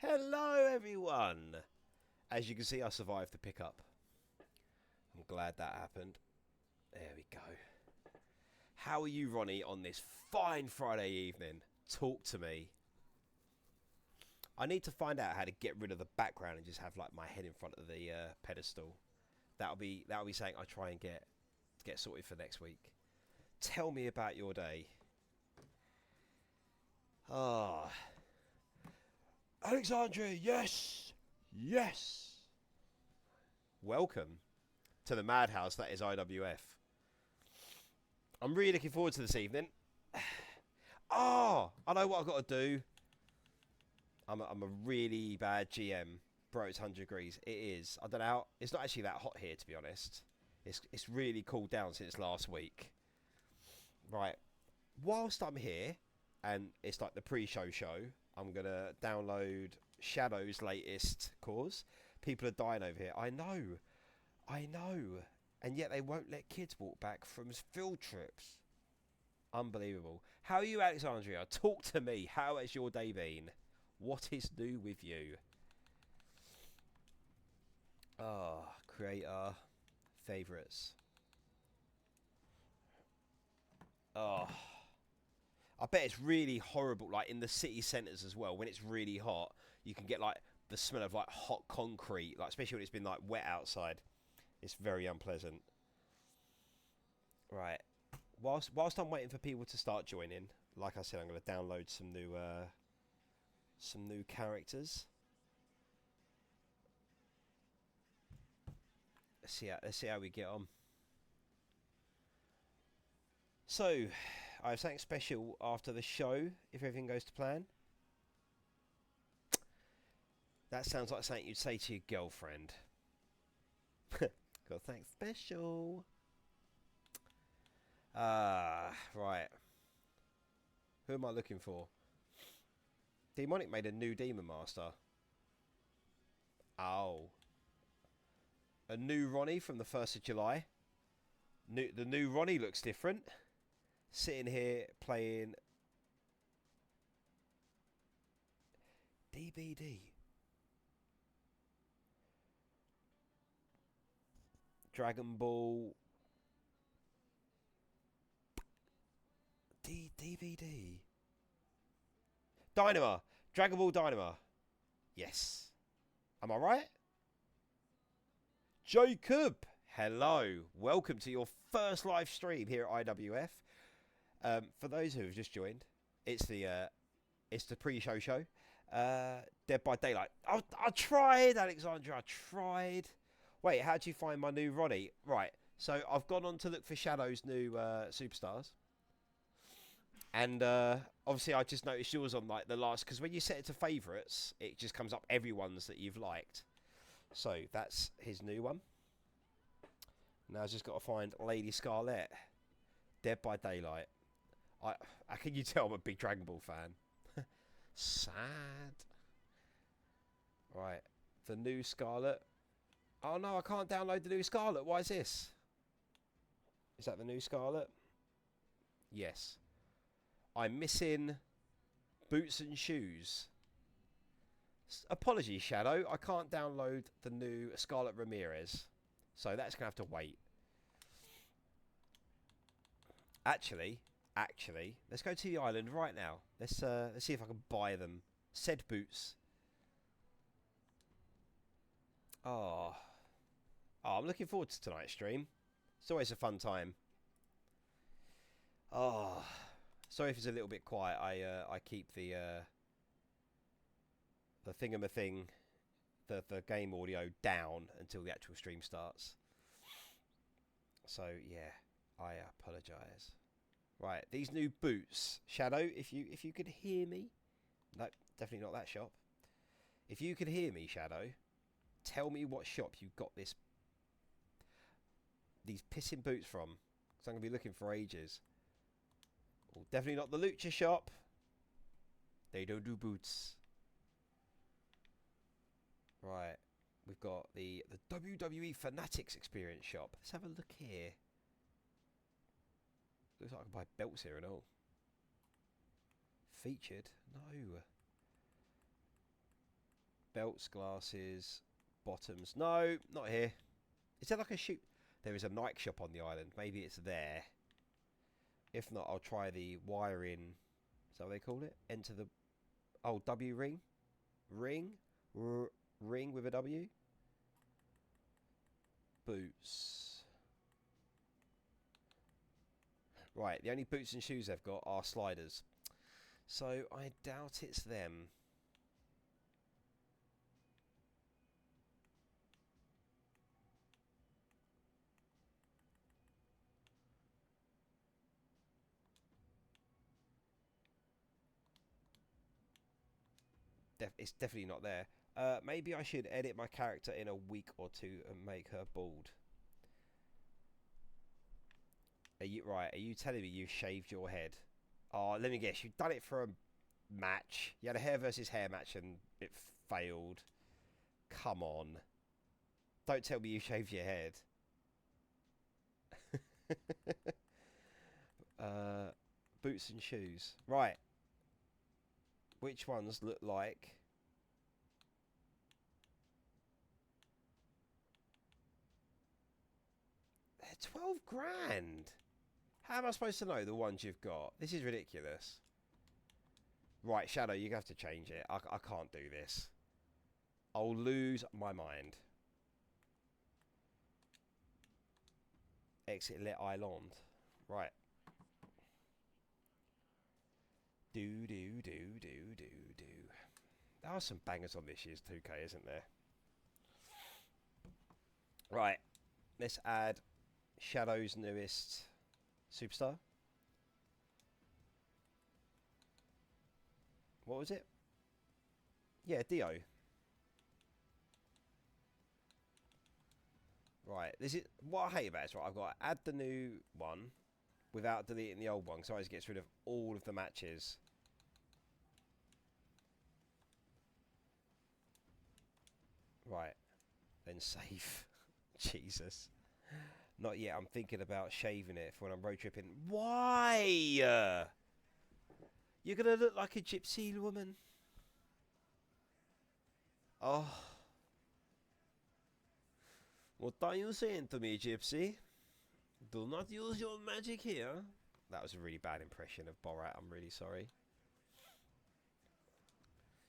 Hello, everyone. As you can see, I survived the pickup. I'm glad that happened. There we go. How are you, Ronnie, on this fine Friday evening? Talk to me. I need to find out how to get rid of the background and just have like my head in front of the pedestal. That'll be something I try and get sorted for next week. Tell me about your day. Ah, Alexandria, yes, yes. Welcome to the madhouse that is IWF. I'm really looking forward to this evening. Oh, I know what I've got to do. I'm a really bad GM. Bro, it's 100 degrees. It is. I don't know how. It's not actually that hot here, to be honest. It's really cooled down since last week. Right. Whilst I'm here, and it's like the pre-show show, I'm going to download Shadow's latest cause. People are dying over here. I know. And yet they won't let kids walk back from field trips. Unbelievable. How are you, Alexandria? Talk to me. How has your day been? What is new with you? Creator. Favourites. I bet it's really horrible, like in the city centres as well. When it's really hot, you can get like the smell of like hot concrete, like especially when it's been like wet outside. It's very unpleasant. Right. Whilst I'm waiting for people to start joining, like I said, I'm going to download some new characters. Let's see how we get on. So, I have something special after the show, if everything goes to plan. That sounds like something you'd say to your girlfriend. Got something special. Right. Who am I looking for? Demonic made a new Demon Master. Oh. A new Ronnie from the 1st of July. The new Ronnie looks different. Sitting here playing DBD. Dragon Ball DVD. Dynama. Dragon Ball Dynama. Yes. Am I right? Jacob. Hello. Welcome to your first live stream here at IWF. For those who have just joined, it's the pre-show show. Dead by Daylight. I tried, Alexandra. I tried. Wait, how do you find my new Ronnie? Right. So I've gone on to look for Shadow's new superstars. And obviously I just noticed yours on like the last, because when you set it to favourites, it just comes up everyone's that you've liked. So that's his new one. Now I've just got to find Lady Scarlet. Dead by Daylight. How can you tell I'm a big Dragon Ball fan? Sad. Right. The new Scarlet. Oh no, I can't download the new Scarlet. Why is this? Is that the new Scarlet? Yes. I'm missing boots and shoes. Apologies, Shadow. I can't download the new Scarlet Ramirez. So that's going to have to wait. Actually, let's go to the island right now. Let's see if I can buy them. Said boots. Oh, I'm looking forward to tonight's stream. It's always a fun time. Oh, sorry if it's a little bit quiet. I keep the thingamathing, the game audio down until the actual stream starts. So yeah, I apologise. Right, these new boots, Shadow. If you could hear me, no, definitely not that shop. If you could hear me, Shadow, tell me what shop you got these pissing boots from, because I'm gonna be looking for ages. Well, definitely not the Lucha shop. They don't do boots. Right, we've got the WWE Fanatics Experience shop. Let's have a look here. Looks like I can buy belts here and all. Featured? No. Belts, glasses, bottoms. No, not here. Is there like a shoot? There is a Nike shop on the island. Maybe it's there. If not, I'll try the wiring. Is that what they call it? Enter the... Oh, W ring? Ring? Ring with a W? Boots. Right, the only boots and shoes they've got are sliders. So I doubt it's them. It's definitely not there. Maybe I should edit my character in a week or two and make her bald. Are you telling me you shaved your head? Oh, let me guess. You've done it for a match. You had a hair versus hair match and it failed. Come on. Don't tell me you shaved your head. Boots and shoes. Right. Which ones look like... They're 12 grand. How am I supposed to know the ones you've got? This is ridiculous. Right, Shadow, you have to change it. I can't do this. I'll lose my mind. Exit Les Island. Right. Do. There are some bangers on this year's 2K, isn't there? Right. Let's add Shadow's newest superstar. What was it? Yeah, Dio. Right. This is what I hate about it. Right, I've got to add the new one without deleting the old one, so it gets rid of all of the matches. Right. Then save. Jesus. Not yet. I'm thinking about shaving it for when I'm road tripping. Why? You're going to look like a gypsy woman. Oh. What are you saying to me, gypsy? Do not use your magic here. That was a really bad impression of Borat. I'm really sorry.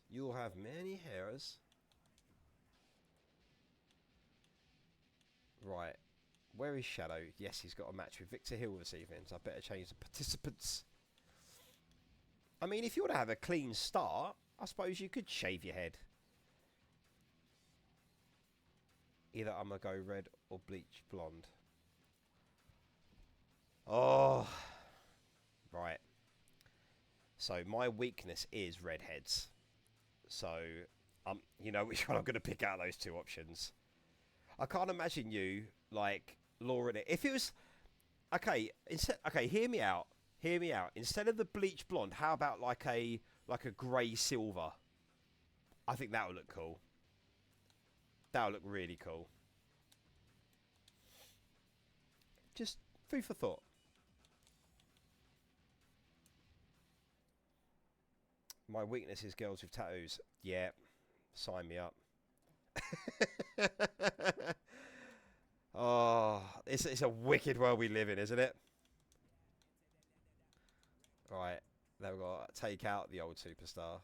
You'll have many hairs. Right. Where is Shadow? Yes, he's got a match with Victor Hill this evening, so I better change the participants. I mean, if you want to have a clean start, I suppose you could shave your head. Either I'm going to go red or bleach blonde. Oh. Right. So my weakness is redheads. So, you know which one I'm going to pick out of those two options. I can't imagine you, like, Laura. If it was... Okay, hear me out. Hear me out. Instead of the bleach blonde, how about like a grey silver? I think that would look cool. That would look really cool. Just food for thought. My weakness is girls with tattoos. Yeah, sign me up. Oh, it's a wicked world we live in, isn't it? Right, now we've got to take out the old superstar.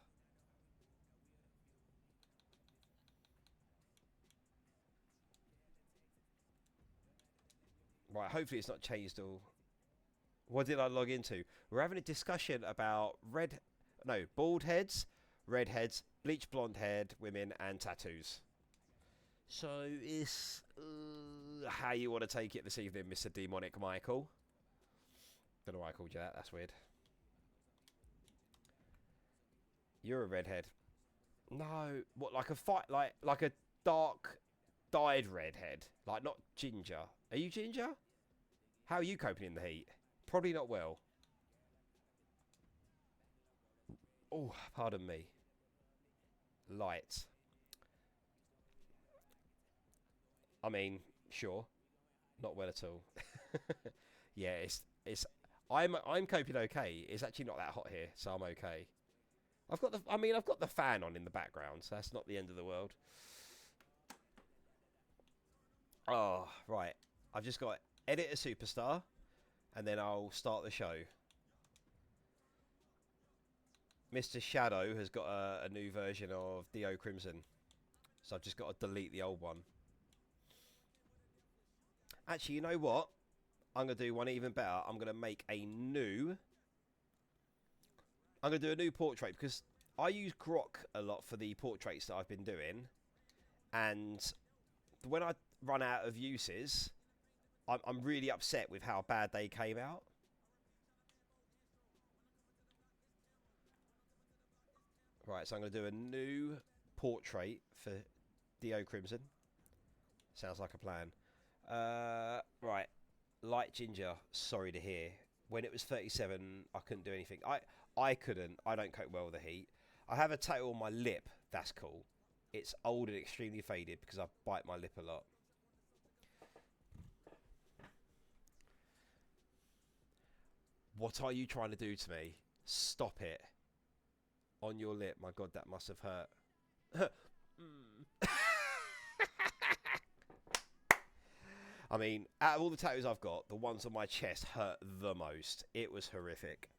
Right, hopefully it's not changed all. What did I log into? We're having a discussion about bald heads, redheads, bleach blonde haired women and tattoos. So it's how you want to take it this evening, Mr. Demonic Michael. Don't know why I called you that. That's weird. You're a redhead. No, what, like a fight, like a dark dyed redhead, like not ginger. Are you ginger? How are you coping in the heat? Probably not well. Oh, pardon me. Light. I mean, sure, not well at all. Yeah, I'm coping okay. It's actually not that hot here, so I'm okay. I've got the fan on in the background, so that's not the end of the world. Oh, right. I've just got to edit a superstar, and then I'll start the show. Mr. Shadow has got a new version of Dio Crimson, so I've just got to delete the old one. Actually, you know what? I'm going to do one even better. I'm going to make a new... I'm going to do a new portrait, because I use Grok a lot for the portraits that I've been doing, and when I run out of uses, I'm really upset with how bad they came out. Right, so I'm going to do a new portrait for Dio Crimson. Sounds like a plan. Right, Light Ginger, sorry to hear. When it was 37, I couldn't do anything. I couldn't. I don't cope well with the heat. I have a tattoo on my lip. That's cool. It's old and extremely faded because I bite my lip a lot. What are you trying to do to me? Stop it. On your lip. My God, that must have hurt. I mean, out of all the tattoos I've got, the ones on my chest hurt the most. It was horrific.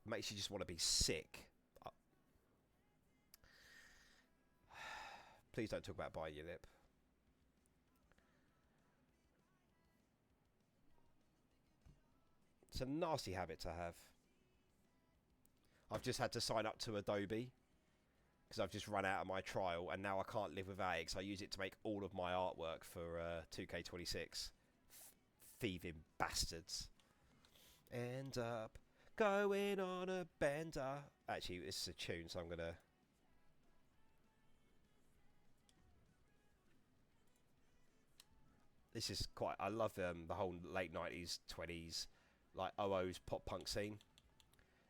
Makes you just want to be sick. Please don't talk about biting your lip. It's a nasty habit to have. I've just had to sign up to Adobe because I've just run out of my trial, and now I can't live without it because I use it to make all of my artwork for 2K26. Thieving bastards. End up going on a bender. Actually, this is a tune, so I'm going to... This is quite... I love the whole late 90s, 20s, like OO's pop punk scene.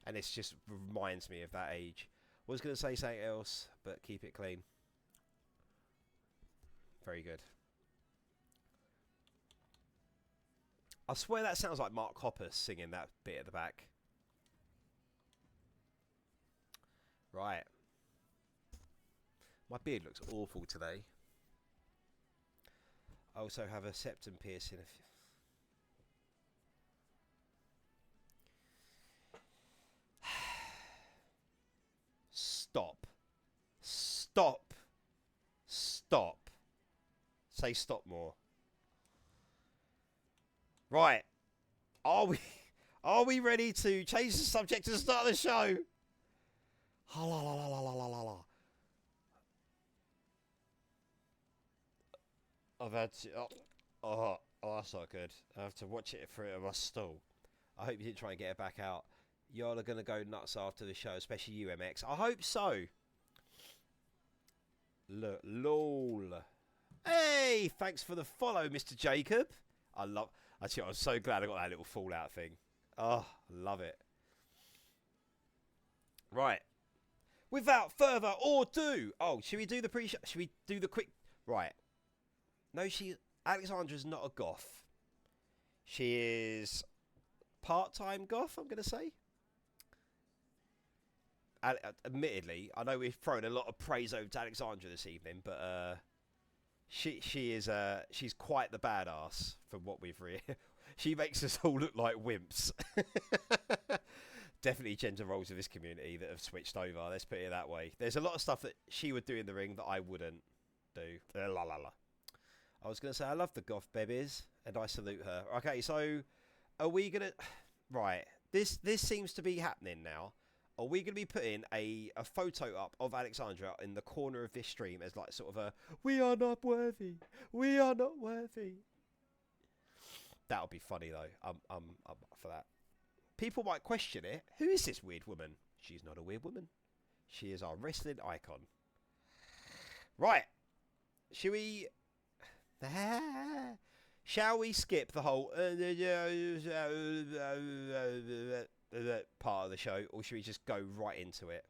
And this just reminds me of that age. I was going to say something else, but keep it clean. Very good. I swear that sounds like Mark Hoppus singing that bit at the back. Right. My beard looks awful today. I also have a septum piercing. Stop. Stop. Stop. Say stop more. Right. Are we ready to change the subject to start the show? La la la la la la la la. I've had to, oh, that's not good. I have to watch it through my stool. I hope you didn't try and get it back out. Y'all are going to go nuts after the show, especially you, MX. I hope so. Lol. Hey, thanks for the follow, Mr. Jacob. Actually, I was so glad I got that little fallout thing. Oh, I love it. Right. Without further ado. Oh, should we do the pre-show? Should we do the quick... Right. No, Alexandra's not a goth. She is part-time goth, I'm going to say. Admittedly, I know we've thrown a lot of praise over to Alexandra this evening, but she's quite the badass from what we've read. She makes us all look like wimps. Definitely gender roles of this community that have switched over. Let's put it that way. There's a lot of stuff that she would do in the ring that I wouldn't do. La la la. I was going to say I love the goth babies, and I salute her. Okay, so are we going to... Right, this seems to be happening now. Are we going to be putting a photo up of Alexandra in the corner of this stream as like sort of a, we are not worthy, we are not worthy? That'll be funny though. I'm up for that. People might question it. Who is this weird woman? She's not a weird woman. She is our wrestling icon. Right. Shall we... Shall we skip the whole part of the show, or should we just go right into it?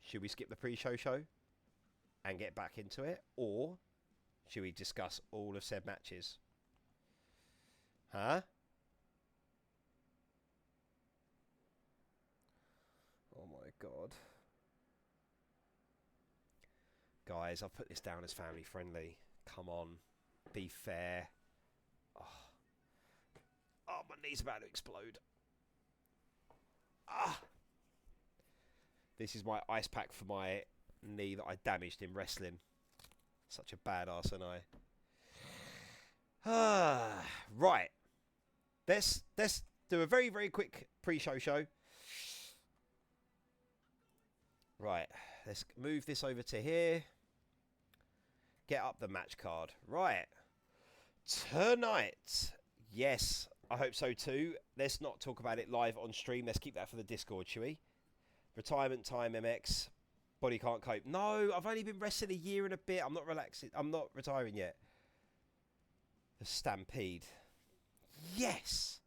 Should we skip the pre-show show and get back into it, or should we discuss all of said matches? Huh? God. Guys, I've put this down as family friendly. Come on. Be fair. Oh, my knee's about to explode. Ah! This is my ice pack for my knee that I damaged in wrestling. Such a badass, and I. Right. Let's do a very, very quick pre-show show. Right. Let's move this over to here. Get up the match card. Right. Tonight. Yes, I hope so too. Let's not talk about it live on stream. Let's keep that for the Discord, shall we? Retirement time, MX. Body can't cope. No, I've only been wrestling a year and a bit. I'm not relaxing. I'm not retiring yet. The Stampede. Yes.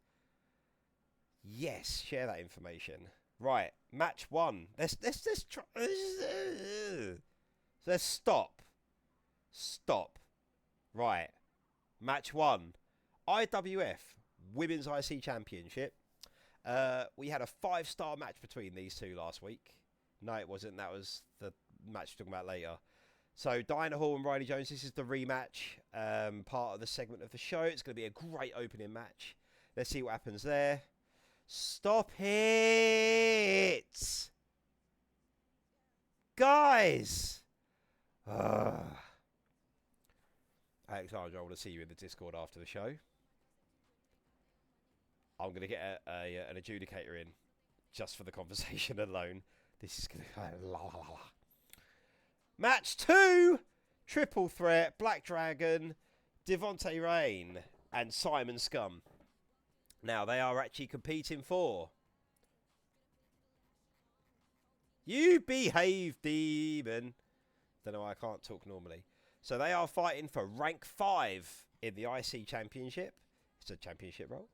Yes, share that information. Right, match one. Let's try. Let's stop. Stop. Right. Match one. IWF Women's IC Championship. We had a 5-star match between these two last week. No, it wasn't. That was the match we're talking about later. So, Diana Hall and Riley Jones, this is the rematch, part of the segment of the show. It's going to be a great opening match. Let's see what happens there. Stop it! Guys! Alexandra, I want to see you in the Discord after the show. I'm going to get an adjudicator in just for the conversation alone. This is going to go la la la la. Match 2! Triple threat, Black Dragon, Devontae Rain, and Simon Scum. Now, they are actually competing for... You behave, demon. Don't know why I can't talk normally. So they are fighting for rank 5 in the IC Championship. It's a championship role.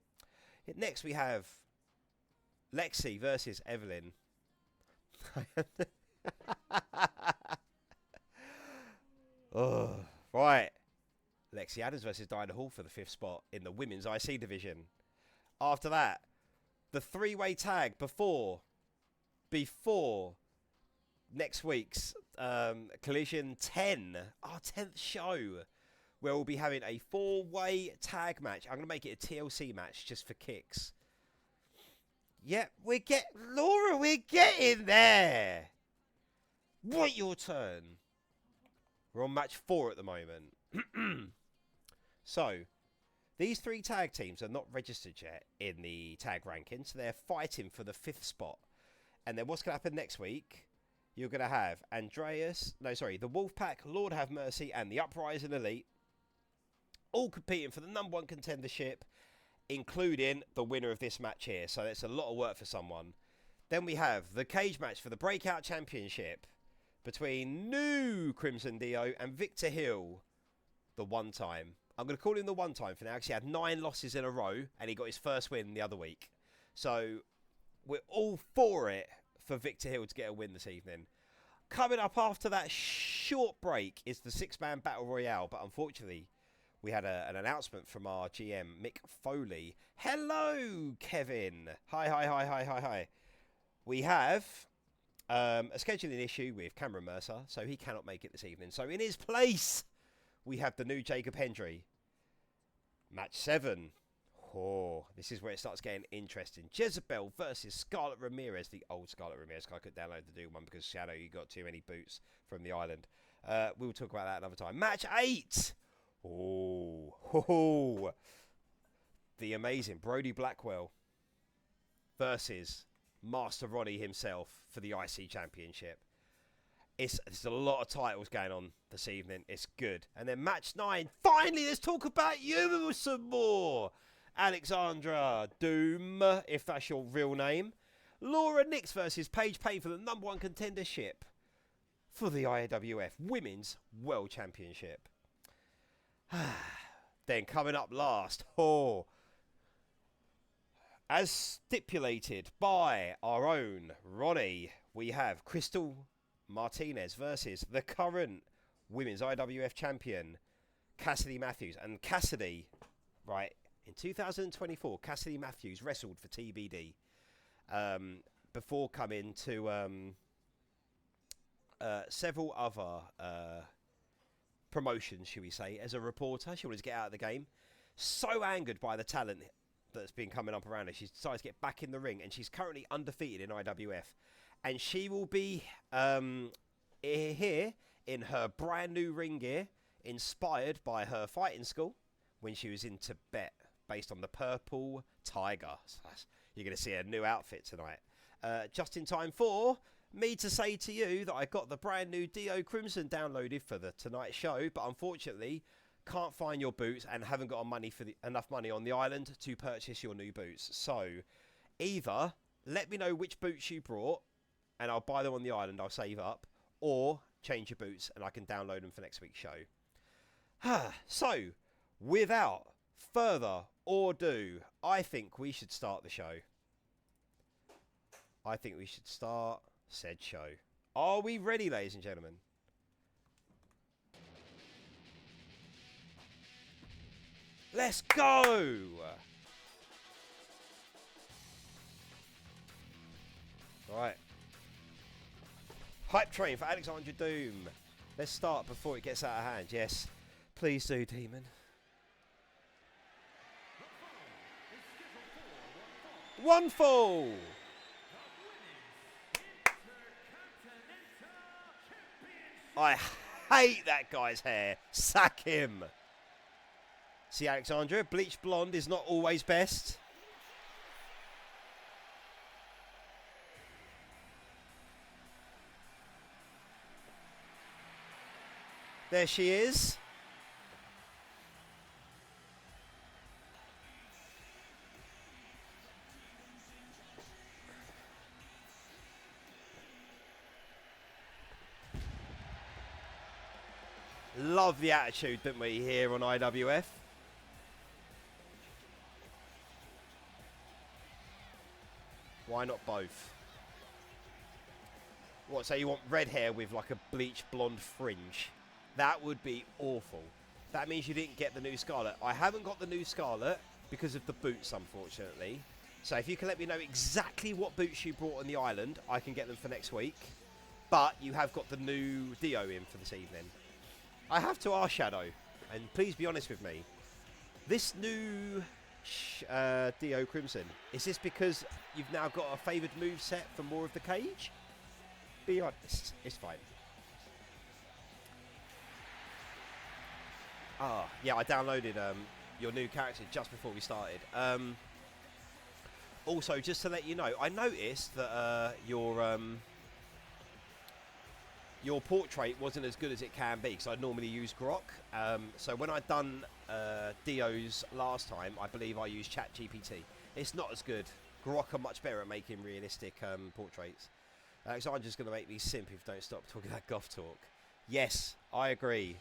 Next, we have Lexi versus Evelyn. Oh, right. Lexi Adams versus Diana Hall for the 5th spot in the Women's IC division. After that, the 3-way tag before next week's Collision 10, our 10th show, where we'll be having a 4-way tag match. I'm going to make it a TLC match just for kicks. Yep, Laura, we're getting there. Wait your turn. We're on match 4 at the moment. So, these 3 tag teams are not registered yet in the tag rankings. So they're fighting for the 5th spot. And then what's going to happen next week? You're going to have the Wolfpack, Lord Have Mercy, and the Uprising Elite all competing for the #1 contendership, including the winner of this match here. So it's a lot of work for someone. Then we have the cage match for the Breakout Championship between New Crimson Dio and Victor Hill, the one time. I'm going to call him the one time for now because he had 9 losses in a row and he got his first win the other week. So we're all for it for Victor Hill to get a win this evening. Coming up after that short break is the 6-man Battle Royale, but unfortunately we had an announcement from our GM, Mick Foley. Hello, Kevin. Hi. We have a scheduling issue with Cameron Mercer, so he cannot make it this evening. So in his place, we have the new Jacob Hendry. Match 7. Oh, this is where it starts getting interesting. Jezebel versus Scarlett Ramirez, the old Scarlett Ramirez. I couldn't download the new one because Shadow, you got too many boots from the island. We'll talk about that another time. Match 8. Oh, the amazing Brody Blackwell versus Master Ronnie himself for the IC Championship. There's a lot of titles going on this evening. It's good. And then match 9. Finally, let's talk about you some more. Alexandra Doom, if that's your real name. Laura Nix versus Paige Payne for the #1 contendership for the IWF Women's World Championship. Then coming up last, as stipulated by our own Ronnie, we have Crystal Martinez versus the current Women's IWF Champion, Cassidy Matthews. And Cassidy, right, in 2024, Cassidy Matthews wrestled for TBD. before coming to several other promotions, shall we say, as a reporter. She wanted to get out of the game. So angered by the talent that's been coming up around her, she's decided to get back in the ring, and she's currently undefeated in IWF. And she will be here in her brand new ring gear, inspired by her fighting school when she was in Tibet, based on the Purple Tiger. So you're going to see a new outfit tonight. Just in time for me to say to you that I got the brand new Dio Crimson downloaded for the Tonight Show, but unfortunately can't find your boots and haven't got enough money on the island to purchase your new boots. So either let me know which boots you brought and I'll buy them on the island, I'll save up, or change your boots and I can download them for next week's show. So without further ado, I think we should start the show. I think we should start said show. Are we ready, ladies and gentlemen? Let's go! Right. Hype train for Alexandra Doom. Let's start before it gets out of hand. Yes. Please do, Demon. One fall! I hate that guy's hair. Sack him. See, Alexandra, bleached blonde is not always best. There she is. Love the attitude, didn't we, here on IWF? Why not both? What, so you want red hair with like a bleached blonde fringe? That would be awful. That means you didn't get the new Scarlet. I haven't got the new Scarlet because of the boots, unfortunately. So if you can let me know exactly what boots you brought on the island, I can get them for next week. But you have got the new Dio in for this evening. I have to ask Shadow, and please be honest with me. This new Dio Crimson, is this because you've now got a favoured move set for more of the cage? Be honest, it's fine. Ah, yeah, I downloaded your new character just before we started. Also, just to let you know, I noticed that your portrait wasn't as good as it can be, because I normally use Grok. So when I'd done Dio's last time, I believe I used ChatGPT. It's not as good. Grok are much better at making realistic portraits. Alexandra's going to make me simp if I don't stop talking that goth talk. Yes, I agree.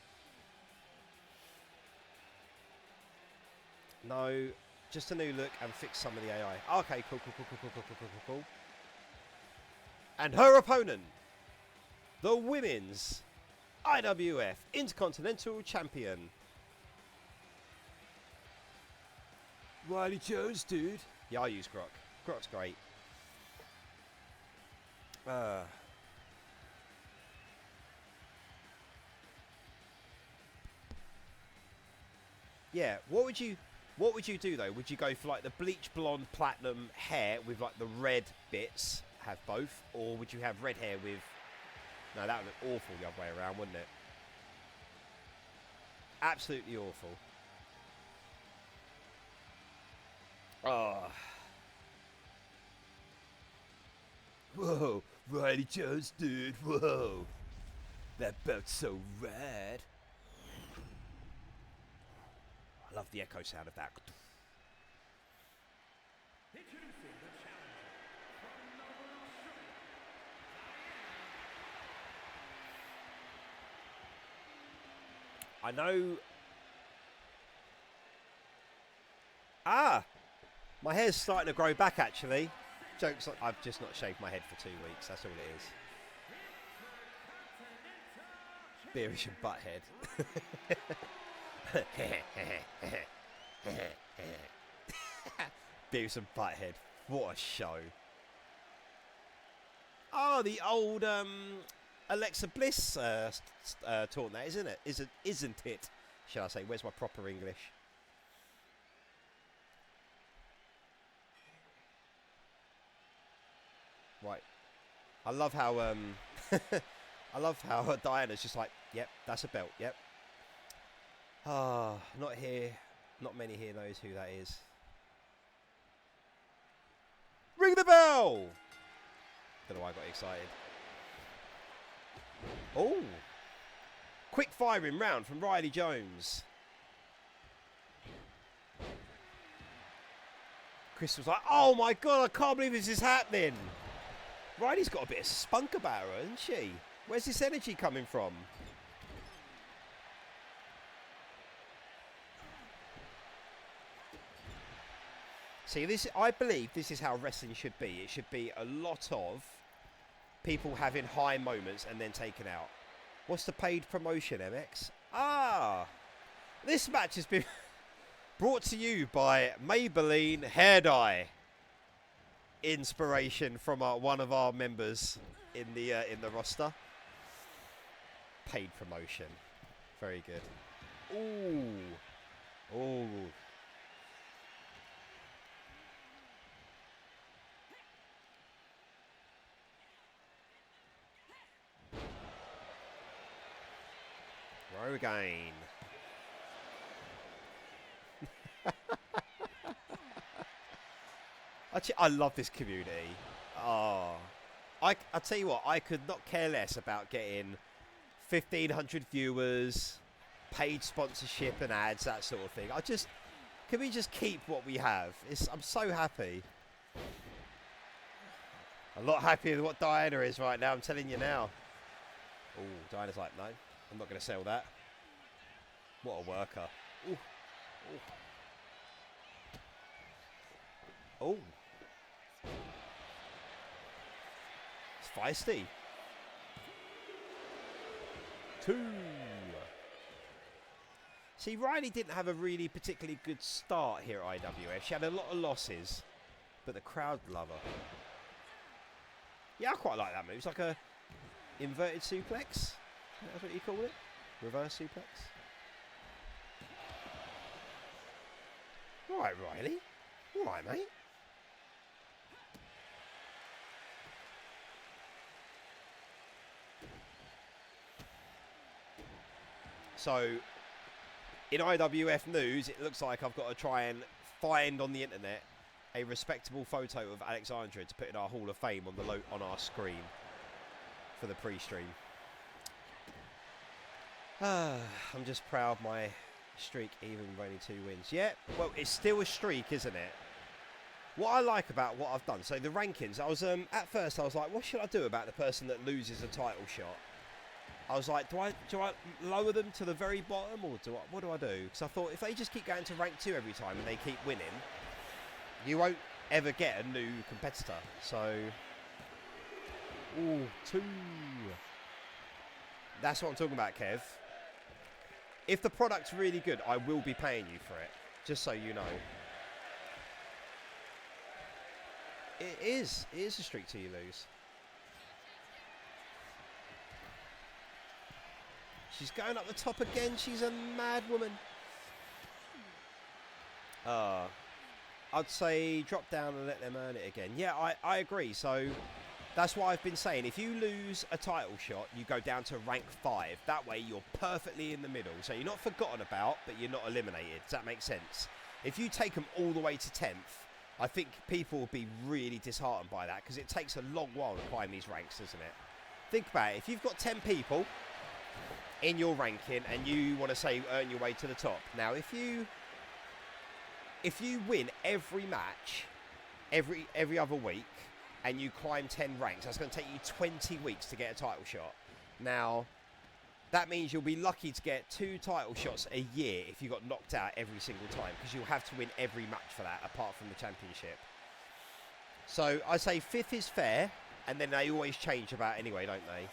No, just a new look and fix some of the AI. Okay, cool. And her opponent, the Women's IWF Intercontinental Champion. Riley Jones, dude. Yeah, I use Grok. Grok's great. Yeah, what would you do though? Would you go for like the bleach blonde platinum hair with like the red bits, have both, or would you have red hair with? No, that would look awful the other way around, wouldn't it? Absolutely awful. Oh. Whoa, Riley Jones, dude. Whoa, that belt's so rad. I love the echo sound of that. I know. Ah, my hair's starting to grow back. Actually, jokes. I've just not shaved my head for 2 weeks. That's all it is. Beerish and butthead. Beavis and Butthead. What a show. Oh, the old Alexa Bliss taunt that, isn't it? Isn't it? Shall I say? Where's my proper English? Right. I love how I love how Diana's just like, yep, that's a belt, yep. Ah, not here. Not many here knows who that is. Ring the bell! Don't know why I got excited. Oh! Quick firing round from Riley Jones. Chris was like, oh my god, I can't believe this is happening. Riley's got a bit of spunk about her, hasn't she? Where's this energy coming from? See, I believe this is how wrestling should be. It should be a lot of people having high moments and then taken out. What's the paid promotion, MX? Ah! This match has been brought to you by Maybelline Hair Dye. Inspiration from one of our members in the roster. Paid promotion. Very good. Ooh. Ooh. Again. Actually, I love this community. Oh, I tell you what, I could not care less about getting 1,500 viewers, paid sponsorship and ads, that sort of thing. Can we just keep what we have? I'm so happy. A lot happier than what Diana is right now, I'm telling you now. Oh, Diana's like, no, I'm not going to sell that. What a worker. Ooh. Ooh. Oh. It's feisty. 2. See, Riley didn't have a really particularly good start here at IWF. She had a lot of losses, but the crowd love her. Yeah, I quite like that move. It's like a inverted suplex. That's what you call it. Reverse suplex. All right, Riley. All right, mate. So, in IWF news, it looks like I've got to try and find on the internet a respectable photo of Alexandra to put in our Hall of Fame on our screen for the pre-stream. I'm just proud my streak even with only 2 wins. Yeah, well, it's still a streak, isn't it? What I like about what I've done, so the rankings, I was at first I was like, what should I do about the person that loses a title shot? I was like, do I lower them to the very bottom, or what do I do? Because I thought if they just keep going to rank 2 every time and they keep winning, you won't ever get a new competitor. So, ooh, 2. That's what I'm talking about, Kev. If the product's really good, I will be paying you for it, just so you know. It is a streak till you lose. She's going up the top again. She's a mad woman. I'd say drop down and let them earn it again. Yeah, I agree. So that's why I've been saying, if you lose a title shot, you go down to rank 5. That way you're perfectly in the middle. So you're not forgotten about, but you're not eliminated. Does that make sense? If you take them all the way to 10th, I think people will be really disheartened by that, because it takes a long while to climb these ranks, doesn't it? Think about it. If you've got 10 people in your ranking and you want to say earn your way to the top. Now, if you win every match, every other week, and you climb 10 ranks, that's going to take you 20 weeks to get a title shot. Now, that means you'll be lucky to get 2 title shots a year if you got knocked out every single time, because you'll have to win every match for that, apart from the championship. So I say 5th is fair, and then they always change about anyway, don't they?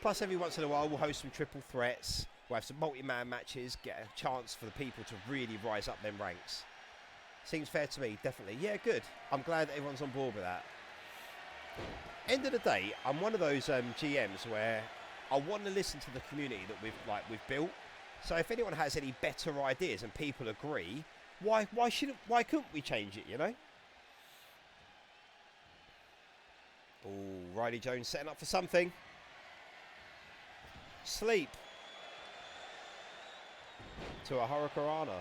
Plus, every once in a while, we'll host some triple threats. We'll have some multi-man matches, get a chance for the people to really rise up them ranks. Seems fair to me, definitely. Yeah, good. I'm glad that everyone's on board with that. End of the day, I'm one of those GMs where I want to listen to the community that we've built. So if anyone has any better ideas and people agree, why couldn't we change it, you know? Oh, Riley Jones setting up for something. Sleep. To a Hurricanrana.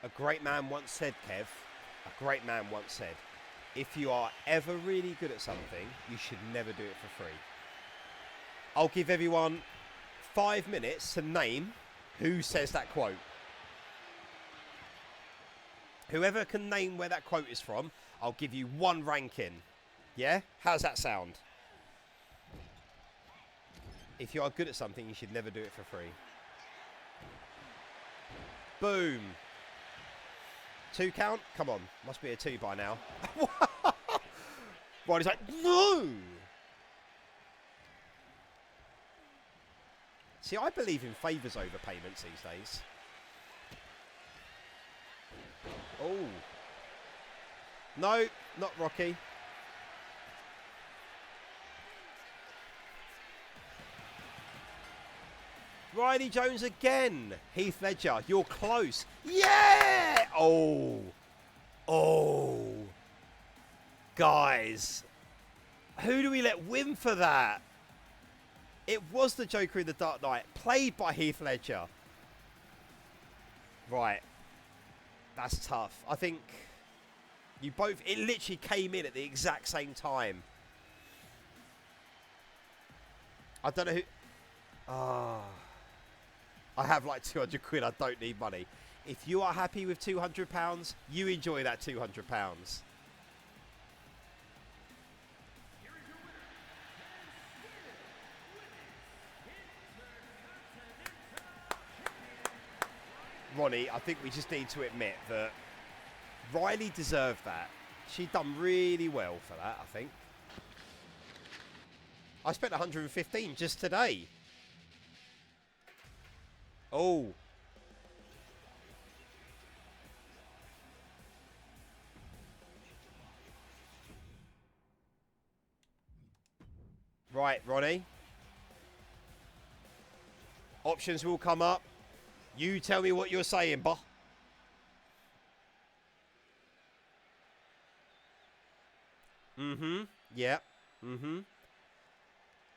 A great man once said, Kev, a great man once said, if you are ever really good at something, you should never do it for free. I'll give everyone 5 minutes to name who says that quote. Whoever can name where that quote is from, I'll give you 1 ranking. Yeah? How's that sound? If you are good at something, you should never do it for free. Boom. 2 count? Come on. Must be a 2 by now. Right, he's like, no! See, I believe in favours over payments these days. Oh. No, not Rocky. Riley Jones again. Heath Ledger, you're close. Yeah! Oh. Oh. Guys. Who do we let win for that? It was the Joker in the Dark Knight, played by Heath Ledger. Right. That's tough. I think you both... It literally came in at the exact same time. I don't know who... Ah... I have like 200 quid. I don't need money. If you are happy with £200, you enjoy that £200. Ronnie, I think we just need to admit that Riley deserved that. She done really well for that, I think. I spent 115 just today. Oh. Right, Ronnie. Options will come up. You tell me what you're saying, boh. Mm-hmm. Yeah. Mm-hmm.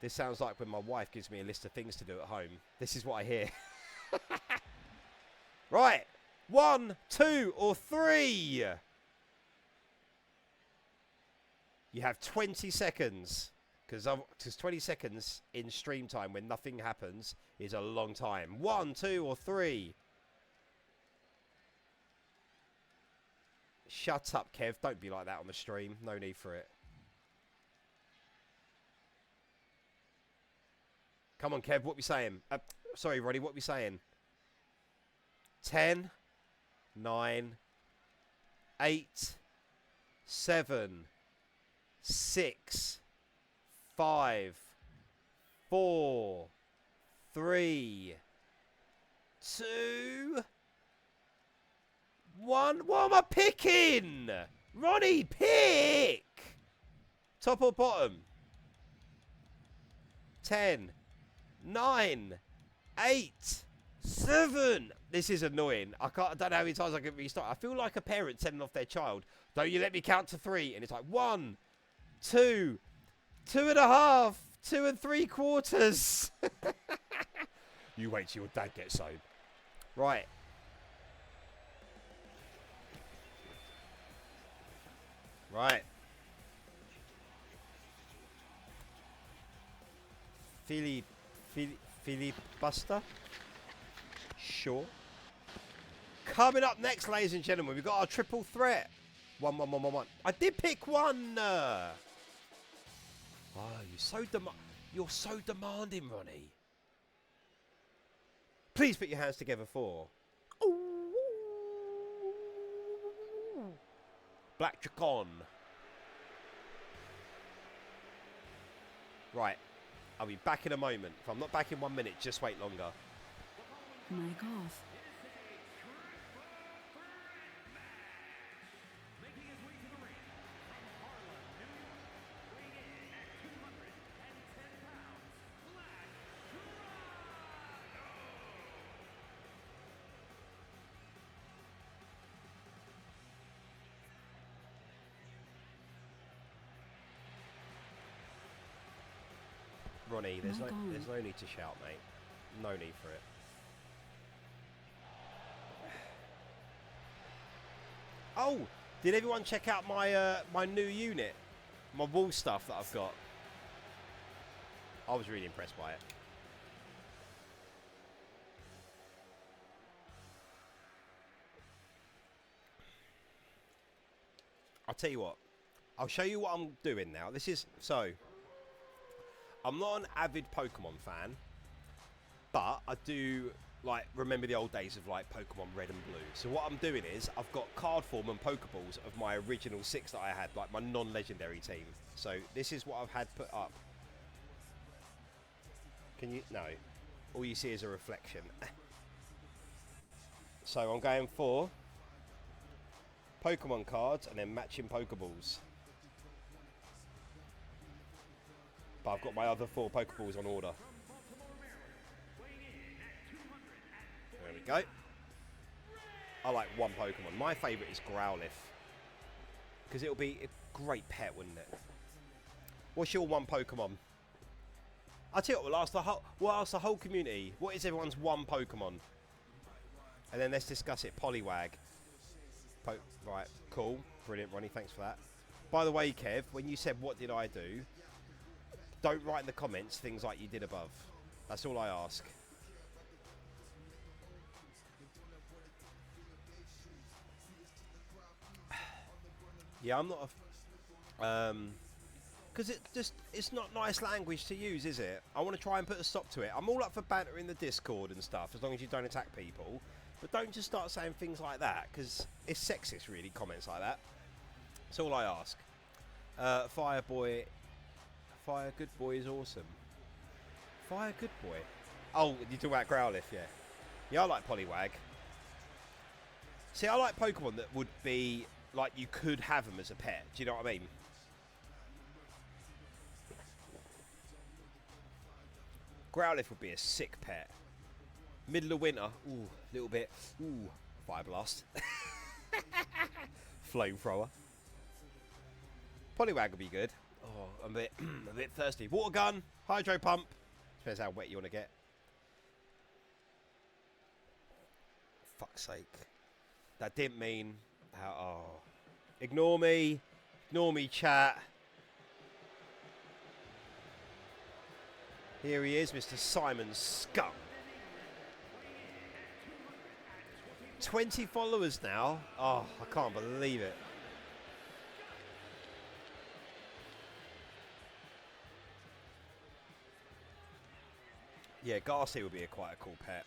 This sounds like when my wife gives me a list of things to do at home. This is what I hear. Right. 1, 2, or 3. You have 20 seconds. Because 20 seconds in stream time when nothing happens is a long time. 1, 2, or 3. Shut up, Kev. Don't be like that on the stream. No need for it. Come on, Kev. What we saying? Sorry, Roddy. What we saying? 10, 9, 8, 7, 6, 5, 4, 3, 2, 1. What am I picking? Ronnie, pick! Top or bottom? 10, 9, 8, 7. This is annoying. I don't know how many times I can restart. I feel like a parent sending off their child. Don't you let me count to 3. And it's like 1, 2, 2.5, 2 3/4. You wait till your dad gets home. Right. Right. Filibuster? Sure. Coming up next, ladies and gentlemen, we've got our triple threat. 1, 1, 1, 1, 1. I did pick 1. Oh, you're so demanding, Ronnie. Please put your hands together for Black Dracon. Right. I'll be back in a moment. If I'm not back in 1 minute, just wait longer. Mic off. Ronnie, there's Mic on. no need to shout, mate. No need for it. Oh, did everyone check out my my new unit, my wall stuff that I've got? I was really impressed by it. I'll tell you what. I'll show you what I'm doing now. This is so. I'm not an avid Pokemon fan, but I do like remember the old days of like Pokemon Red and Blue. So what I'm doing is I've got card form and Pokeballs of my original 6 that I had, like my non-legendary team. So this is what I've had put up. Can you? No. All you see is a reflection. So I'm going for Pokemon cards and then matching Pokeballs. But I've got my other 4 Pokeballs on order. There we go. I like one Pokemon. My favourite is Growlithe. Because it'll be a great pet, wouldn't it? What's your one Pokemon? I'll tell you what, we'll ask the whole community. What is everyone's one Pokemon? And then let's discuss it. Poliwag. Right, cool. Brilliant, Ronnie. Thanks for that. By the way, Kev, when you said what did I do, don't write in the comments things like you did above. That's all I ask. Yeah, I'm not a... because it's not nice language to use, is it? I want to try and put a stop to it. I'm all up for banter in the Discord and stuff, as long as you don't attack people. But don't just start saying things like that, because it's sexist, really, comments like that. That's all I ask. Fire Good Boy is awesome. Fire Good Boy. Oh, you talk about Growlithe, yeah. Yeah, I like Poliwag. See, I like Pokemon that would be, like, you could have them as a pet. Do you know what I mean? Growlithe would be a sick pet. Middle of winter, ooh, little bit, ooh, Fire Blast. Flamethrower. Poliwag would be good. Oh, I'm a bit thirsty. Water gun, hydro pump. Depends how wet you want to get. Fuck's sake. That didn't mean how. Oh. Ignore me, chat. Here he is, Mr. Simon Scum. 20 followers now. Oh, I can't believe it. Yeah, Garcia would be quite a cool pet.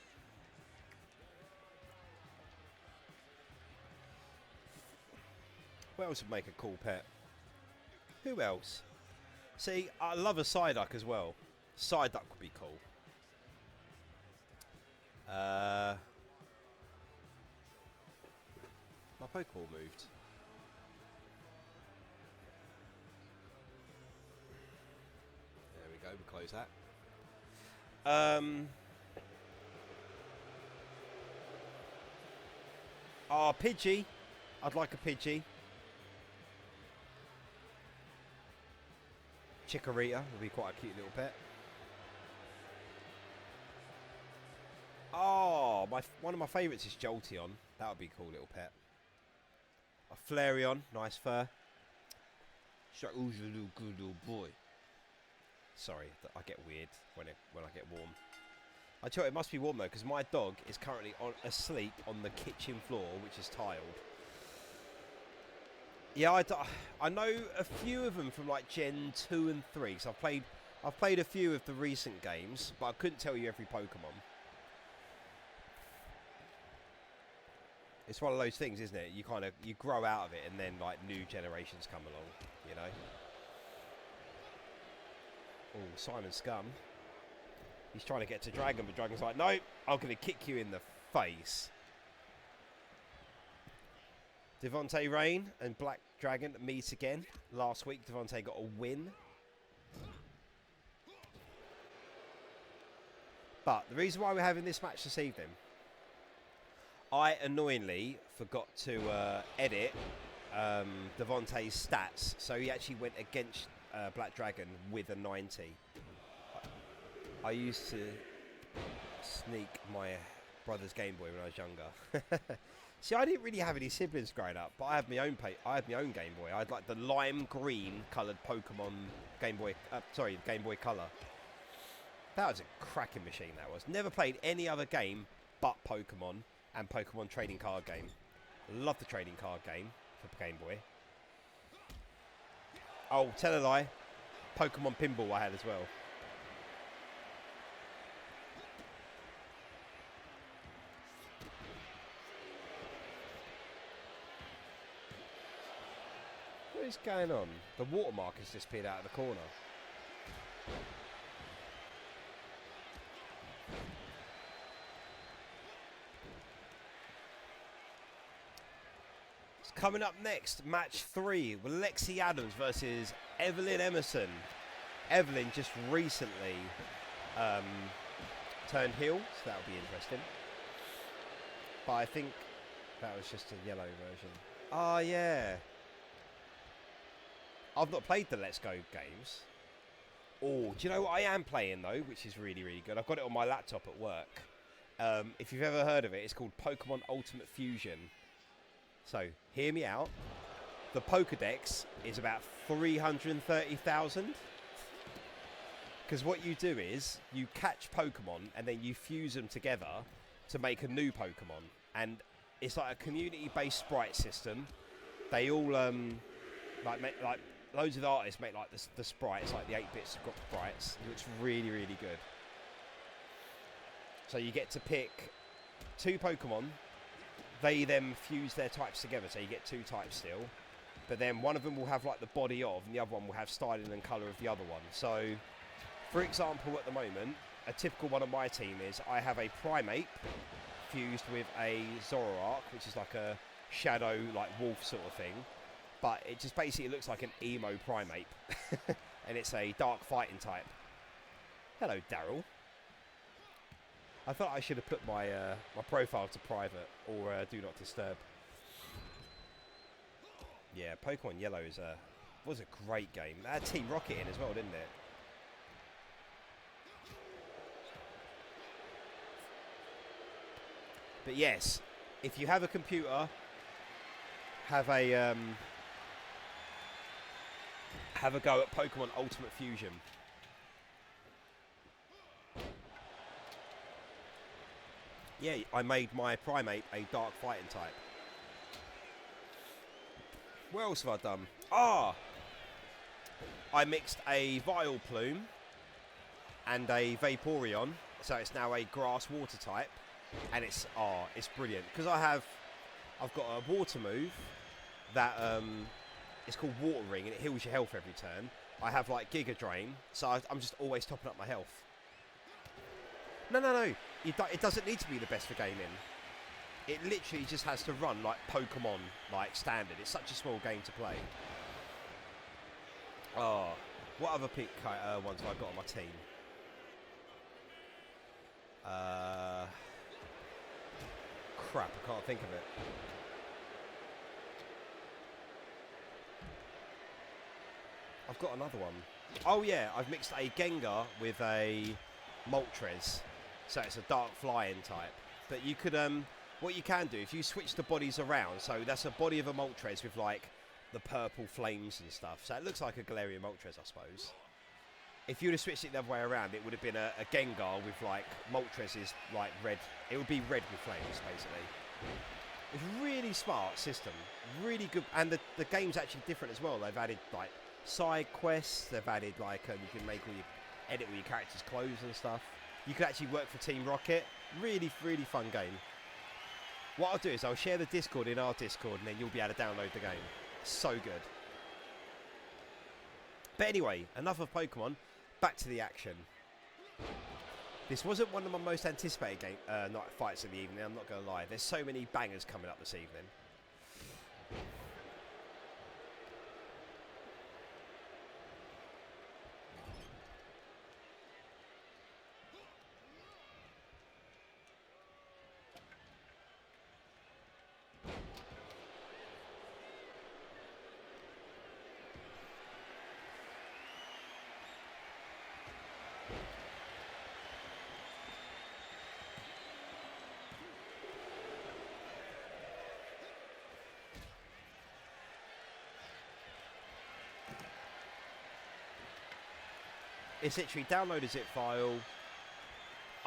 What else would make a cool pet? Who else? See, I love a Psyduck as well. Psyduck would be cool. My Pokeball moved. There we go, we'll close that. Oh, Pidgey. I'd like a Pidgey. Chikorita would be quite a cute little pet. Oh, one of my favourites is Jolteon. That would be a cool little pet. A Flareon, nice fur. Who's a little good little boy? Sorry, I get weird when I get warm. I tell you, it must be warm though, because my dog is currently asleep on the kitchen floor, which is tiled. Yeah, I know a few of them from like Gen 2 and 3. So I've played a few of the recent games, but I couldn't tell you every Pokemon. It's one of those things, isn't it? You grow out of it, and then like new generations come along, you know. Oh, Simon Scum. He's trying to get to Dragon, but Dragon's like, no, I'm going to kick you in the face. Devontae Rain and Black Dragon meet again. Last week, Devontae got a win. But the reason why we're having this match this evening, I annoyingly forgot to edit Devontae's stats. So he actually went against Black Dragon with a 90. I used to sneak my brother's Game Boy when I was younger. See, I didn't really have any siblings growing up, but I had my own Game Boy. I had like the lime green coloured Pokemon Game Boy. Game Boy Color. That was a cracking machine. That was. Never played any other game but Pokemon and Pokemon trading card game. Love the trading card game for Game Boy. Oh, tell a lie. Pokemon Pinball I had as well. What is going on? The watermark has disappeared out of the corner. It's coming up next, match 3 with Lexi Adams versus Evelyn Emerson. Evelyn just recently turned heel, so that'll be interesting. But I think that was just a yellow version. Oh, yeah. I've not played the Let's Go games. Oh, do you know what I am playing, though, which is really, really good? I've got it on my laptop at work. If you've ever heard of it, it's called Pokemon Ultimate Fusion. So, hear me out. The Pokedex is about 330,000. Because what you do is, you catch Pokemon, and then you fuse them together to make a new Pokemon. And it's like a community-based sprite system. They all, loads of artists make like the sprites, like the 8-bit sprites. It looks really, really good. So you get to pick 2 Pokemon. They then fuse their types together, so you get 2 types still. But then one of them will have like the body of, and the other one will have styling and colour of the other one. So, for example, at the moment, a typical one on my team is I have a Primeape fused with a Zoroark, which is like a shadow, like wolf sort of thing. But it just basically looks like an emo Primeape. And it's a dark fighting type. Hello, Daryl. I thought I should have put my my profile to private or do not disturb. Yeah, Pokemon Yellow was a great game. It had Team Rocket in as well, didn't it? But yes, if you have a computer, have a go at Pokemon Ultimate Fusion. Yeah, I made my Primeape a dark fighting type. What else have I done? I mixed a Vileplume and a Vaporeon, so it's now a grass water type, and it's brilliant because I've got a water move that it's called Water Ring, and it heals your health every turn. I have like Giga Drain, so I'm just always topping up my health. No. It doesn't need to be the best for gaming. It literally just has to run like Pokemon, like standard. It's such a small game to play. What other ones have I got on my team? Crap, I can't think of it. I've got another one. Oh yeah, I've mixed a Gengar with a Moltres. So it's a dark flying type. But you could, what you can do, if you switch the bodies around, so that's a body of a Moltres with like the purple flames and stuff. So it looks like a Galarian Moltres, I suppose. If you would have switched it the other way around, it would have been a Gengar with like Moltres' like red. It would be red with flames, basically. It's a really smart system. Really good. And the game's actually different as well. They've added like side quests. They've added like, you can edit all your characters' clothes and stuff. You can actually work for Team Rocket. Really, really fun game. What I'll do is I'll share the Discord in our Discord, and then you'll be able to download the game. So good. But anyway, enough of Pokemon. Back to the action. This wasn't one of my most anticipated night fights of the evening, I'm not going to lie. There's so many bangers coming up this evening. It's literally download a zip file,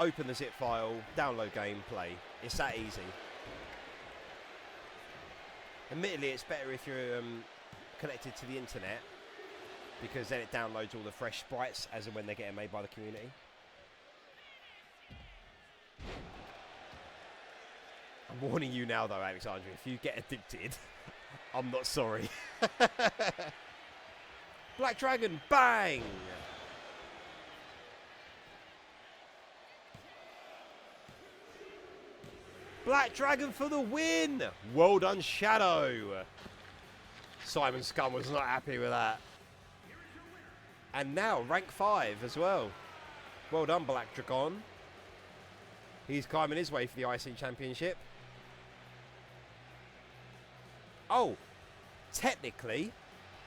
open the zip file, download game, play. It's that easy. Admittedly, it's better if you're connected to the internet, because then it downloads all the fresh sprites as and when they're getting made by the community. I'm warning you now though, Alexandra, if you get addicted, I'm not sorry. Black Dragon, bang! Black Dragon for the win! Well done, Shadow. Simon Scum was not happy with that. And now, rank 5 as well. Well done, Black Dragon. He's climbing his way for the IC Championship. Oh, technically,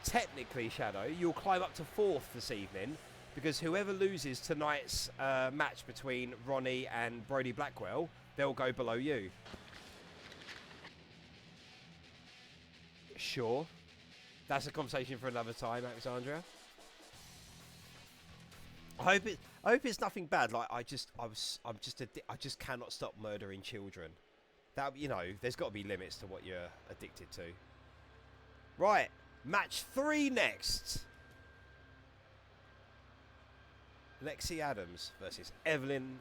Shadow, you'll climb up to 4th this evening, because whoever loses tonight's match between Ronnie and Brody Blackwell, they'll go below you. Sure. That's a conversation for another time, Alexandria. I hope it's nothing bad. Like I just cannot stop murdering children. That, you know, there's got to be limits to what you're addicted to. Right, match 3 next. Lexi Adams versus Evelyn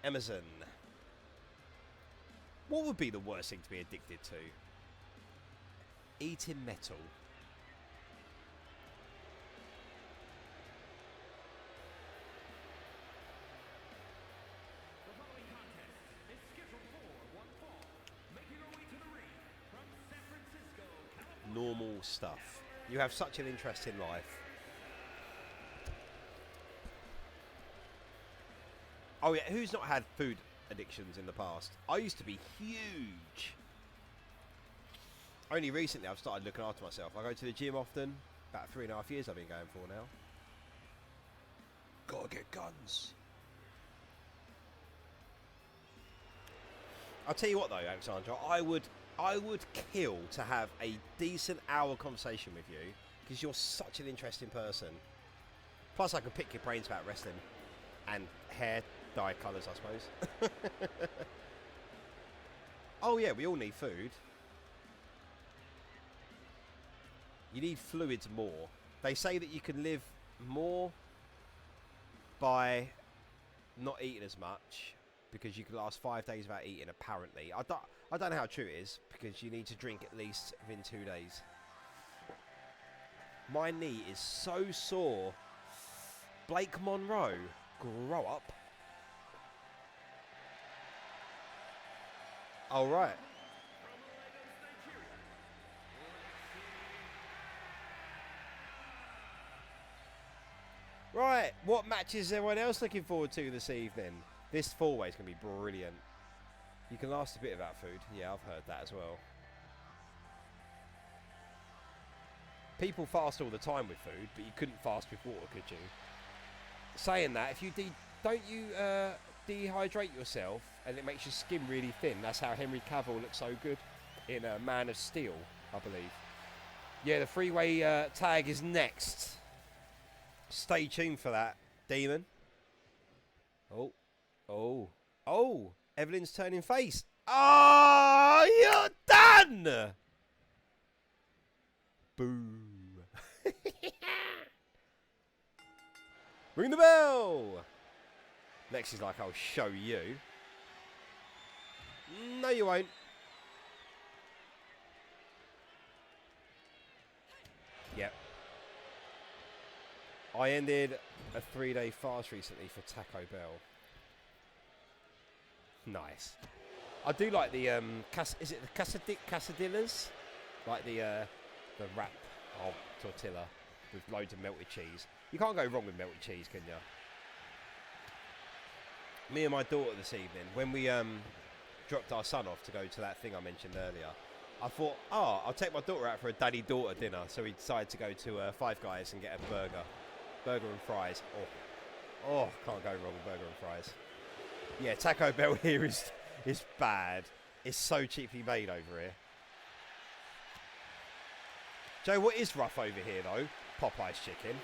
Emerson. What would be the worst thing to be addicted to? Eating metal. The following contest is scheduled for one fall. Making her way to the ring from San Francisco, California. Normal stuff. You have such an interesting life. Oh yeah, who's not had food addictions in the past? I used to be huge. Only recently I've started looking after myself. I go to the gym often. About 3.5 years I've been going for now. Gotta get guns. I'll tell you what though, Alexandra, I would kill to have a decent hour conversation with you, because you're such an interesting person. Plus I can pick your brains about wrestling and hair dye colours, I suppose. Oh yeah, we all need food. You need fluids more. They say that you can live more by not eating as much, because you can last 5 days without eating, apparently. I don't know how true it is, because you need to drink at least within 2 days. My knee is so sore. Blake Monroe, grow up. All right. Right, what matches is everyone else looking forward to this evening? This 4-way is going to be brilliant. You can last a bit without food. Yeah, I've heard that as well. People fast all the time with food, but you couldn't fast with water, could you? Saying that, if you don't you dehydrate yourself, and it makes your skin really thin. That's how Henry Cavill looks so good in Man of Steel, I believe. Yeah, the 3-way tag is next. Stay tuned for that, Demon. Oh, Evelyn's turning face. Oh, you're done! Boo. Ring the bell! Lexi's like, I'll show you. No, you won't. Yep. I ended a 3-day fast recently for Taco Bell. Nice. I do like the is it the quesadillas? Like the wrap tortilla with loads of melted cheese. You can't go wrong with melted cheese, can you? Me and my daughter this evening, when we dropped our son off to go to that thing I mentioned earlier, I thought, I'll take my daughter out for a daddy-daughter dinner. So we decided to go to Five Guys and get a burger and fries. Oh, can't go wrong with burger and fries. Yeah, Taco Bell here is bad. It's so cheaply made over here. Joe, what is rough over here though? Popeye's chicken.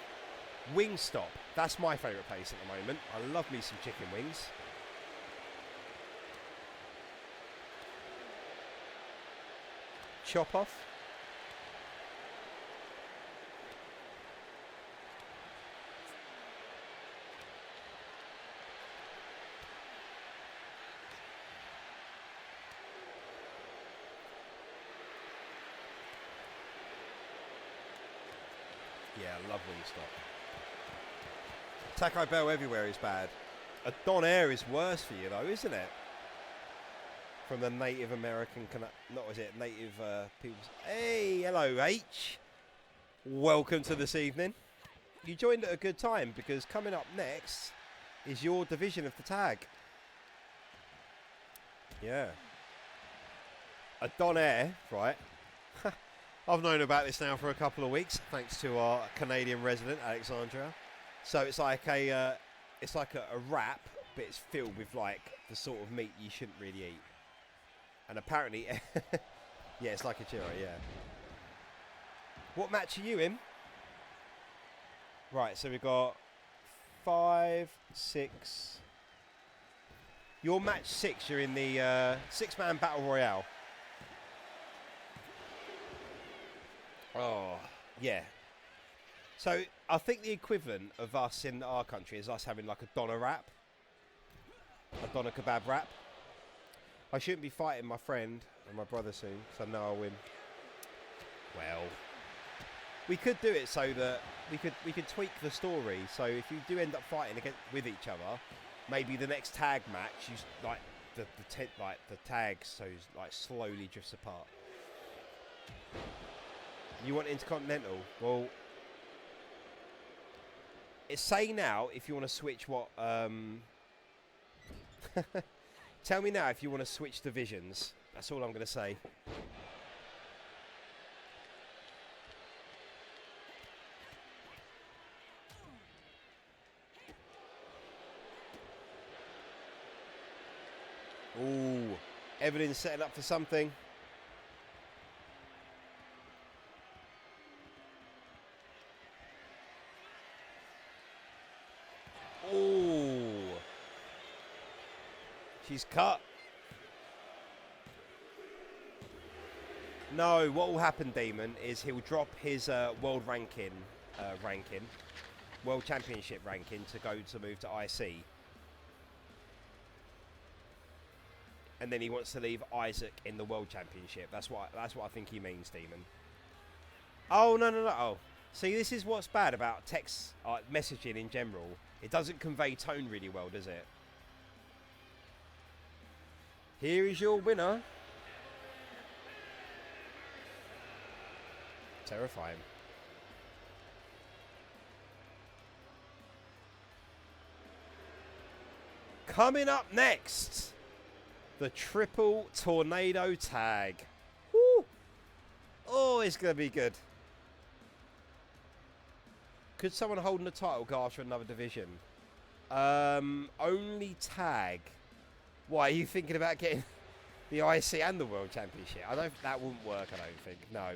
Wingstop. That's my favourite place at the moment. I love me some chicken wings. Chop off. Yeah, I love Wingstop. Taco Bell everywhere is bad. A Donair is worse for you though, isn't it? From the Native American, native people's. Hey, hello H. Welcome to this evening. You joined at a good time because coming up next is your division of the tag. Yeah. A Donair, right? I've known about this now for a couple of weeks, thanks to our Canadian resident Alexandria. So it's like a wrap, but it's filled with like the sort of meat you shouldn't really eat. And apparently, yeah, it's like a churro, yeah. What match are you in? Right, so we've got 5, 6. You're match 6. You're in the 6-man battle royale. Oh, yeah. So I think the equivalent of us in our country is us having like a doner wrap, a doner kebab wrap. I shouldn't be fighting my friend and my brother soon, because I know I'll win. Well, we could do it so that we could tweak the story. So if you do end up fighting with each other, maybe the next tag match, you like the tag so like slowly drifts apart. You want Intercontinental? Well, it's say now if you want to switch what. Tell me now if you want to switch divisions. That's all I'm going to say. Ooh, Evelyn's setting up for something. Ooh. She's cut. No, what will happen, Demon, is he'll drop his world championship ranking to go to move to IC. And then he wants to leave Isaac in the world championship. That's what I think he means, Demon. Oh, no. Oh. See, this is what's bad about text messaging in general. It doesn't convey tone really well, does it? Here is your winner. Terrifying. Coming up next, the triple tornado tag. Woo. Oh, it's going to be good. Could someone holding the title go after another division? Only tag. Why, are you thinking about getting the IC and the World Championship? That wouldn't work, I don't think. No,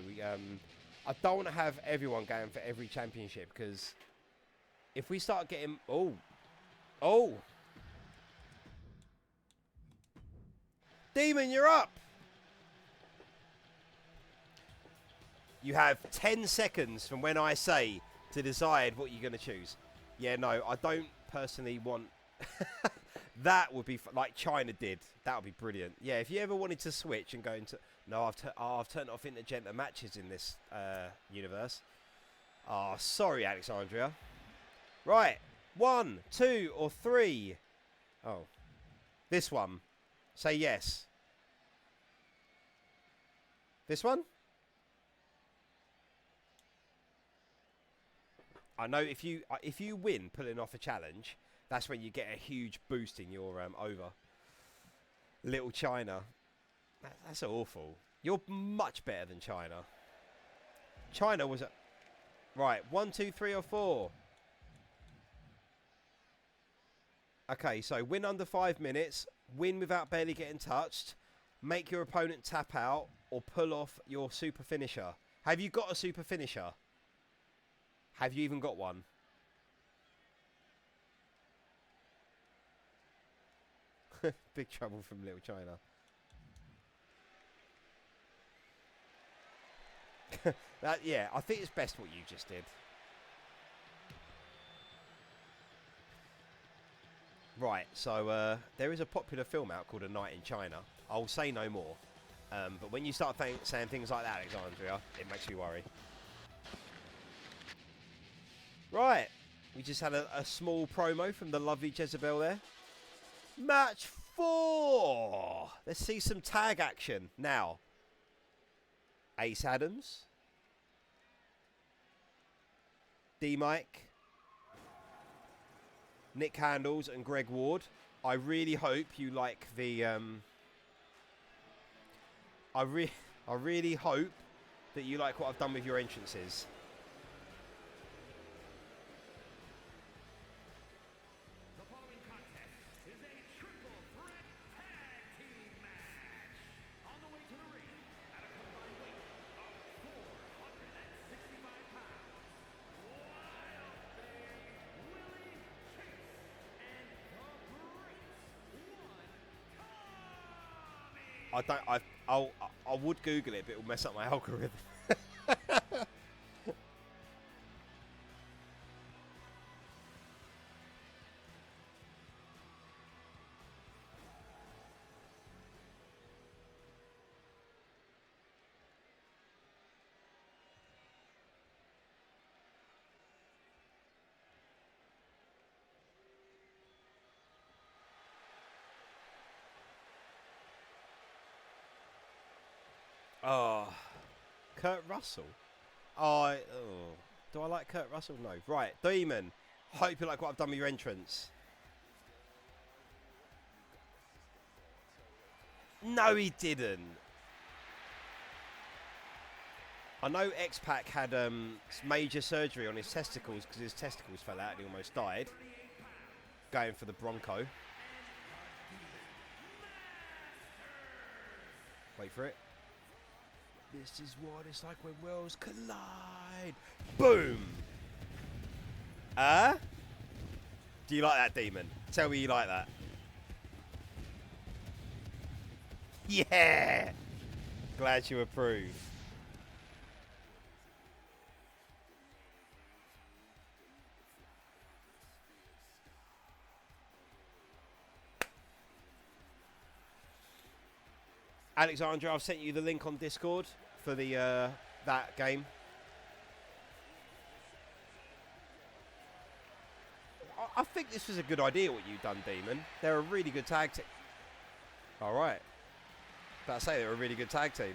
I don't want to have everyone going for every championship, because if we start getting... Oh! Demon, you're up! You have 10 seconds from when I say to decide what you're going to choose. Yeah, no, I don't personally want... That would be like China did. That would be brilliant. Yeah, if you ever wanted to switch and go into... No, I've turned off intergender matches in this universe. Oh, sorry, Alexandria. Right. 1, 2, or 3. Oh. This one. Say yes. This one? I know if you win pulling off a challenge, that's when you get a huge boost in your over. Little China. That's awful. You're much better than China. China was at... Right, 1, 2, 3 or 4. Okay, so win under 5 minutes, win without barely getting touched, make your opponent tap out, or pull off your super finisher. Have you got a super finisher? Have you even got one? Big trouble from Little China. Yeah, I think it's best what you just did. Right, so there is a popular film out called A Night in China. I'll say no more. But when you start saying things like that, Alexandria, it makes me worry. Right, we just had a small promo from the lovely Jezebel there. Match 4! Let's see some tag action now. Ace Adams. D-Mike. Nick Handles and Greg Ward. I really hope you like the... I really hope that you like what I've done with your entrances. The following contest is a triple threat tag team match. On the way to the ring, at a combined weight of 465 pounds, Wild Thing Willie Chase and the Great One Tommy. I would Google it, but it will mess up my algorithm. Oh, Kurt Russell. Do I like Kurt Russell? No. Right, Demon. Hope you like what I've done with your entrance. No, he didn't. I know X-Pac had major surgery on his testicles because his testicles fell out and he almost died. Going for the Bronco. Wait for it. This is what it's like when worlds collide. Boom! Do you like that, Demon? Tell me you like that. Yeah! Glad you approve. Alexandra, I've sent you the link on Discord for the that game. I think this was a good idea what you've done, Demon. They're a really good tag team. All right. But I say they're a really good tag team.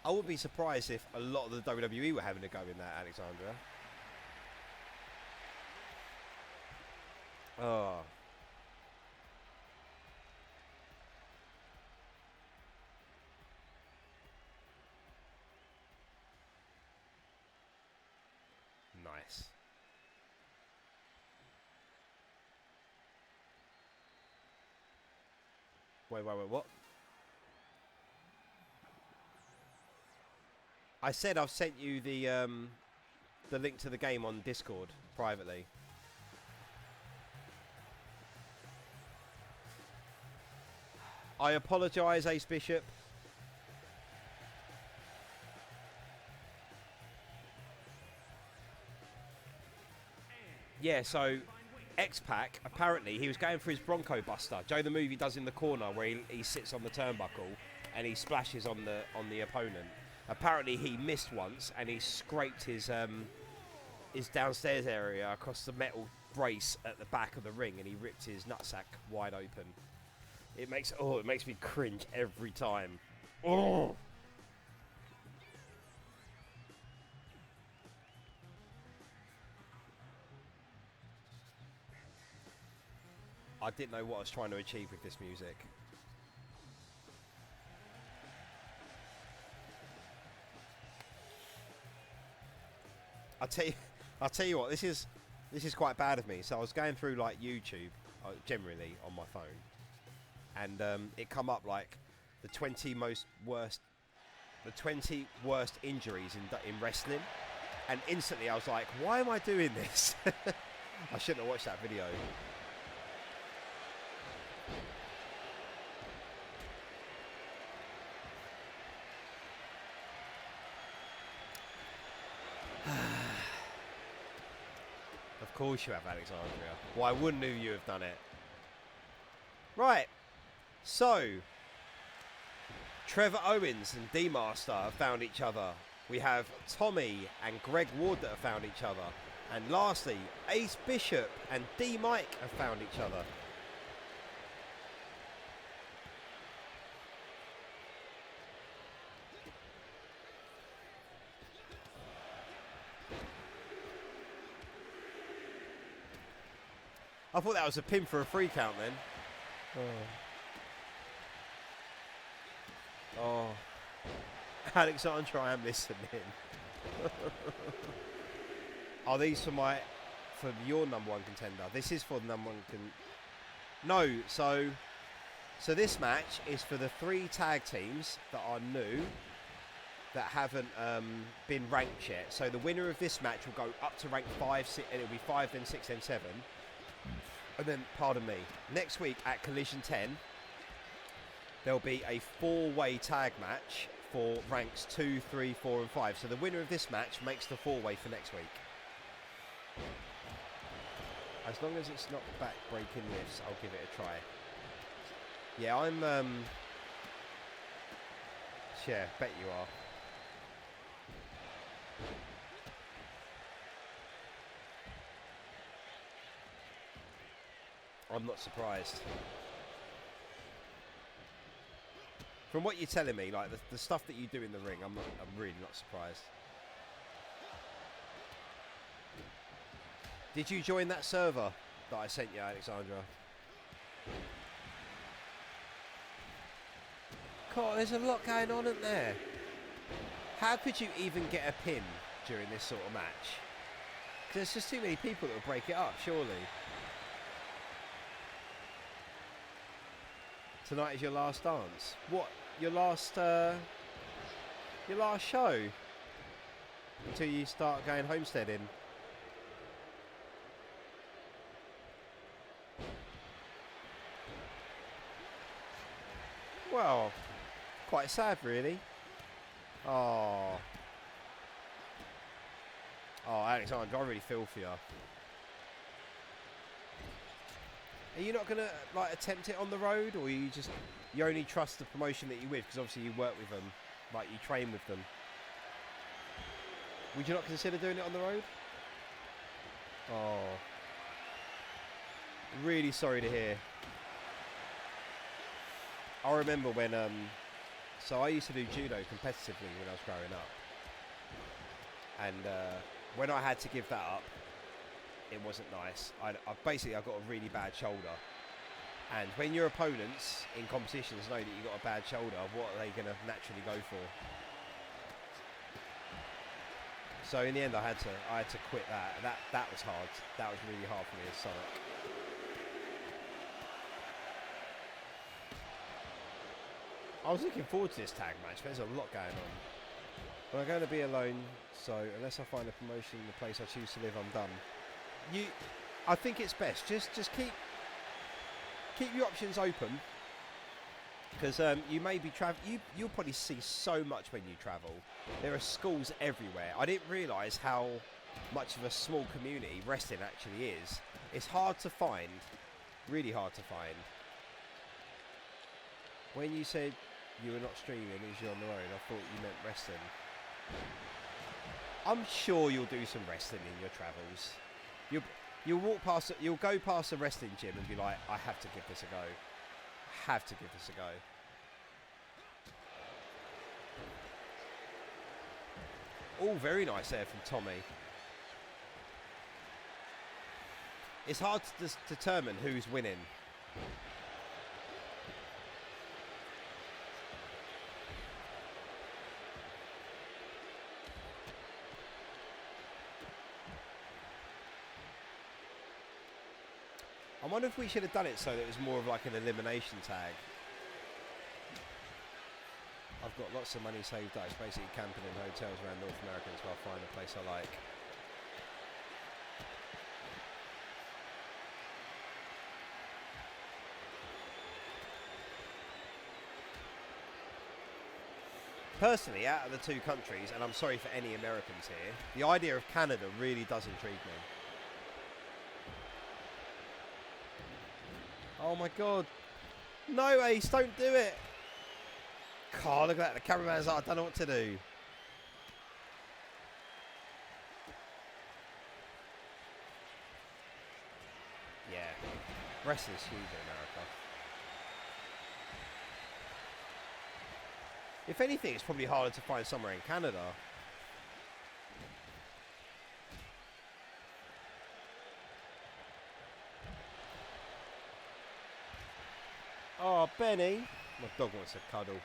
I wouldn't be surprised if a lot of the WWE were having a go in that, Alexandra. Oh. Nice. Wait, what? I said I've sent you the link to the game on Discord privately. I apologise, Ace Bishop. Yeah, so X-Pac, apparently, he was going for his Bronco Buster. Joe the movie does in the corner where he sits on the turnbuckle and he splashes on the opponent. Apparently he missed once and he scraped his his downstairs area across the metal brace at the back of the ring, and he ripped his nutsack wide open. It makes me cringe every time. Oh. I didn't know what I was trying to achieve with this music. I'll tell you what, this is quite bad of me. So I was going through like YouTube, generally on my phone, and it come up like the 20 worst injuries in wrestling, and instantly I was like, why am I doing this? I shouldn't have watched that video. Of course you have, Alexandria. Why wouldn't you have done it? Right. So, Trevor Owens and D-Master have found each other. We have Tommy and Greg Ward that have found each other. And lastly, Ace Bishop and D-Mike have found each other. I thought that was a pin for a free count then. Oh. Alexandra, I am listening. Are these for your number one contender? This is for the number one No, so this match is for the 3 tag teams that are new, that haven't been ranked yet. So the winner of this match will go up to rank 5, 6, and it'll be 5, then 6, then 7. And then, pardon me, next week at Collision 10, there'll be a 4-way tag match for ranks 2, 3, 4 and 5. So the winner of this match makes the 4-way for next week. As long as it's not back-breaking lifts, I'll give it a try. Yeah, yeah, bet you are. I'm not surprised. From what you're telling me, like the stuff that you do in the ring, I'm really not surprised. Did you join that server that I sent you, Alexandra? God, there's a lot going on, isn't there? How could you even get a pin during this sort of match? Because there's just too many people that will break it up, surely. Tonight is your last dance. What? Your last show? Until you start going homesteading. Well, quite sad, really. Oh, Alexander, I really feel for you. Are you not gonna like attempt it on the road, or you only trust the promotion that you're with? Because obviously you work with them, like you train with them. Would you not consider doing it on the road? Oh, really sorry to hear. I remember when so I used to do judo competitively when I was growing up, and when I had to give that up, it wasn't nice. I got a really bad shoulder, and when your opponents in competitions know that you got a bad shoulder, what are they going to naturally go for? So in the end, I had to quit that. That was hard. That was really hard for me as Sonic. I was looking forward to this tag match, but there's a lot going on. But I'm going to be alone, so unless I find a promotion in the place I choose to live, I'm done. I think it's best. Just keep your options open, because you may be you'll probably see so much when you travel. There are schools everywhere. I didn't realise how much of a small community wrestling actually is. It's hard to find, really hard to find. When you said you were not streaming as you're on the road, I thought you meant wrestling. I'm sure you'll do some wrestling in your travels. You'll walk past, you'll go past a wrestling gym and be like, I have to give this a go. I have to give this a go. Oh, very nice there from Tommy. It's hard to determine who's winning. I wonder if we should have done it so that it was more of like an elimination tag. I've got lots of money saved up. It's basically camping in hotels around North America until I find a place I like. Personally, out of the two countries, and I'm sorry for any Americans here, the idea of Canada really does intrigue me. Oh my god. No, Ace, don't do it. God, look at that. The cameraman's like, I don't know what to do. Yeah. Wrestling's huge in America. If anything, it's probably harder to find somewhere in Canada. Oh, Benny. My dog wants a cuddle.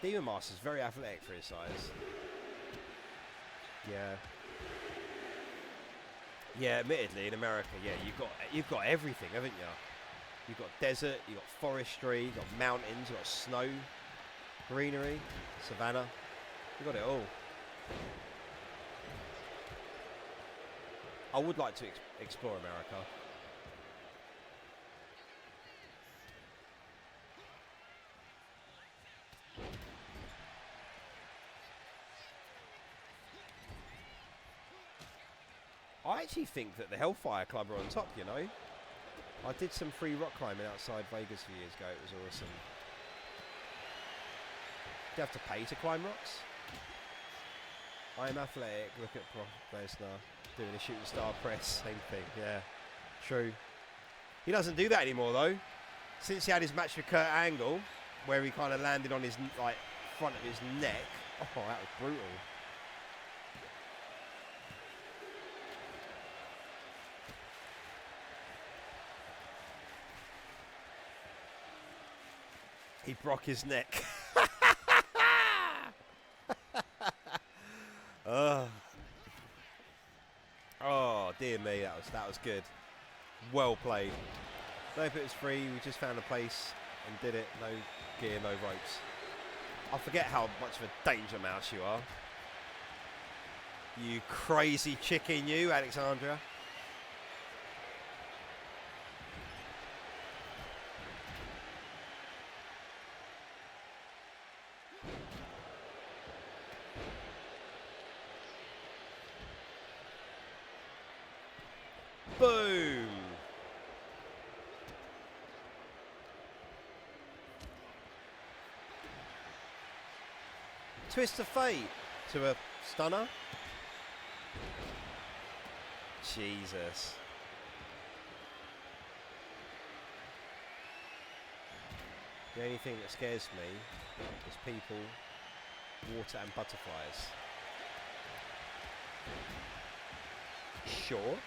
Demon Master's very athletic for his size. Yeah. Yeah, admittedly, in America, yeah, you've got everything, haven't you? You've got desert, you've got forestry, you've got mountains, you've got snow, greenery, savannah. You've got it all. I would like to explore America. I actually think that the Hellfire Club are on top, you know. I did some free rock climbing outside Vegas a few years ago. It was awesome. Do you have to pay to climb rocks? I am athletic. Look at Brock Lesnar doing a shooting star press. Same thing. Yeah, true. He doesn't do that anymore though. Since he had his match with Kurt Angle, where he kind of landed on his like front of his neck. Oh, that was brutal. He broke his neck. Oh dear me, that was good. Well played. Nope, it was free. We just found a place and did it. No gear, no ropes. I forget how much of a danger mouse you are. You crazy chicken, you, Alexandra. Boom! Twist of fate to a stunner. Jesus. The only thing that scares me is people, water and butterflies. Sure.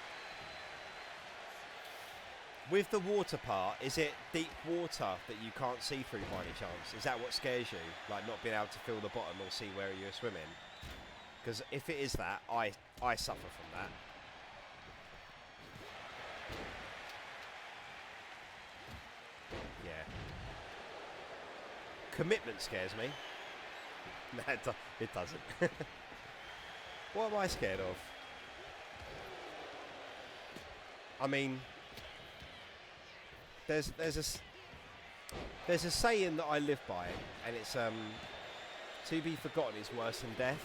With the water part, is it deep water that you can't see through by any chance? Is that what scares you? Like not being able to feel the bottom or see where you're swimming? Because if it is that, I suffer from that. Yeah. Commitment scares me. No, it doesn't. What am I scared of? I mean... There's a saying that I live by, and it's to be forgotten is worse than death,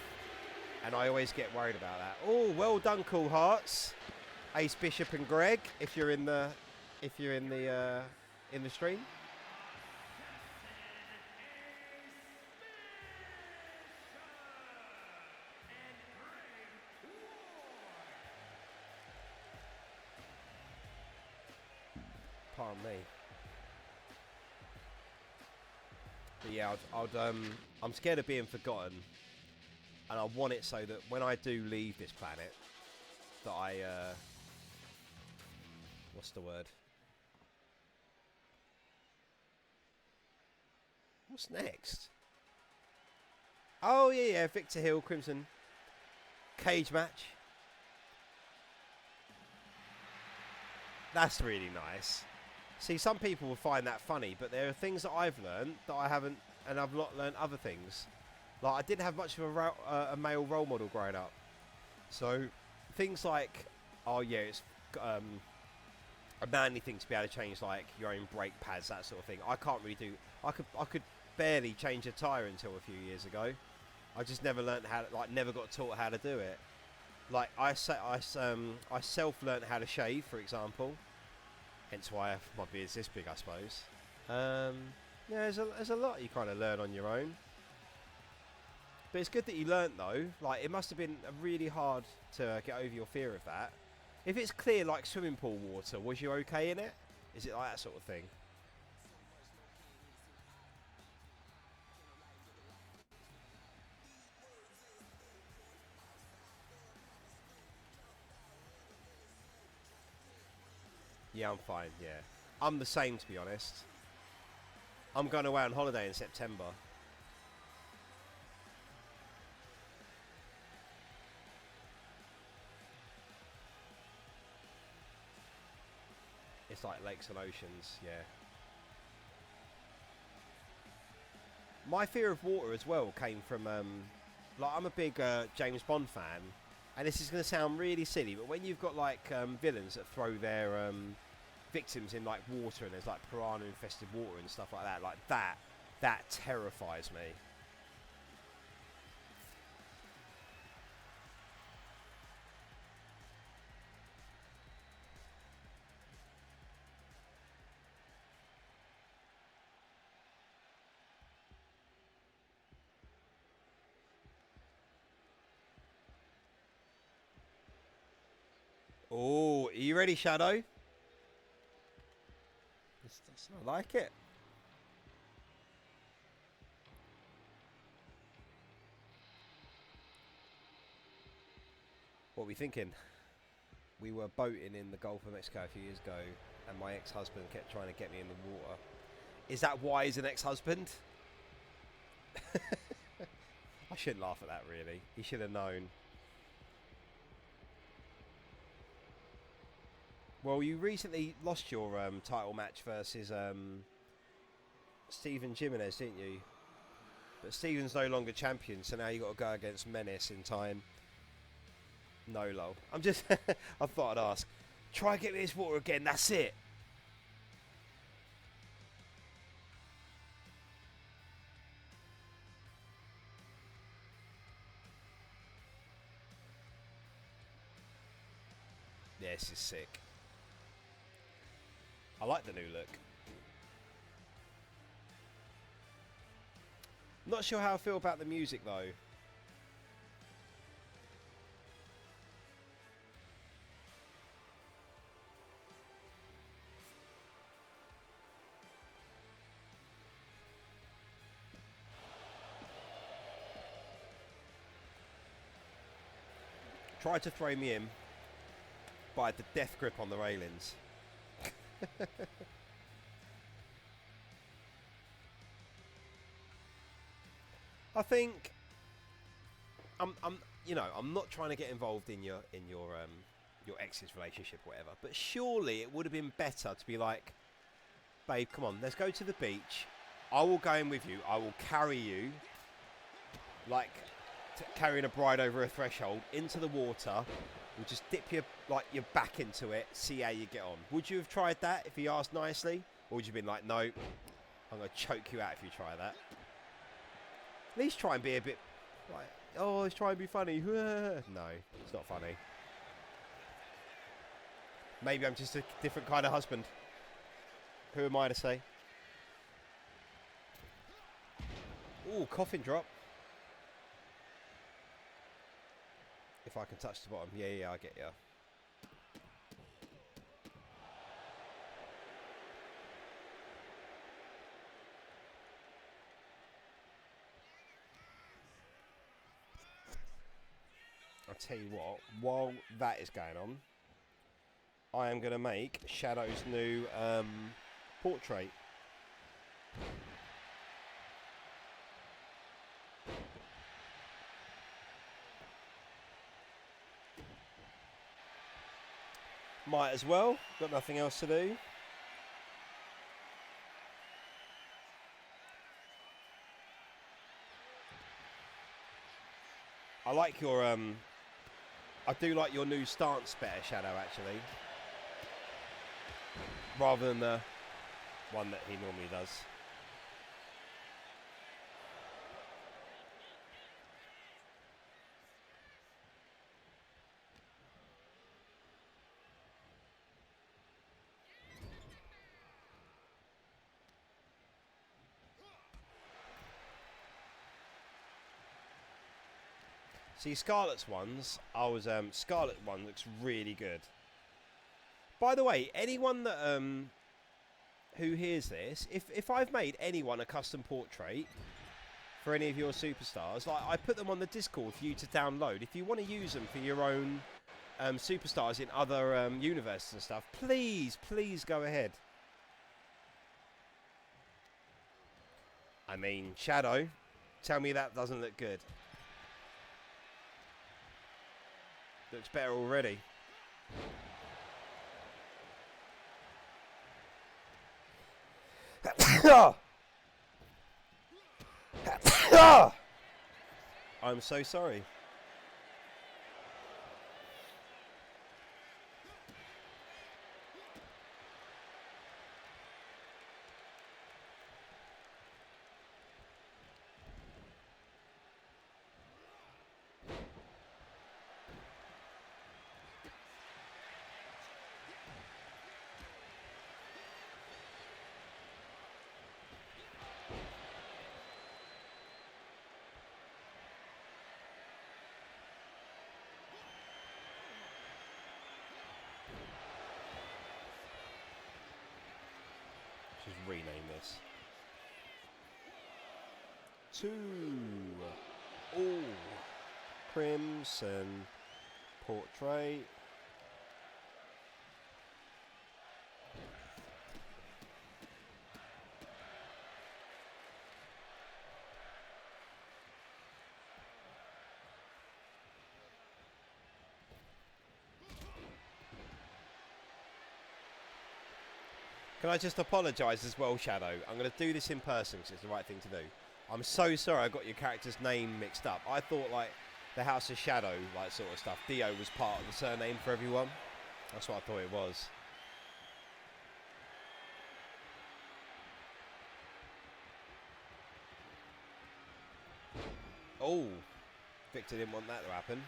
and I always get worried about that. Oh, well done, Cool Hearts, Ace Bishop and Greg. If you're in the stream. me. But yeah, I'm scared of being forgotten, and I want it so that when I do leave this planet, that I what's the word? What's next? Oh yeah, Victor Hill Crimson cage match. That's really nice. See, some people will find that funny, but there are things that I've learned that I haven't, and I've not learned other things. Like, I didn't have much of a male role model growing up. So, things like, oh yeah, it's a manly thing to be able to change, like, your own brake pads, that sort of thing. I can't really do. I could barely change a tyre until a few years ago. I just never learned how to, like, never got taught how to do it. Like, I self-learned how to shave, for example. Hence why my beard's this big, I suppose. Yeah, there's a lot you kind of learn on your own. But it's good that you learnt, though. Like, it must have been really hard to get over your fear of that. If it's clear, like swimming pool water, was you okay in it? Is it like that sort of thing? Yeah, I'm fine, yeah. I'm the same, to be honest. I'm going away on holiday in September. It's like lakes and oceans, yeah. My fear of water as well came from, like, I'm a big James Bond fan, and this is going to sound really silly, but when you've got, like, villains that throw their victims in, like, water, and there's, like, piranha-infested water and stuff like that terrifies me. Oh, are you ready, Shadow? I like it. What are we thinking? We were boating in the Gulf of Mexico a few years ago, and my ex-husband kept trying to get me in the water. Is that why he's an ex-husband? I shouldn't laugh at that, really. He should have known. Well, you recently lost your title match versus Steven Jimenez, didn't you? But Steven's no longer champion, so now you got to go against Menace in time. No, lol. I'm just... I thought I'd ask. Try and get me this water again, that's it. Yeah, this is sick. I like the new look. Not sure how I feel about the music, though. Tried to throw me in, but I had the death grip on the railings. I think I'm not trying to get involved in your ex's relationship or whatever, but surely it would have been better to be like, babe, come on, let's go to the beach. I will go in with you. I will carry you, like carrying a bride over a threshold into the water. We'll just dip your back into it, see how you get on. Would you have tried that if he asked nicely, or would you have been like, no, I'm gonna choke you out if you try that? At least try and be a bit like, oh, let's try and be funny. No, it's not funny. Maybe I'm just a different kind of husband. Who am I to say? Ooh, coffin drop. If I can touch the bottom. Yeah, I get ya. tell you what, while that is going on, I am going to make Shadow's new portrait. Might as well, got nothing else to do. I like your I do like your new stance better, Shadow, actually. Rather than the one that he normally does. See, Scarlet's ones, Scarlet one looks really good. By the way, anyone that who hears this, if I've made anyone a custom portrait for any of your superstars, like I put them on the Discord for you to download. If you want to use them for your own superstars in other universes and stuff, please go ahead. I mean, Shadow, tell me that doesn't look good. Looks better already. I'm so sorry. Just rename this to Crimson Portrait. Can I just apologise as well, Shadow? I'm going to do this in person because it's the right thing to do. I'm so sorry I got your character's name mixed up. I thought, like, the House of Shadow, like, sort of stuff. Dio was part of the surname for everyone. That's what I thought it was. Oh, Victor didn't want that to happen.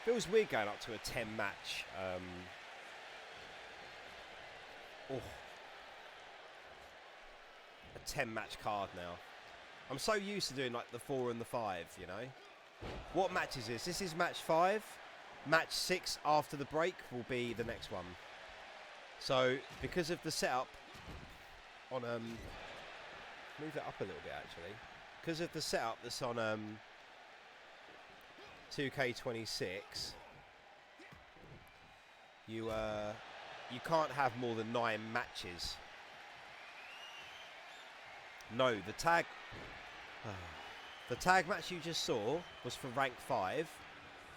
Feels weird going up to a 10 match. A 10 match card now. I'm so used to doing like the 4 and the 5, you know. What match is this? This is match 5. Match 6 after the break will be the next one. So because of the setup on move that up a little bit actually. Because of the setup that's on 2K26, you can't have more than 9 matches. No, the tag match you just saw was for rank 5,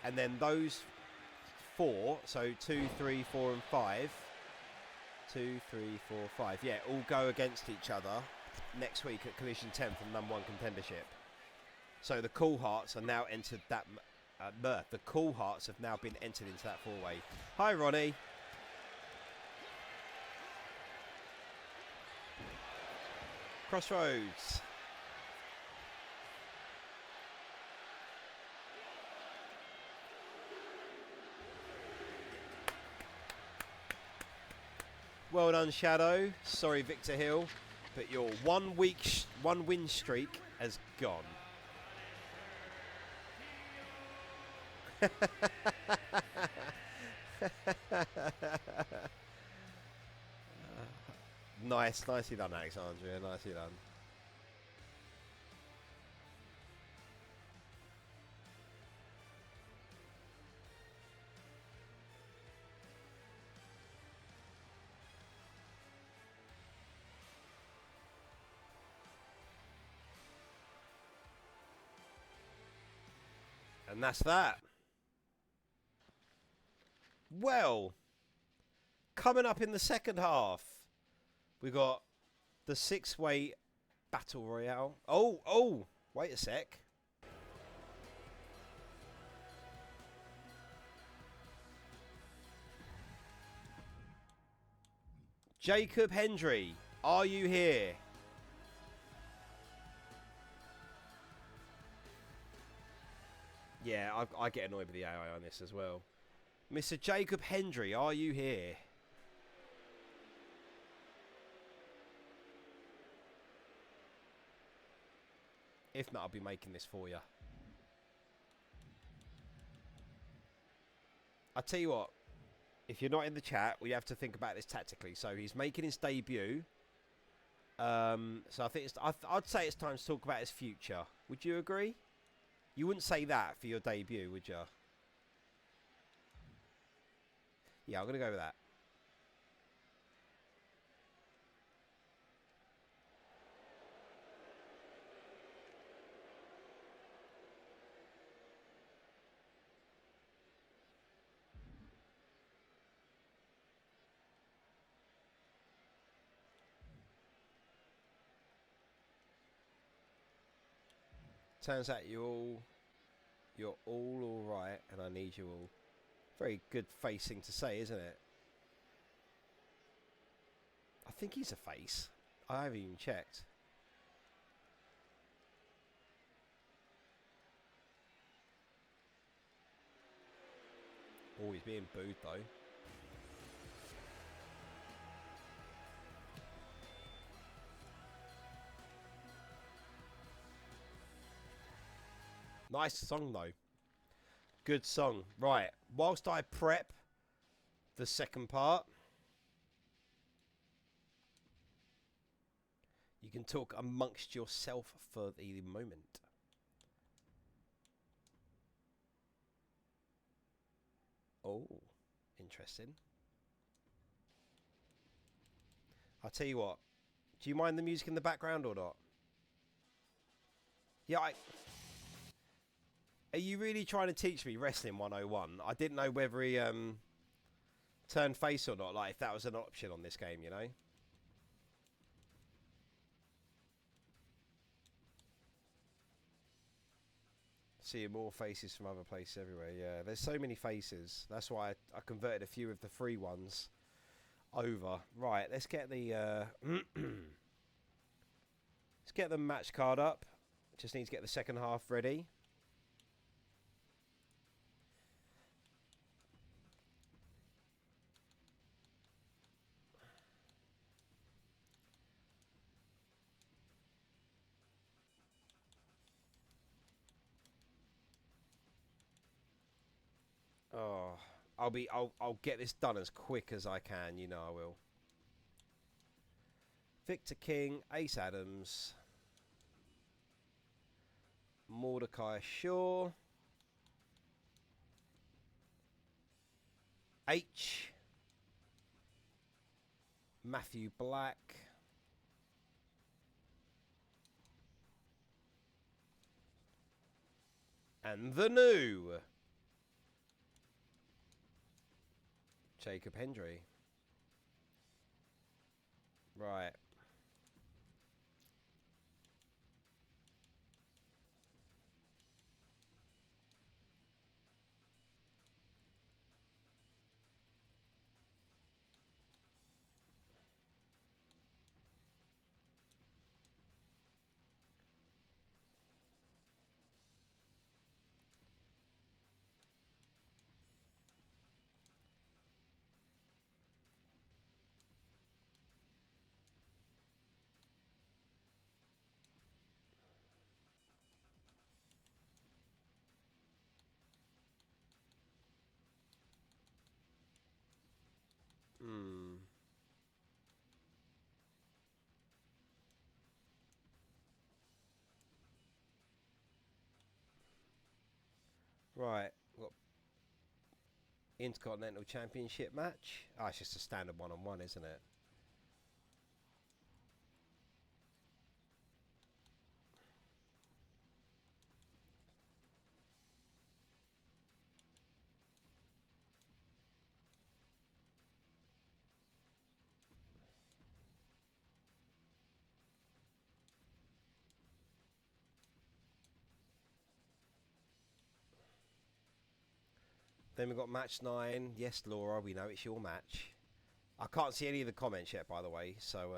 and then those 4, so 2, 3, 4 and 5, 2, 3, 4, 5, yeah, all go against each other next week at Collision 10 for the #1 contendership. So the Cool Hearts are now entered that the Cool Hearts have now been entered into that 4-way. Hi, Ronnie. Crossroads. Well done, Shadow. Sorry, Victor Hill, but your 1 win streak has gone. Nice, nicely done, Alexandria. Nicely done. And that's that. Well, coming up in the second half, we got the 6-way battle royale. Oh, wait a sec. Jacob Hendry, are you here? Yeah, I get annoyed with the AI on this as well. Mr. Jacob Hendry, are you here? If not, I'll be making this for you. I'll tell you what. If you're not in the chat, we have to think about this tactically. So he's making his debut. So I think I'd say it's time to talk about his future. Would you agree? You wouldn't say that for your debut, would you? Yeah, I'm going to go with that. Turns out you're all right, and I need you all. Very good facing to say, isn't it? I think he's a face. I haven't even checked. Oh, he's being booed though. Nice song though. Good song. Right, whilst I prep the second part, you can talk amongst yourself for the moment. Oh, interesting. I'll tell you what. Do you mind the music in the background or not? Yeah, Are you really trying to teach me Wrestling 101? I didn't know whether he turned face or not, like if that was an option on this game, you know? Seeing more faces from other places everywhere, yeah. There's so many faces. That's why I converted a few of the free ones over. Right, let's get the let's get the match card up. Just need to get the second half ready. Oh, I'll get this done as quick as I can, you know I will. Victor King, Ace Adams, Mordecai Shaw, H, Matthew Black, and the new Jacob Hendry. Right. Right, we've got Intercontinental Championship match. Oh, it's just a standard one-on-one, isn't it? Then we've got match 9. Yes, Laura, we know it's your match. I can't see any of the comments yet, by the way, so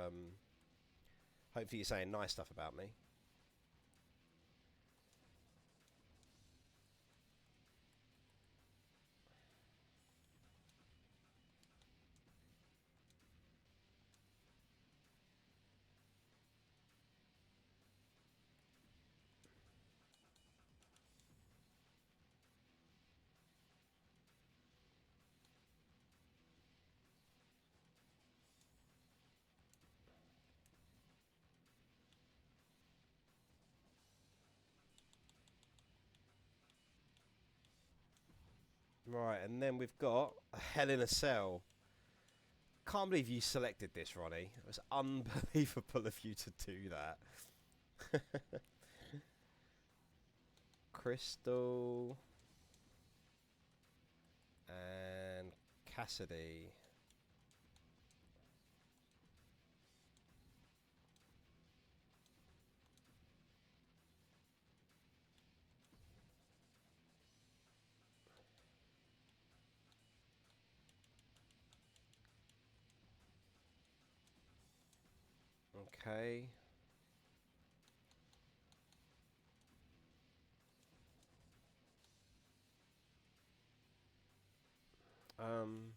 hopefully you're saying nice stuff about me. Right, and then we've got a Hell in a Cell. Can't believe you selected this, Ronnie. It was unbelievable of you to do that. Crystal and Cassidy. Okay. Um,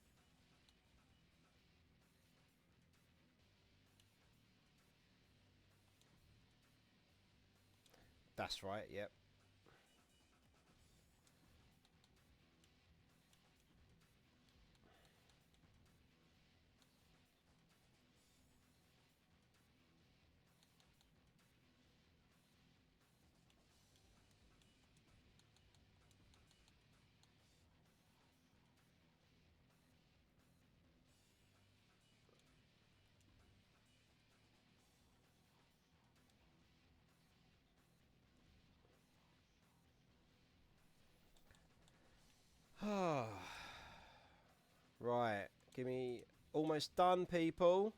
that's right. Yep. Right. Give me almost done, people.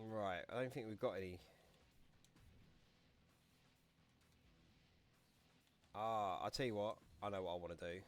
Right. I don't think we've got any. I'll tell you what. I know what I want to do.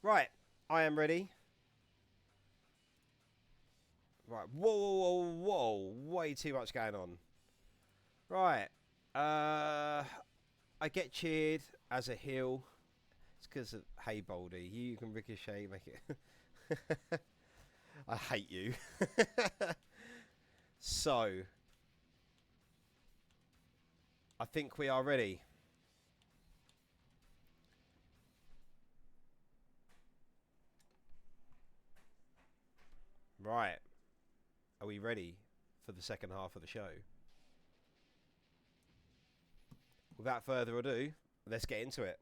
Right. I am ready. Right. Whoa, whoa, whoa, whoa. Way too much going on. Right. I get cheered as a heel. It's because of Hey Baldy. You can ricochet, make it. I hate you. So, I think we are ready. Right. Are we ready for the second half of the show? Without further ado, let's get into it.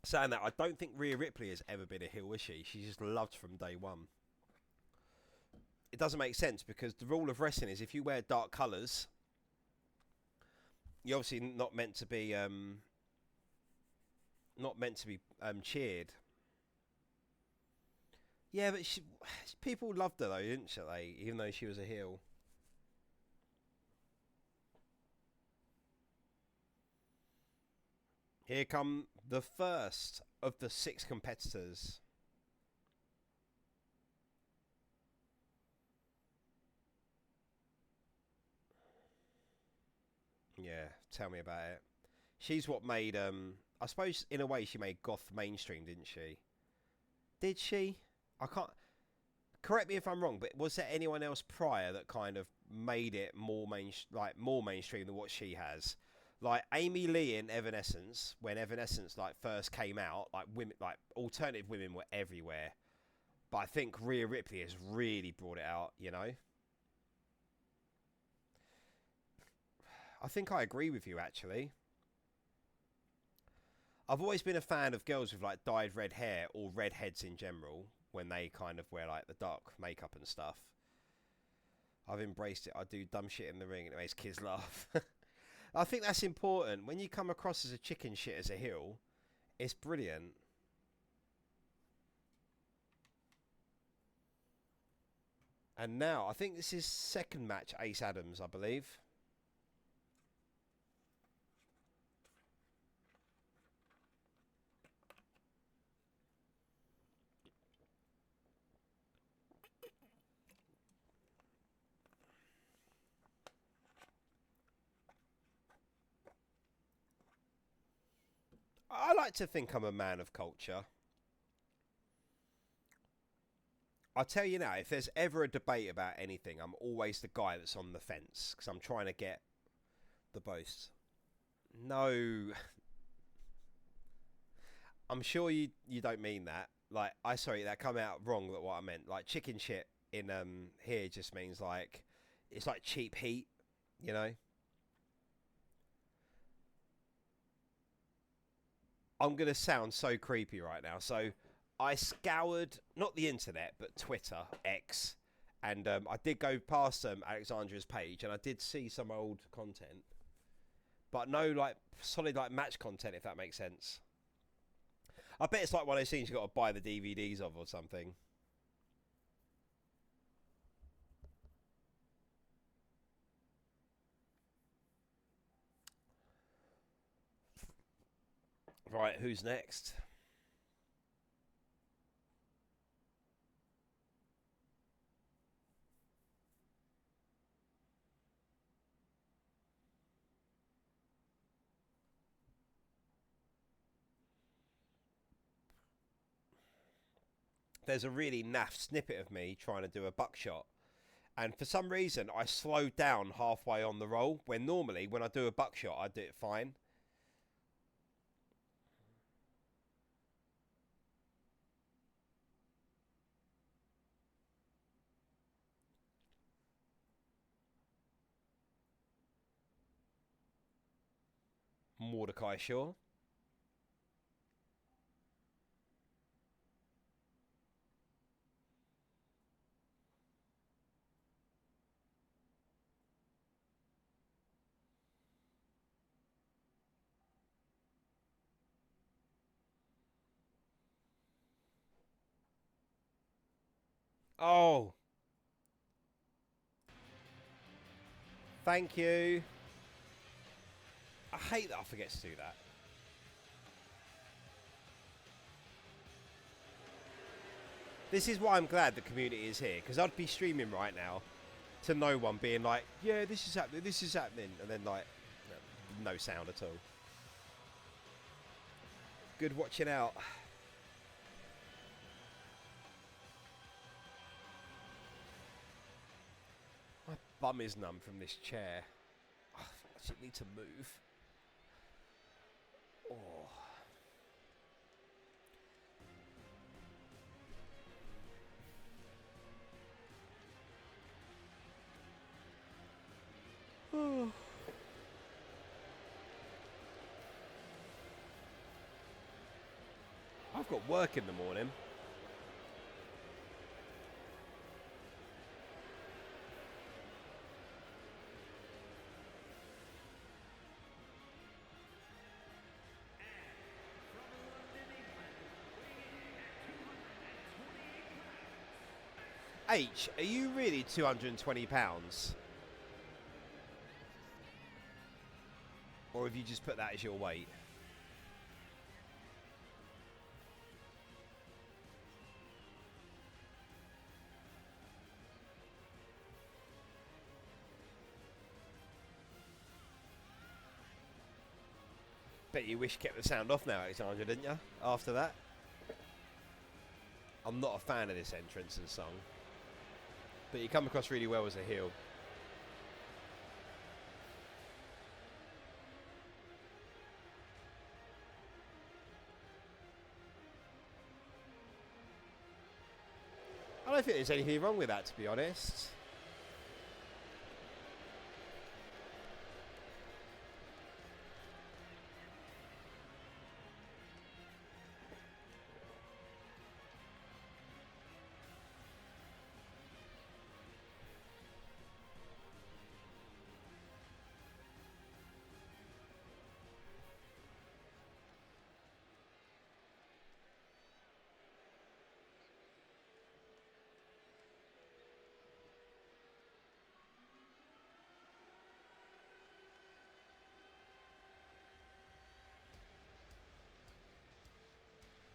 Saying that, I don't think Rhea Ripley has ever been a heel, is she? She's just loved from day one. It doesn't make sense because the rule of wrestling is if you wear dark colours, you're obviously not meant to be cheered. Yeah, but people loved her though, didn't they? Even though she was a heel. Here come the first of the 6 competitors. Yeah, tell me about it. She's what made I suppose in a way she made goth mainstream, didn't she? Did she? I can't. Correct me if I'm wrong, but was there anyone else prior that kind of made it more more mainstream than what she has? Like Amy Lee in Evanescence, when Evanescence like first came out, like women, like alternative women were everywhere. But I think Rhea Ripley has really brought it out. You know, I think I agree with you actually. I've always been a fan of girls with like dyed red hair or redheads in general when they kind of wear like the dark makeup and stuff. I've embraced it. I do dumb shit in the ring and it makes kids laugh. I think that's important. When you come across as a chicken shit as a heel, it's brilliant. And now, I think this is second match Ace Adams, I believe. I like to think I'm a man of culture. I'll tell you now, if there's ever a debate about anything, I'm always the guy that's on the fence because I'm trying to get the boast. No, I'm sure you don't mean that. Like, sorry, that come out wrong. That what I meant. Like chicken shit in here just means like it's like cheap heat, you know. I'm gonna sound so creepy right now. So I scoured not the internet but Twitter X, and I did go past Alexandra's page, and I did see some old content, but no like solid like match content, if that makes sense. I bet it's like one of those things you got to buy the DVDs of or something. Right, who's next? There's a really naff snippet of me trying to do a buckshot. And for some reason, I slowed down halfway on the roll when normally when I do a buckshot, I do it fine. Mordecai Shaw. Oh, Thank you. I hate that I forget to do that. This is why I'm glad the community is here, because I'd be streaming right now to no one being like, yeah, this is happening, and then like, no sound at all. Good watching out. My bum is numb from this chair. Oh, I should need to move. Oh. Oh. I've got work in the morning. H, are you really £220? Or have you just put that as your weight? Bet you wish you kept the sound off now, Alexandra, didn't you? After that? I'm not a fan of this entrance and song. But you come across really well as a heel. I don't think there's anything wrong with that, to be honest.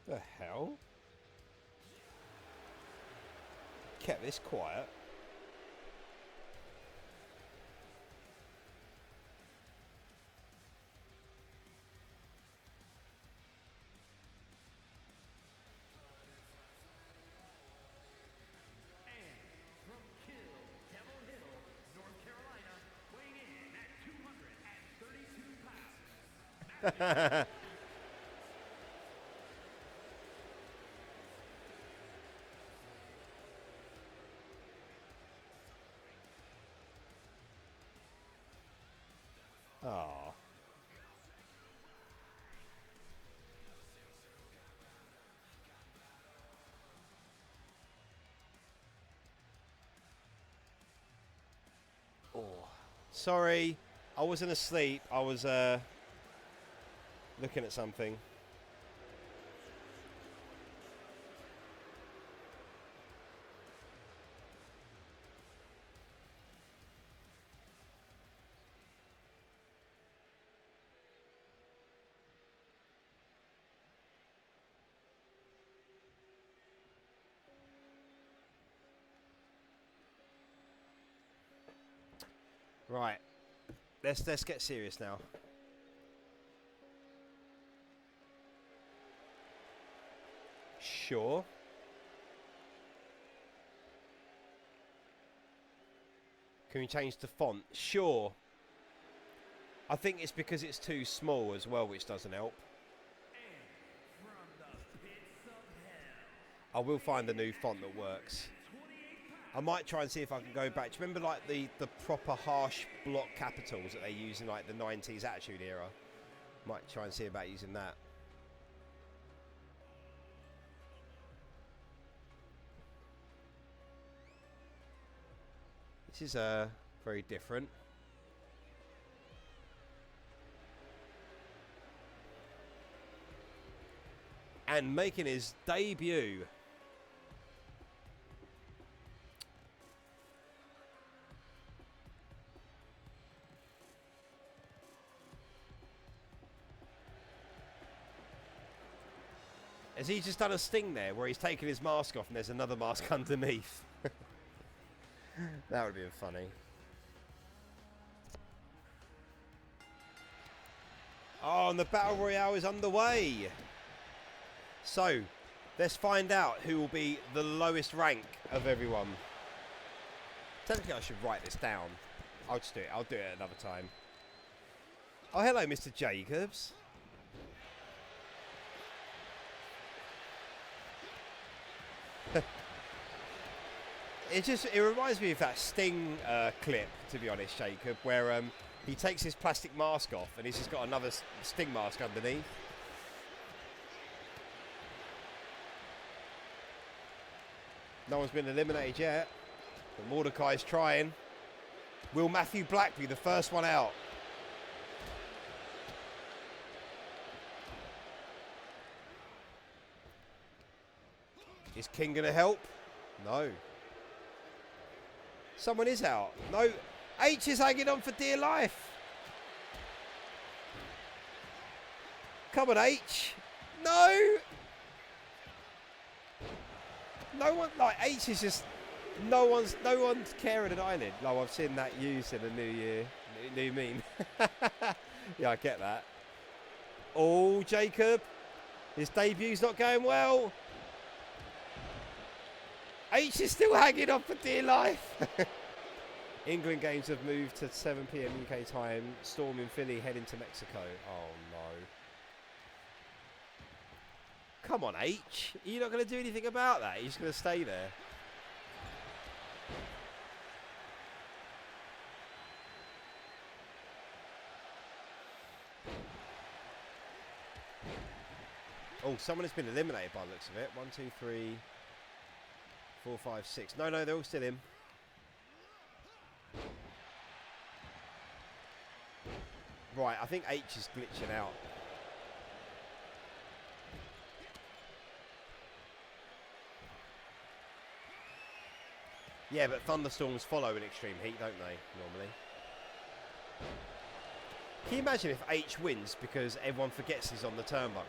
The hell? Kept this quiet. Oh. Oh. Sorry, I wasn't asleep. I was looking at something. Right. Let's get serious now. Sure. Can we change the font? Sure. I think it's because it's too small as well, which doesn't help. I will find a new font that works. I might try and see if I can go back. Do you remember like the proper harsh block capitals that they use in like the 90s Attitude Era? Might try and see about using that. This is very different. And making his debut. Has he just done a sting there where he's taken his mask off and there's another mask underneath? That would have been funny. Oh, and the Battle Royale is underway. So, let's find out who will be the lowest rank of everyone. Technically, I should write this down. I'll just do it. I'll do it another time. Oh, hello, Mr. Jacobs. It reminds me of that Sting clip, to be honest, Jacob, where he takes his plastic mask off and he's just got another Sting mask underneath. No one's been eliminated yet, but Mordecai's trying. Will Matthew Black be the first one out? Is King going to help? No. Someone is out. No. H is hanging on for dear life. Come on, H. No. No one, like, H is just, no one's caring an eyelid. No, I've seen that used in the new year, new meme. Yeah, I get that. Oh, Jacob. His debute's not going well. H is still hanging on for dear life. England games have moved to 7 PM UK time. Storm in Philly heading to Mexico. Oh, no. Come on, H. You're not going to do anything about that. You're just going to stay there. Oh, someone has been eliminated by the looks of it. 1, 2, 3, 4, 5, 6. No, they're all still in. Right, I think H is glitching out. Yeah, but thunderstorms follow in extreme heat, don't they, normally? Can you imagine if H wins because everyone forgets he's on the turnbuckle?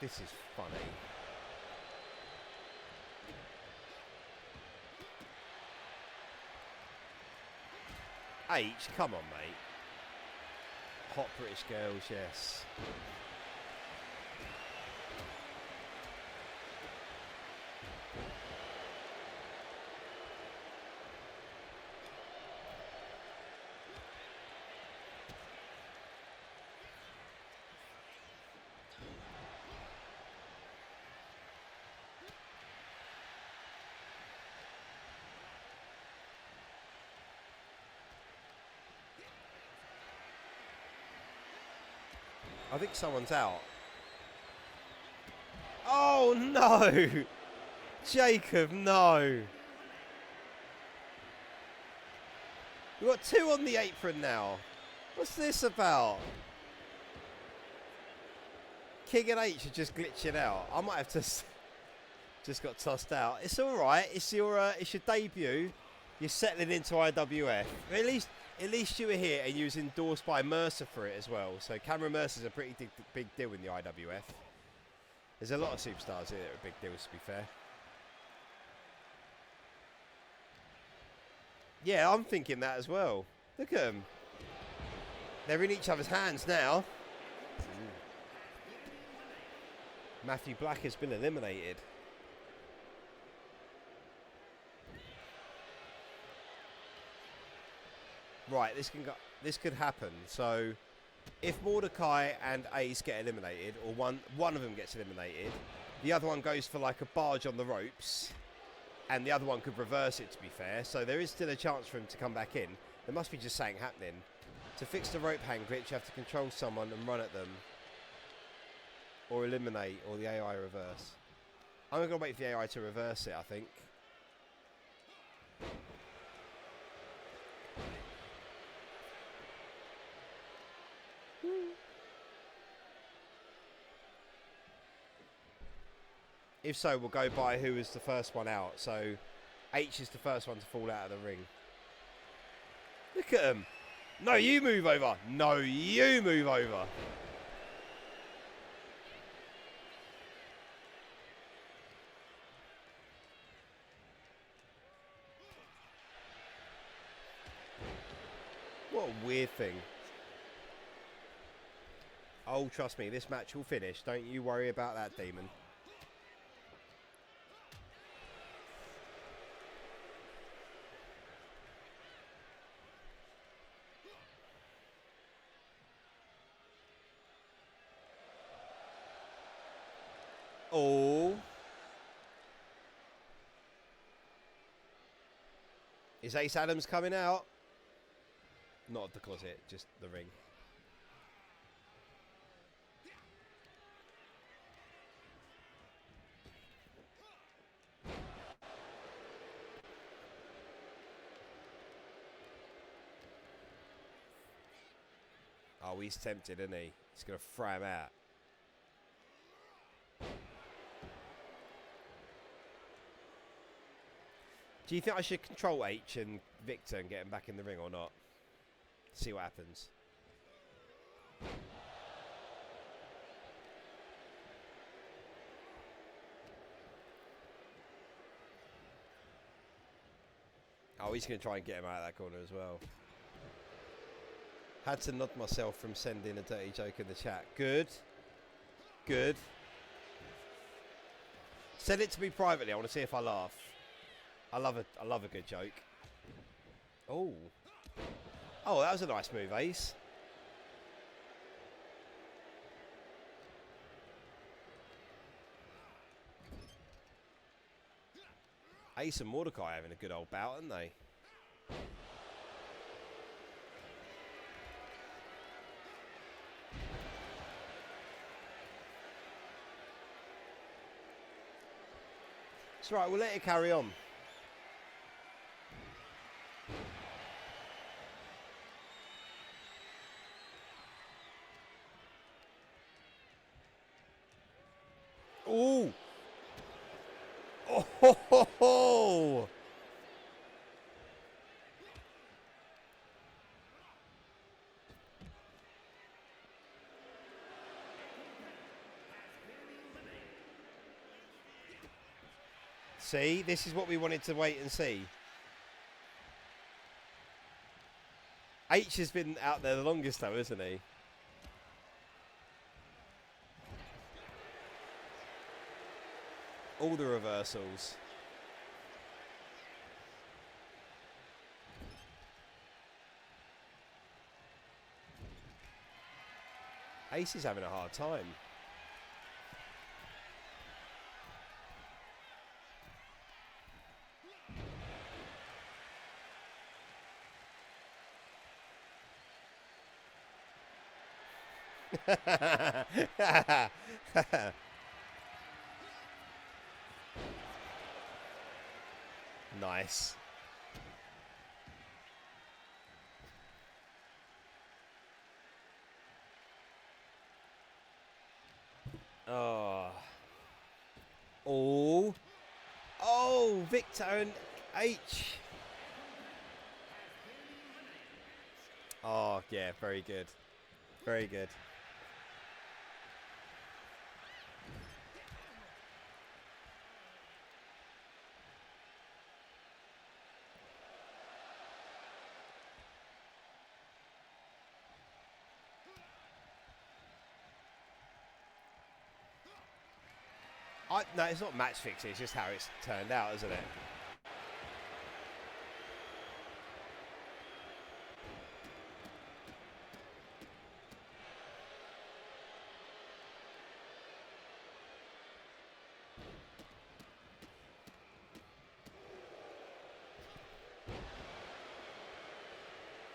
This is funny. H, come on, mate. Hot British girls, yes. I think someone's out. Oh, no! Jacob, no! We've got 2 on the apron now. What's this about? King and H are just glitching out. I might have to... just got tossed out. It's alright. It's your debut. You're settling into IWF. At least you were here and you was endorsed by Mercer for it as well. So Cameron Mercer's a pretty big deal in the IWF. There's a lot of superstars here that are big deals, to be fair. Yeah, I'm thinking that as well. Look at them. They're in each other's hands now. Matthew Black has been eliminated. Right, this could happen. So, if Mordecai and Ace get eliminated, or one of them gets eliminated, the other one goes for like a barge on the ropes, and the other one could reverse it, to be fair. So there is still a chance for him to come back in. There must be just something happening. To fix the rope hang glitch, you have to control someone and run at them, or eliminate, or the AI reverse. I'm going to wait for the AI to reverse it, I think. If so, we'll go by who was the first one out. So, H is the first one to fall out of the ring. Look at him. No, you move over. No, you move over. What a weird thing. Oh, trust me, this match will finish. Don't you worry about that, Demon. Oh. Is Ace Adams coming out? Not of the closet, just the ring. Oh, he's tempted, isn't he? He's going to throw him out. Do you think I should control H and Victor and get him back in the ring or not? See what happens. Oh, he's going to try and get him out of that corner as well. Had to nod myself from sending a dirty joke in the chat. Good. Good. Send it to me privately. I want to see if I laugh. I love a good joke. Oh. Oh, that was a nice move, Ace. Ace and Mordecai having a good old bout, aren't they? It's right, we'll let it carry on. Ooh! Oh ho ho ho! See, this is what we wanted to wait and see. H has been out there the longest though, isn't he? All the reversals. Ace is having a hard time. Nice. Oh. Oh. Oh, Victor and H. Oh, yeah, very good. Very good. No, it's not match fixing, it's just how it's turned out, isn't it?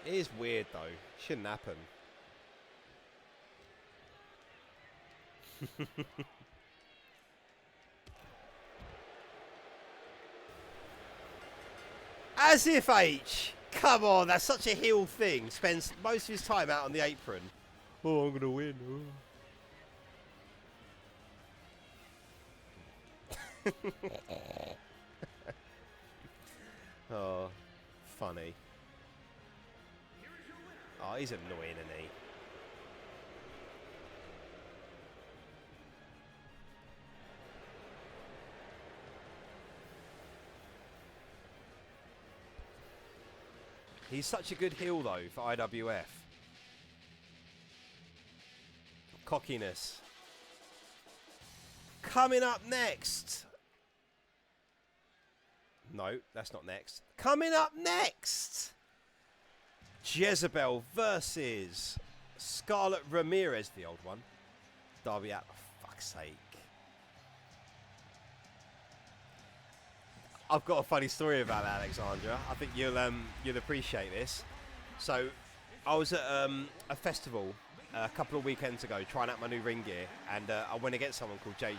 It is weird though. Shouldn't happen. As if H. Come on, that's such a heel thing. Spends most of his time out on the apron. Oh, I'm gonna win. Oh, funny. Oh, he's annoying, isn't he? He's such a good heel, though, for IWF. Cockiness. Coming up next. No, that's not next. Coming up next. Jezebel versus Scarlett Ramirez, the old one. Darby Allin, for fuck's sake. I've got a funny story about Alexandra. I think you'll appreciate this. So, I was at a festival a couple of weekends ago trying out my new ring gear, and I went against someone called JJ.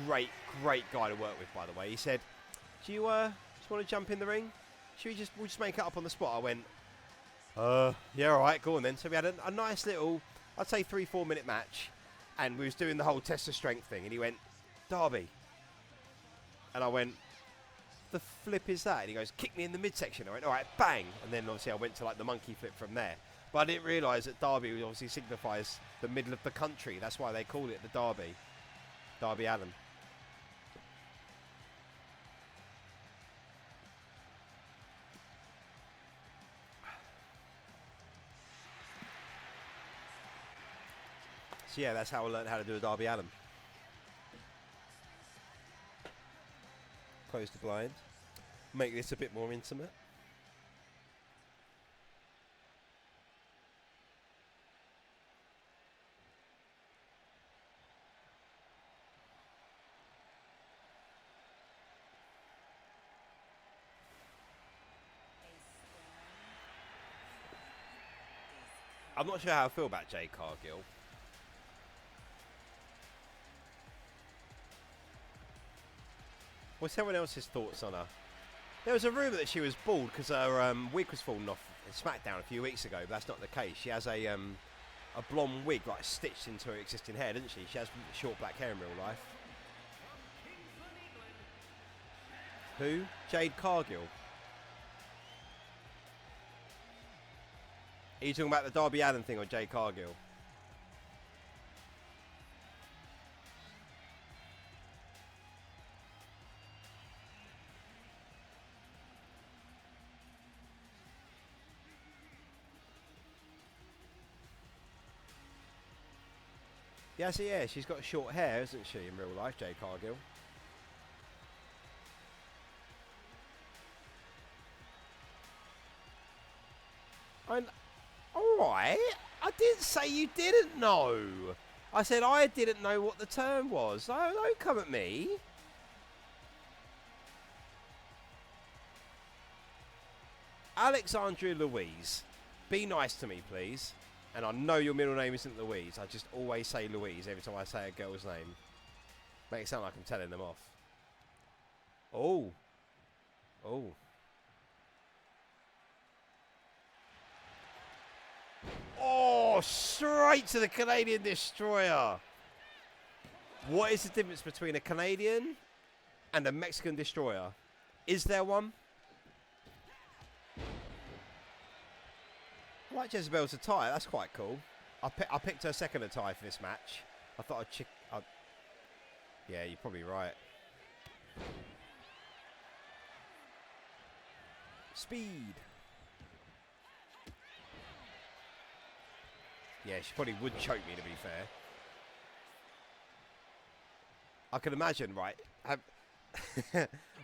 Great guy to work with, by the way. He said, "Do you just want to jump in the ring? We'll just make it up on the spot?" I went, yeah, all right, go on then. So we had a nice little, I'd say 3-4 minute match, and we was doing the whole test of strength thing, and he went, "Darby," and I went, "The flip is that?" And he goes, "Kick me in the midsection." I went, "All right, bang," and then obviously I went to like the monkey flip from there. But I didn't realise that Derby obviously signifies the middle of the country. That's why they call it the Derby. Darby Allin. So yeah, that's how I learned how to do a Darby Allin. Close the blind. Make this a bit more intimate. I'm not sure how I feel about Jade Cargill. What's everyone else's thoughts on her? There was a rumour that she was bald because her wig was falling off in SmackDown a few weeks ago, but that's not the case. She has a blonde wig like stitched into her existing hair, doesn't she? She has short black hair in real life. Who? Jade Cargill. Are you talking about the Darby Allin thing or Jade Cargill? Yeah, so yeah, she's got short hair, isn't she, in real life, Jade Cargill? Alright, I didn't say you didn't know. I said I didn't know what the term was. No, don't come at me. Alexandria Louise, be nice to me, please. And I know your middle name isn't Louise. I just always say Louise every time I say a girl's name. Make it sound like I'm telling them off. Oh. Oh. Oh, straight to the Canadian Destroyer. What is the difference between a Canadian and a Mexican Destroyer? Is there one? I like Jezebel's attire. That's quite cool. I picked her second attire for this match. I thought yeah, you're probably right. Speed. Yeah, she probably would choke me, to be fair. I can imagine, right?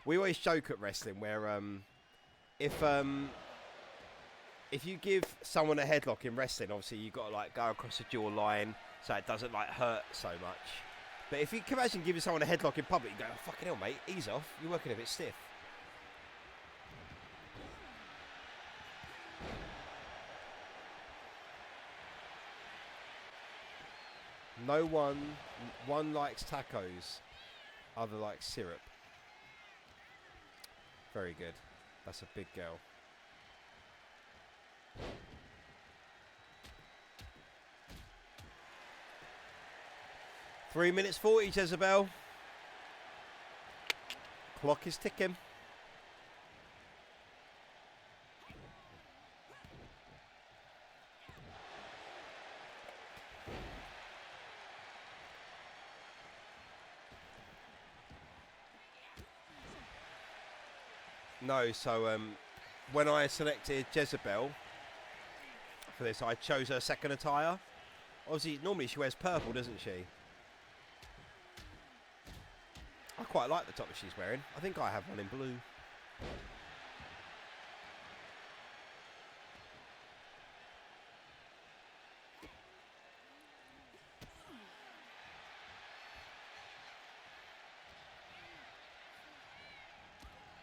We always joke at wrestling where if you give someone a headlock in wrestling, obviously you've got to like go across the jaw line so it doesn't like hurt so much. But if you can imagine giving someone a headlock in public, you go, "Oh, fucking hell, mate, ease off. You're working a bit stiff." No one likes tacos, other likes syrup. Very good. That's a big girl. Three minutes 40, Jezebel. Clock is ticking. No, so when I selected Jezebel for this, I chose her second attire. Obviously, normally she wears purple, doesn't she? I quite like the top that she's wearing. I think I have one in blue.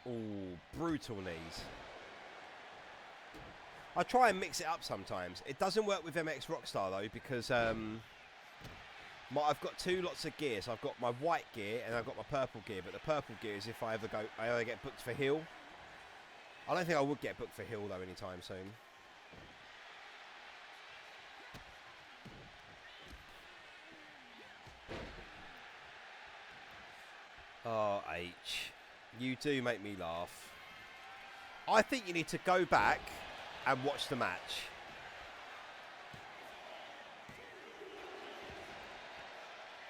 Ooh, brutal knees. I try and mix it up sometimes. It doesn't work with MX Rockstar though, because I've got two lots of gear. So I've got my white gear and I've got my purple gear. But the purple gear is if I either get booked for heel. I don't think I would get booked for heel though anytime soon. Oh, H. You do make me laugh. I think you need to go back and watch the match.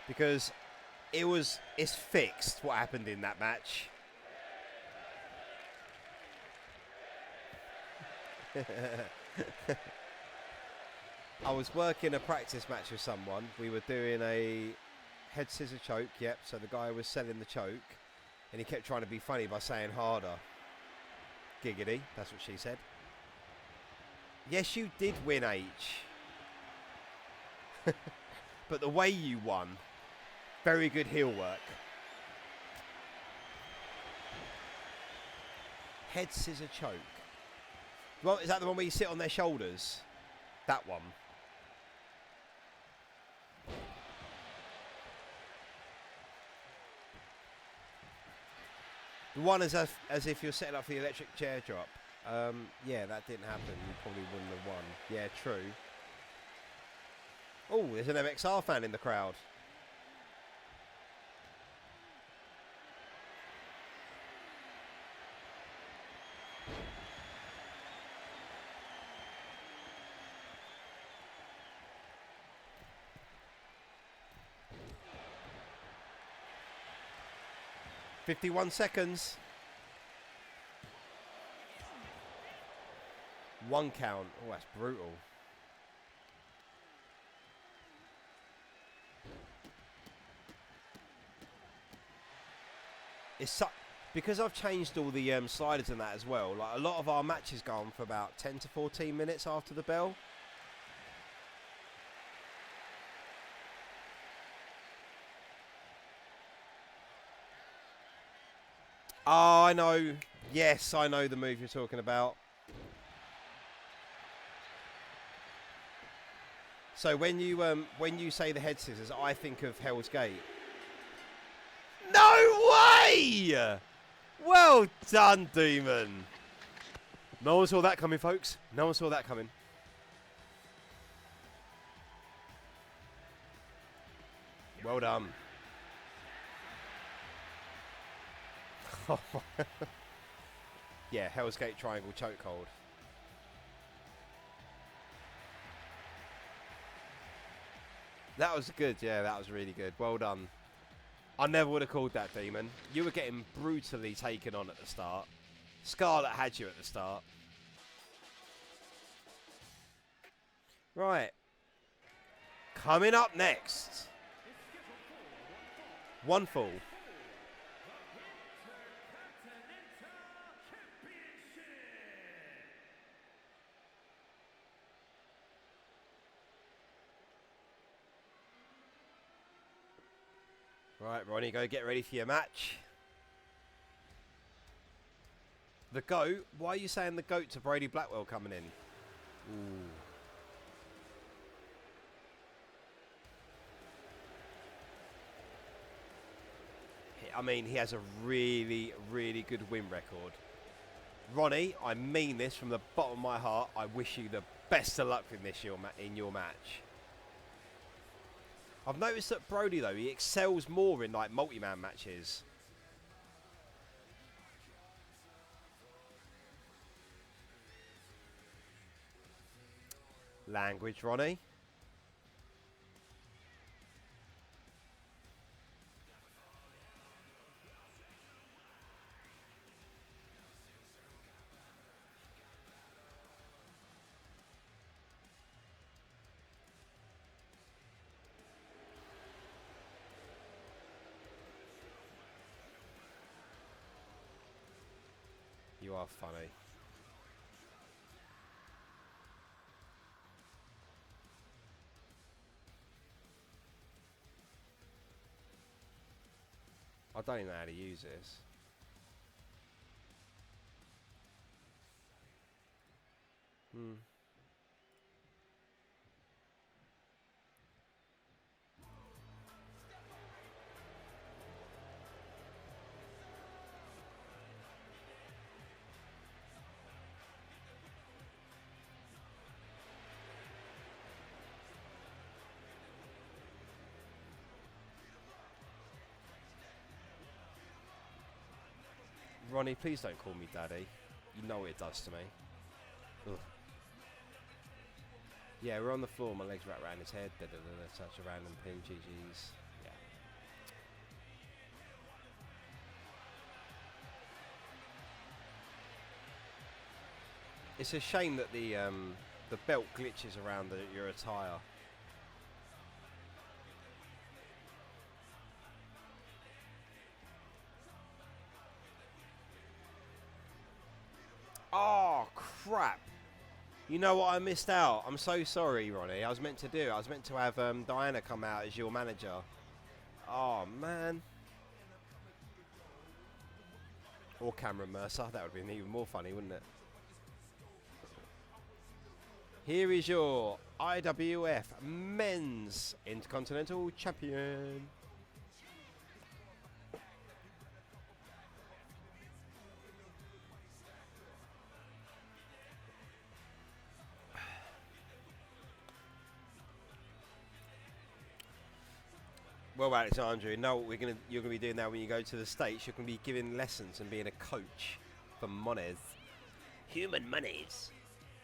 Because it's fixed what happened in that match. I was working a practice match with someone. We were doing a head scissor choke, yep. So the guy was selling the choke and he kept trying to be funny by saying harder. Giggity, that's what she said. Yes, you did win, H. But the way you won, very good heel work. Head scissor choke. Well, is that the one where you sit on their shoulders? That one. The one as if you're setting up for the electric chair drop. Yeah, that didn't happen. You probably wouldn't have won. Yeah, true. Oh, there's an MXR fan in the crowd. "51 seconds. One count. Oh, that's brutal. Because I've changed all the sliders and that as well. Like a lot of our matches go on for about 10 to 14 minutes after the bell. Oh, I know. Yes, I know the move you're talking about. So when you say the head scissors, I think of Hell's Gate. No way! Well done, Demon. No one saw that coming, folks. No one saw that coming. Well done. Yeah, Hell's Gate triangle chokehold. That was good, yeah, that was really good. Well done. I never would have called that, Demon. You were getting brutally taken on at the start. Scarlet had you at the start. Right. Coming up next. One fall. Right, Ronnie, go get ready for your match. The GOAT? Why are you saying the GOAT to Brody Blackwell coming in? Ooh. I mean, he has a really, really good win record. Ronnie, I mean this from the bottom of my heart. I wish you the best of luck in your match. I've noticed that Brody, though, he excels more in, like, multi-man matches. Language, Ronnie. are funny. I don't even know how to use this. Ronnie, please don't call me daddy. You know what it does to me. Ugh. Yeah, we're on the floor. My legs wrapped around his head. Such a random pin. GG's. Yeah. It's a shame that the belt glitches around your attire. Oh, crap. You know what I missed out? I'm so sorry, Ronnie. I was meant to do it. I was meant to have Diana come out as your manager. Oh, man. Or Cameron Mercer. That would have been even more funny, wouldn't it? Here is your IWF Men's Intercontinental Champion. Well, Alexandra, you know what you're gonna be doing now when you go to the States. You're gonna be giving lessons and being a coach for monies, human monies,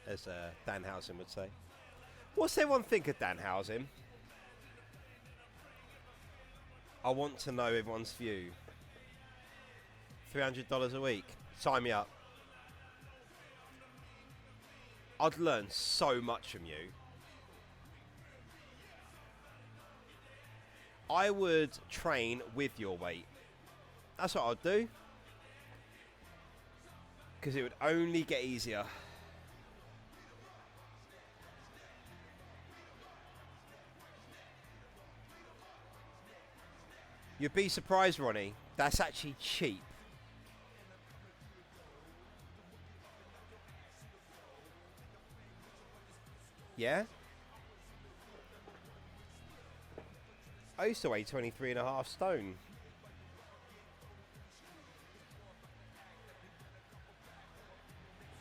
as Danhausen would say. What's everyone think of Danhausen? I want to know everyone's view. $300 a week. Sign me up. I'd learn so much from you. I would train with your weight. That's what I'd do. Because it would only get easier. You'd be surprised, Ronnie. That's actually cheap. Yeah? I used to weigh 23.5 stone.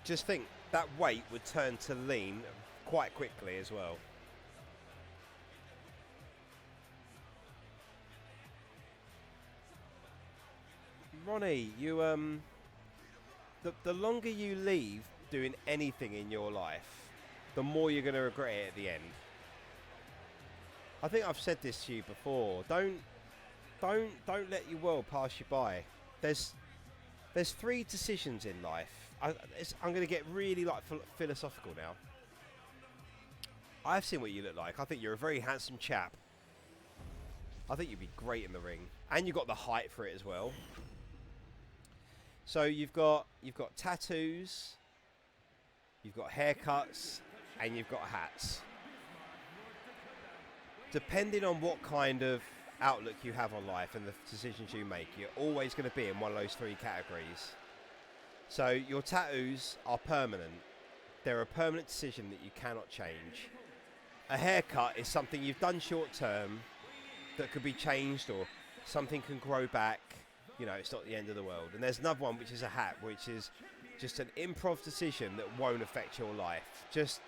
Just think, that weight would turn to lean quite quickly as well. Ronnie, you the longer you leave doing anything in your life, the more you're going to regret it at the end. I think I've said this to you before. Don't let your world pass you by. There's 3 decisions in life. I'm going to get really philosophical now. I've seen what you look like. I think you're a very handsome chap. I think you'd be great in the ring, and you've got the height for it as well. So you've got tattoos, you've got haircuts, and you've got hats. Depending on what kind of outlook you have on life and the decisions you make, you're always going to be in one of those 3 categories. So your tattoos are permanent. They're a permanent decision that you cannot change. A haircut is something you've done short term that could be changed, or something can grow back. You know, it's not the end of the world. And there's another one, which is a hat, which is just an improv decision that won't affect your life. Just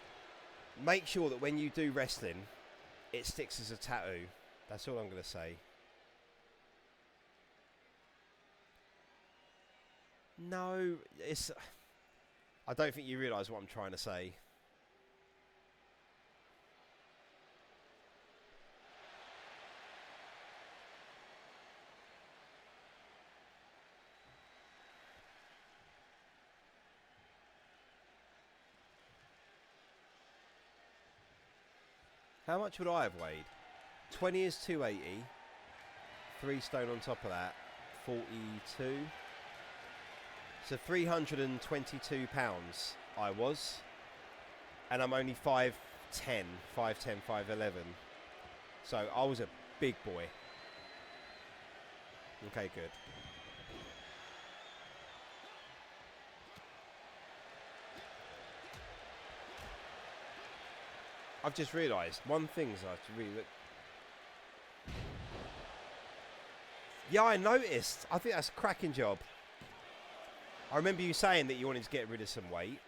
make sure that when you do wrestling, it sticks as a tattoo. That's all I'm going to say. No, I don't think you realise what I'm trying to say. How much would I have weighed? 20 is 280. 3 stone on top of that. 42. So 322 pounds I was, and I'm only 5'10", 5'11". So I was a big boy. Okay, good. I've just realised one thing's I have to really look. Yeah, I noticed. I think that's a cracking job. I remember you saying that you wanted to get rid of some weight,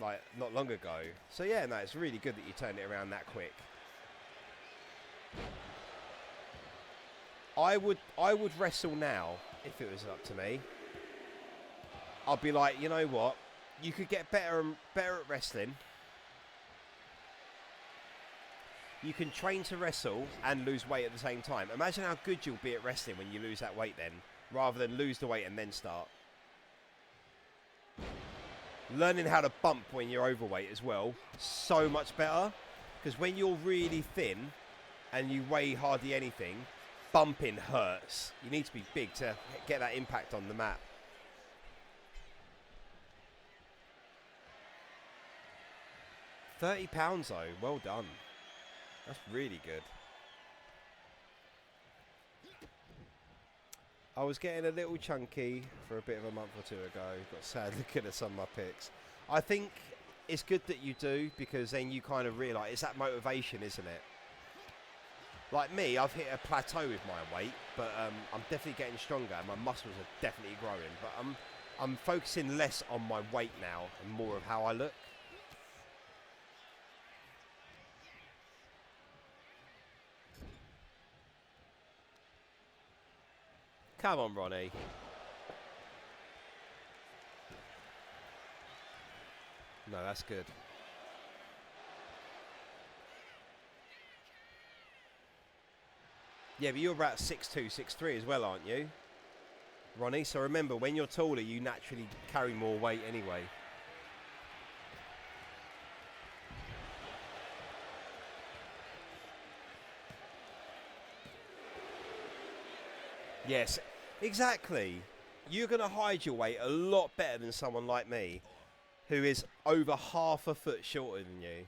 like, not long ago. So yeah, no, it's really good that you turned it around that quick. I would wrestle now if it was up to me. I'd be like, you know what? You could get better at wrestling. You can train to wrestle and lose weight at the same time. Imagine how good you'll be at wrestling when you lose that weight then, rather than lose the weight and then start. Learning how to bump when you're overweight as well, so much better. Because when you're really thin and you weigh hardly anything, bumping hurts. You need to be big to get that impact on the mat. £30 though, well done. That's really good. I was getting a little chunky for a bit of a month or two ago. Got sad looking at some of my pics. I think it's good that you do, because then you kind of realise it's that motivation, isn't it? Like me, I've hit a plateau with my weight, but I'm definitely getting stronger and my muscles are definitely growing. But I'm focusing less on my weight now and more of how I look. Come on, Ronnie. No, that's good. Yeah, but you're about 6'2", 6'3" as well, aren't you, Ronnie? So remember, when you're taller, you naturally carry more weight anyway. Yes, exactly. You're going to hide your weight a lot better than someone like me, who is over half a foot shorter than you.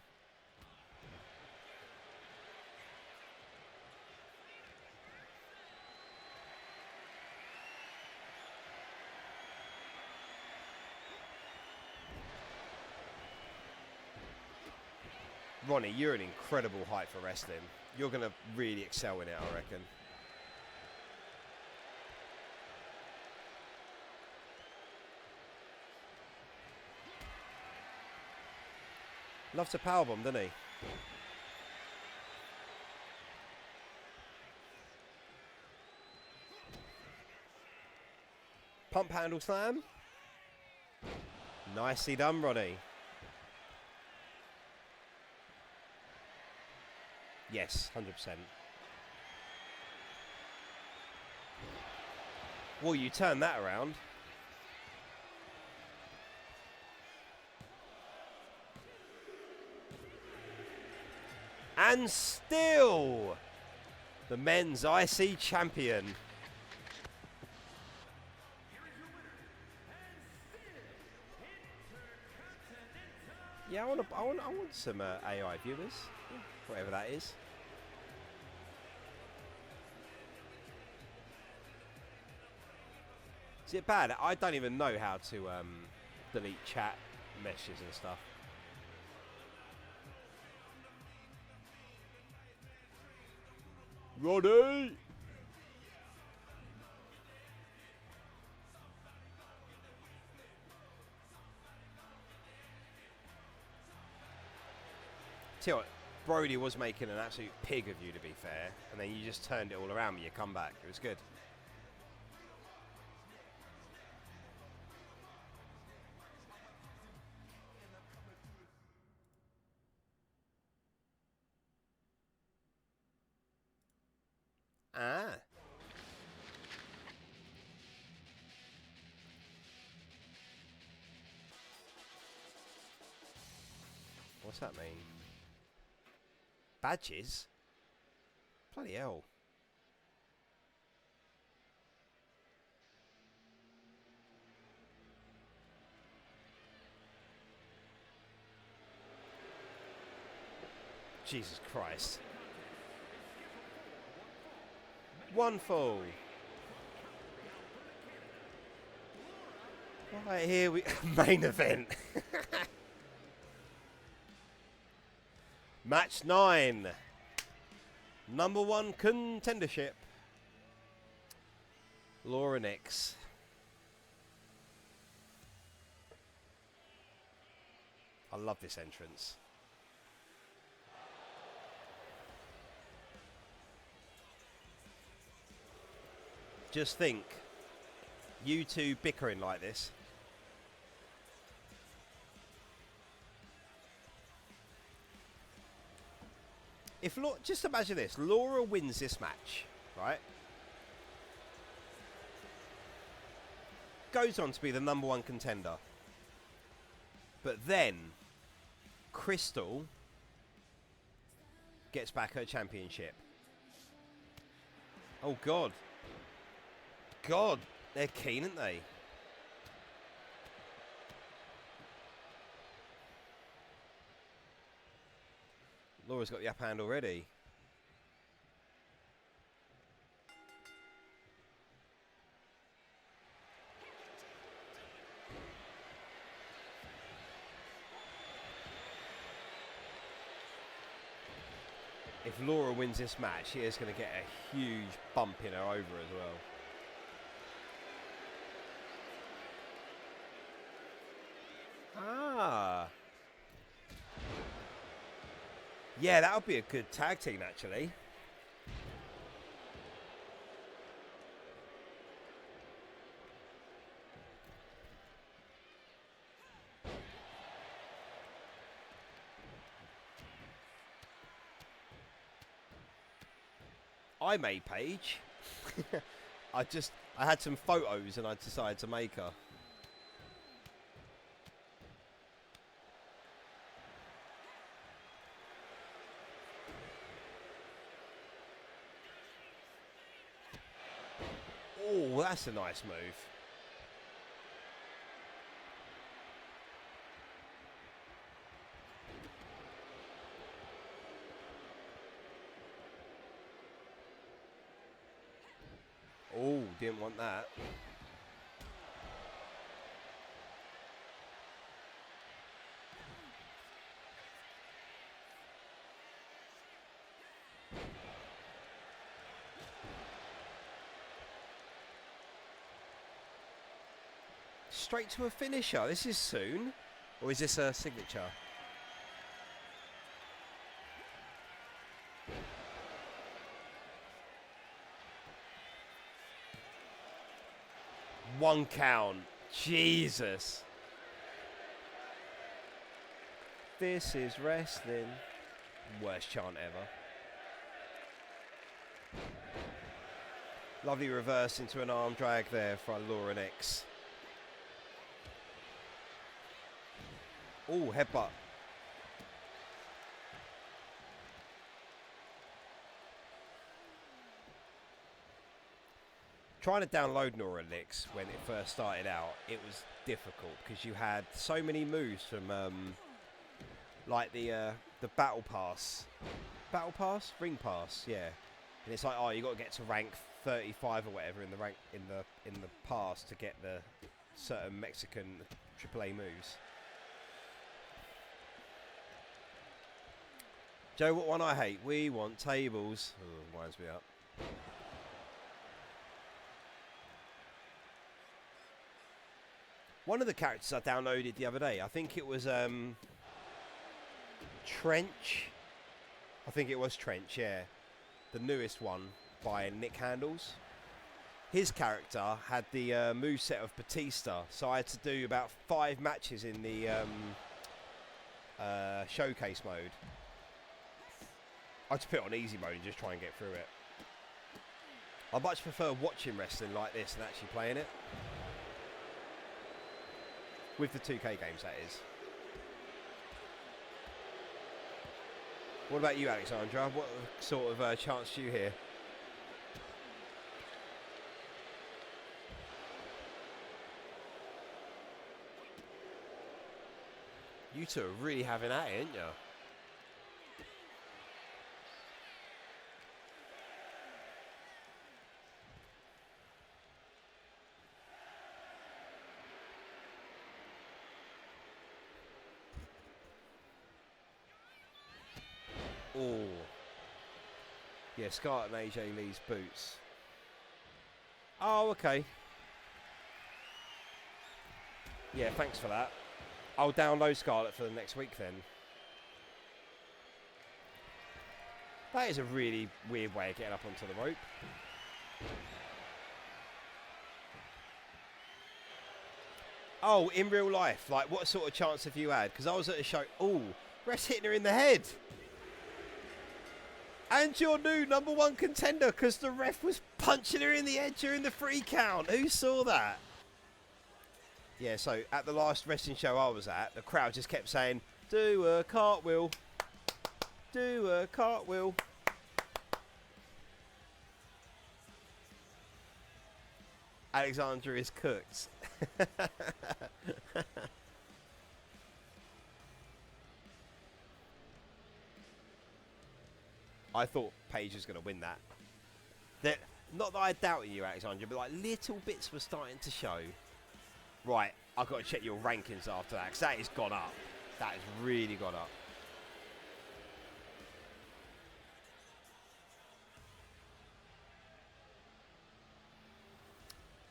Ronnie, you're an incredible height for wrestling. You're going to really excel in it, I reckon. Loves to powerbomb, doesn't he? Pump handle slam. Nicely done, Ronnie. Yes, 100%. Well, you turn that around. And still, the men's IC champion. Yeah, I want some AI viewers, whatever that is. Is it bad? I don't even know how to delete chat messages and stuff. Roddy! Tell you what, Brody was making an absolute pig of you, to be fair, and then you just turned it all around with your comeback. It was good. Ah. What's that mean? Badges? Bloody hell. Jesus Christ. One fall. Right, here we... main event. Match 9. Number 1 contendership. Laura Nix. I love this entrance. Just think, you two bickering like this. If just imagine this, Laura wins this match, right? Goes on to be the number 1 contender. But then, Crystal gets back her championship. Oh, God. God, they're keen, aren't they? Laura's got the upper hand already. If Laura wins this match, she is going to get a huge bump in her over as well. Ah. Yeah, that would be a good tag team, actually. I made Paige. I had some photos and I decided to make her. Oh, that's a nice move. Oh, didn't want that. Straight to a finisher. This is soon. Or is this a signature? One count. Jesus. This is wrestling. Worst chant ever. Lovely reverse into an arm drag there for Laura Nix. Oh, headbutt. Trying to download Laura Nix when it first started out, it was difficult because you had so many moves from like the battle pass, ring pass, yeah. And it's like, oh, you got to get to rank 35 or whatever in the rank in the pass to get the certain Mexican AAA moves. Joe, what one I hate? We want tables. Oh, winds me up. One of the characters I downloaded the other day, I think it was Trench. I think it was Trench, yeah. The newest one by Nick Handles. His character had the moveset of Batista, so I had to do about 5 matches in the showcase mode. I had to put it on easy mode and just try and get through it. I much prefer watching wrestling like this than actually playing it. With the 2K games, that is. What about you, Alexandra? What sort of chance do you hear? You two are really having at it, aren't you? Oh. Yeah, Scarlett and AJ Lee's boots. Oh, okay. Yeah, thanks for that. I'll download Scarlett for the next week then. That is a really weird way of getting up onto the rope. Oh, in real life, like what sort of chance have you had? Because I was at a show. Oh, Rest hitting her in the head. And your new #1 contender because the ref was punching her in the head during the 3 count. Who saw that? Yeah, so at the last wrestling show I was at, the crowd just kept saying, do a cartwheel. Do a cartwheel. Alexandra is cooked. I thought Paige was going to win that. Not that I doubted you, Alexandra, but like little bits were starting to show. Right, I've got to check your rankings after that, because that has gone up. That has really gone up.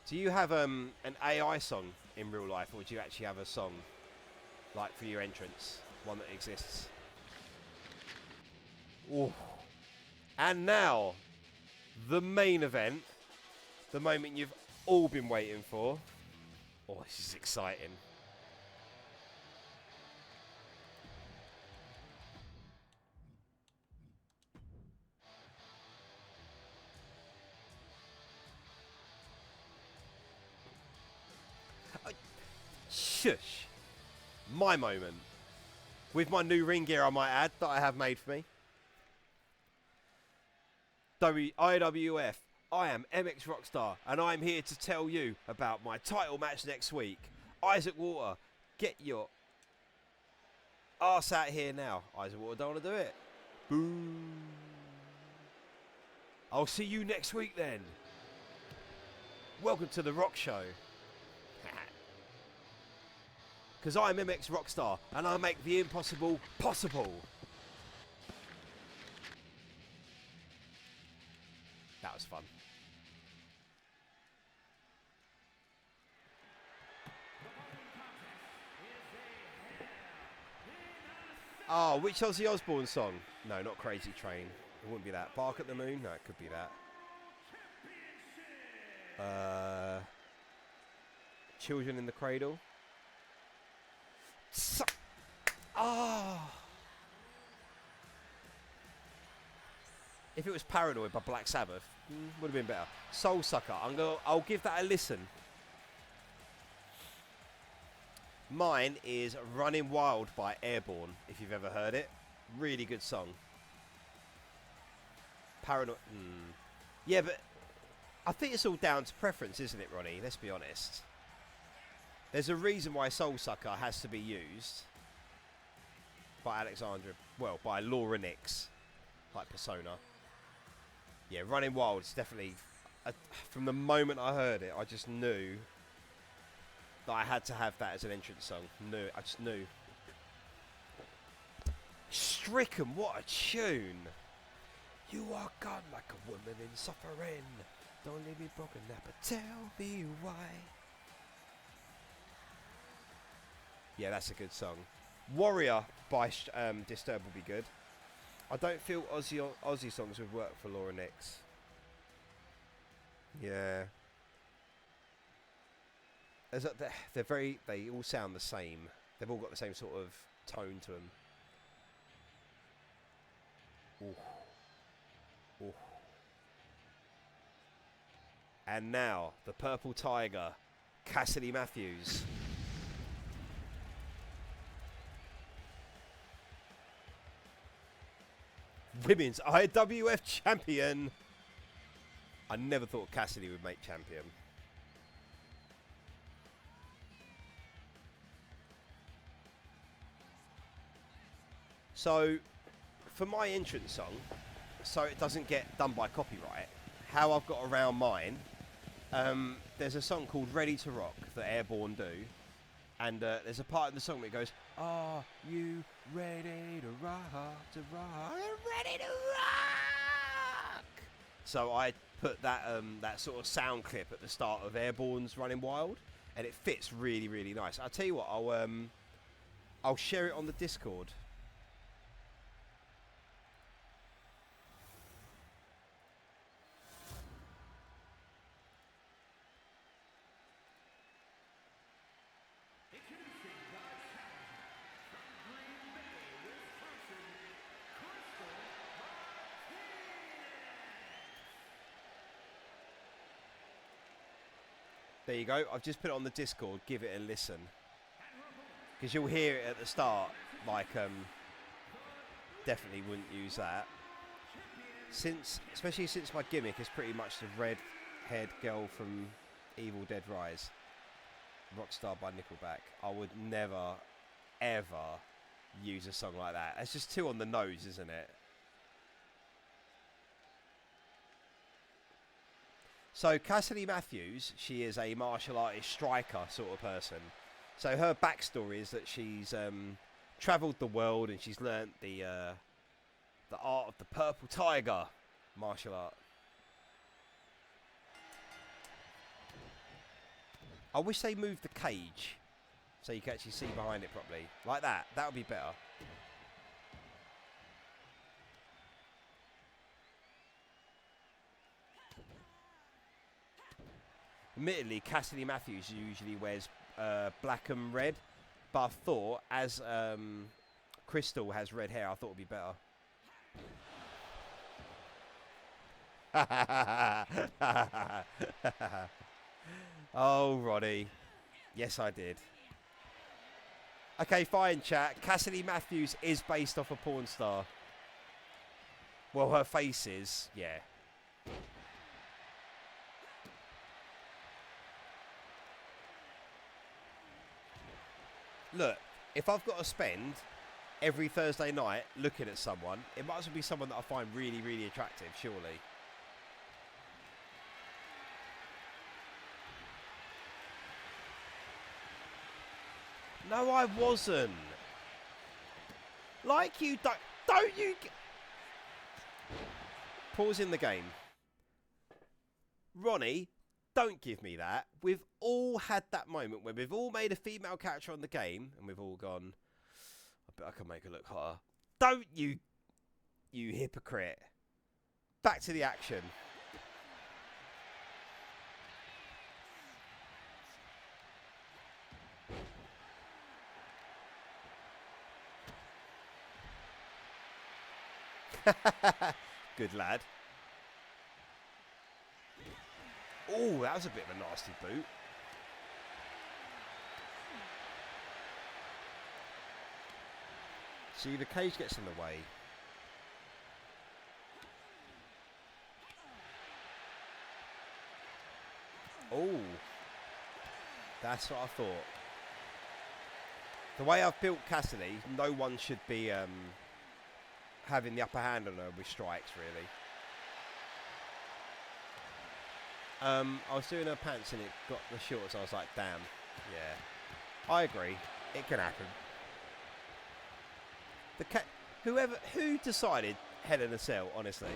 Do you have an AI song in real life, or do you actually have a song, like for your entrance, one that exists? Ooh. And now, the main event, the moment you've all been waiting for. Oh, this is exciting. Shush. My moment. With my new ring gear, I might add, that I have made for me. IWF, I am MX Rockstar, and I'm here to tell you about my title match next week. Isaac Water, get your arse out here now. Isaac Water don't want to do it. Boo. I'll see you next week then. Welcome to the Rock Show. Because I'm MX Rockstar, and I make the impossible possible. That was fun. Oh, which Ozzy Osbourne song? No, not Crazy Train. It wouldn't be that. Bark at the Moon? No, it could be that. Children in the Cradle? If it was Paranoid by Black Sabbath, would have been better. Soul Sucker. I'll give that a listen. Mine is Running Wild by Airborne, if you've ever heard it. Really good song. Paranoid. Yeah, but I think it's all down to preference, isn't it, Ronnie? Let's be honest. There's a reason why Soul Sucker has to be used by Alexandra. Well, by Laura Nix, like Persona. Yeah, Running Wild is definitely... from the moment I heard it, I just knew that I had to have that as an entrance song. I just knew. Stricken, what a tune. You are gone like a woman in suffering. Don't leave me broken now, but tell me why. Yeah, that's a good song. Warrior by Disturbed will be good. I don't feel Aussie songs would work for Laura Nix. Yeah. They all sound the same. They've all got the same sort of tone to them. Ooh. Ooh. And now, the Purple Tiger, Cassidy Matthews. Women's IWF champion. I never thought Cassidy would make champion. So, for my entrance song, so it doesn't get done by copyright, how I've got around mine, there's a song called Ready to Rock that Airborne do. And there's a part in the song where it goes, Are you ready to rock? Are you ready to rock? So I put that that sort of sound clip at the start of Airborne's Running Wild, and it fits really, really nice. I'll tell you what, I'll share it on the Discord. Introducing God's challenger from Green Bay, Wisconsin, Crystal Martinez. There you go. I've just put it on the Discord. Give it a listen, because you'll hear it at the start. Like, definitely wouldn't use that. Especially since my gimmick is pretty much the red-haired girl from Evil Dead Rise, Rockstar by Nickelback. I would never, ever use a song like that. It's just too on the nose, isn't it? So Cassidy Matthews, she is a martial artist striker sort of person. So her backstory is that she's travelled the world and she's learnt the art of the purple tiger martial art. I wish they moved the cage so you can actually see behind it properly. Like that. That would be better. Admittedly, Cassidy Matthews usually wears black and red, but I thought as Crystal has red hair, I thought it would be better. Oh, Roddy. Yes, I did. Okay, fine, chat. Cassidy Matthews is based off a porn star. Well, her face is, yeah. Look, if I've got to spend every Thursday night looking at someone, it might as well be someone that I find really, really attractive, surely. No, I wasn't. Like you don't you... Pause in the game. Ronnie, don't give me that. We've all had that moment where we've all made a female character on the game and we've all gone, I bet I can make her look hotter. Don't you hypocrite. Back to the action. Good lad. Oh, that was a bit of a nasty boot. See, the cage gets in the way. Oh, that's what I thought. The way I've built Cassidy, no one should be having the upper hand on her with strikes, really. I was doing her pants and it got the shorts. I was like, damn. Yeah. I agree. It can happen. Who decided Hell in a Cell, honestly?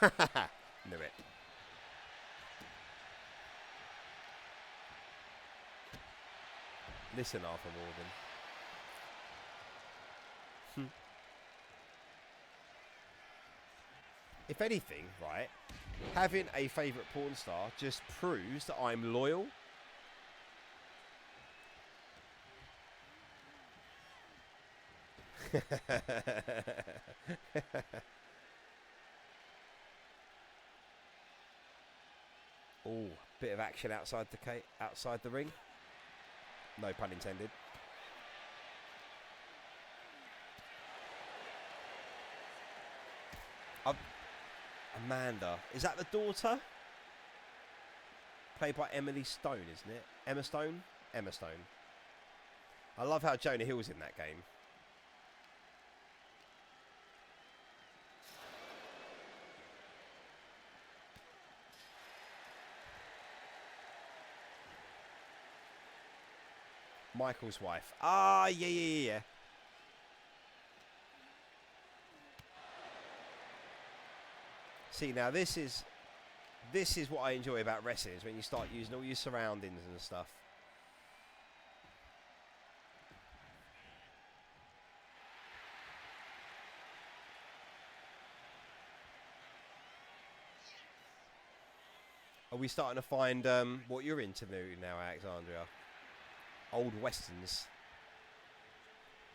Knew it. Listen, Arthur Morgan. If anything, right, having a favourite porn star just proves that I'm loyal. Oh, bit of action outside the ring. No pun intended. Amanda. Is that the daughter? Played by Emily Stone, isn't it? Emma Stone? Emma Stone. I love how Jonah Hill's in that game. Michael's wife. Ah, yeah. See, now this is what I enjoy about wrestling, is when you start using all your surroundings and stuff. Are we starting to find what you're into now, Alexandria? Old westerns.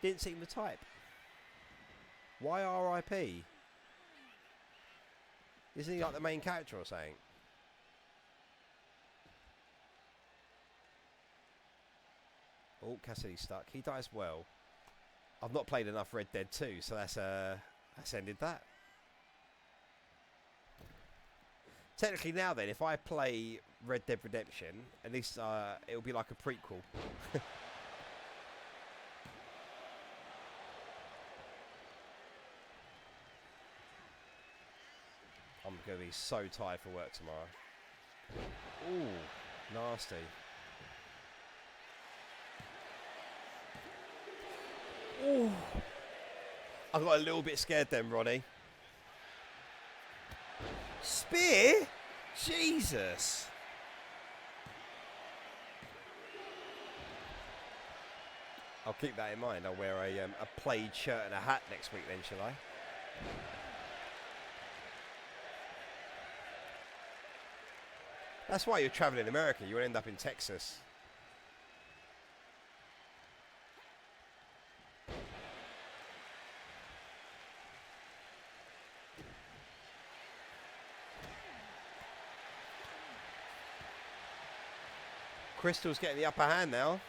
Didn't seem the type. Why R.I.P.? Isn't he like the main character or something? Oh, Cassidy's stuck. He dies well. I've not played enough Red Dead 2, so that's ended that. Technically now then, if I play Red Dead Redemption, at least it'll be like a prequel. I'm going to be so tired for work tomorrow. Ooh, nasty. Ooh. I got a little bit scared then, Ronnie. Spear? Jesus. I'll keep that in mind. I'll wear a plaid shirt and a hat next week then, shall I? That's why you're traveling America. You'll end up in Texas. Crystal's getting the upper hand now.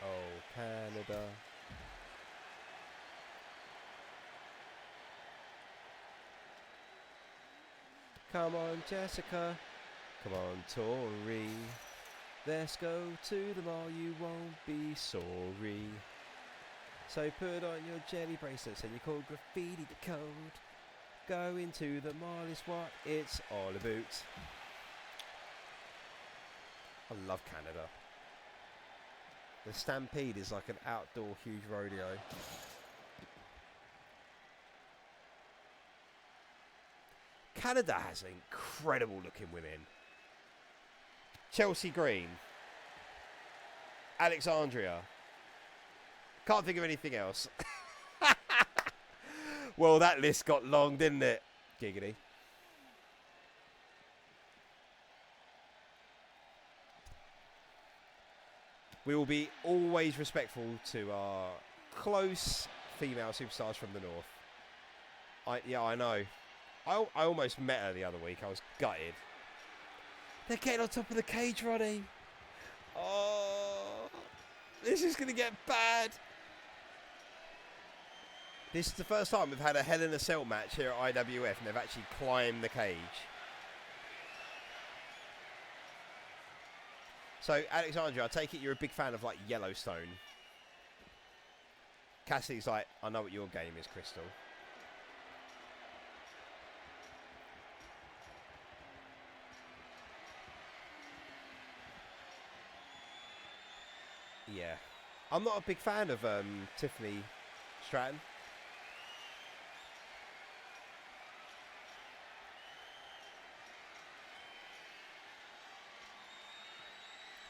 Oh, Canada. Come on, Jessica. Come on, Tori. Let's go to the mall, you won't be sorry. So put on your jelly bracelets and your cool graffiti code. Go into the mall is what it's all about. I love Canada. The Stampede is like an outdoor huge rodeo. Canada has incredible looking women. Chelsea Green. Alexandria. Can't think of anything else. Well, that list got long, didn't it? Giggity. We will be always respectful to our close female superstars from the north. Yeah, I know. I almost met her the other week. I was gutted. They're getting on top of the cage, Ronnie. Oh, this is going to get bad. This is the first time we've had a Hell in a Cell match here at IWF and they've actually climbed the cage. So, Alexandria, I take it you're a big fan of, like, Yellowstone. Cassie's like, I know what your game is, Crystal. Yeah. I'm not a big fan of Tiffany Stratton.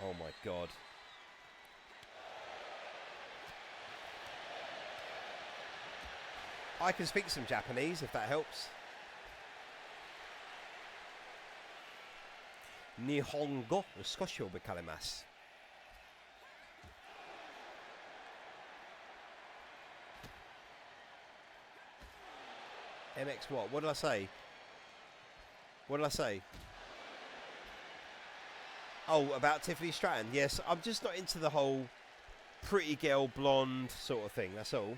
Oh my god. I can speak some Japanese if that helps. Nihongo skoshi obekarimasu. MX what? What did I say? What did I say? Oh, about Tiffany Stratton. Yes, I'm just not into the whole pretty girl blonde sort of thing. That's all.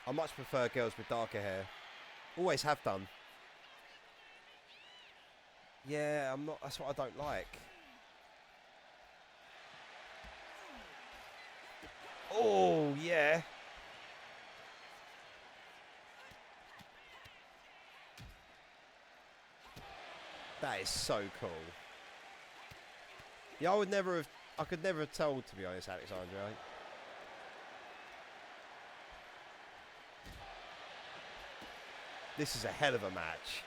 I much prefer girls with darker hair. Always have done. Yeah, I'm not. That's what I don't like. Oh, yeah. That is so cool. Yeah, I could never have told, to be honest, Alexandria. This is a hell of a match.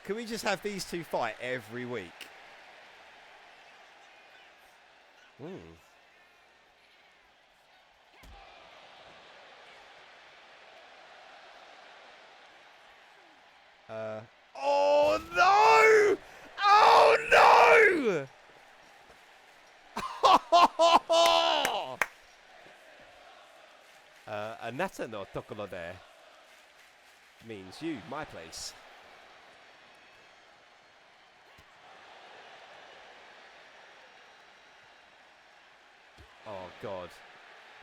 Can we just have these two fight every week? Oh no! Oh no! Anata no tokoro de means you, my place. Oh god.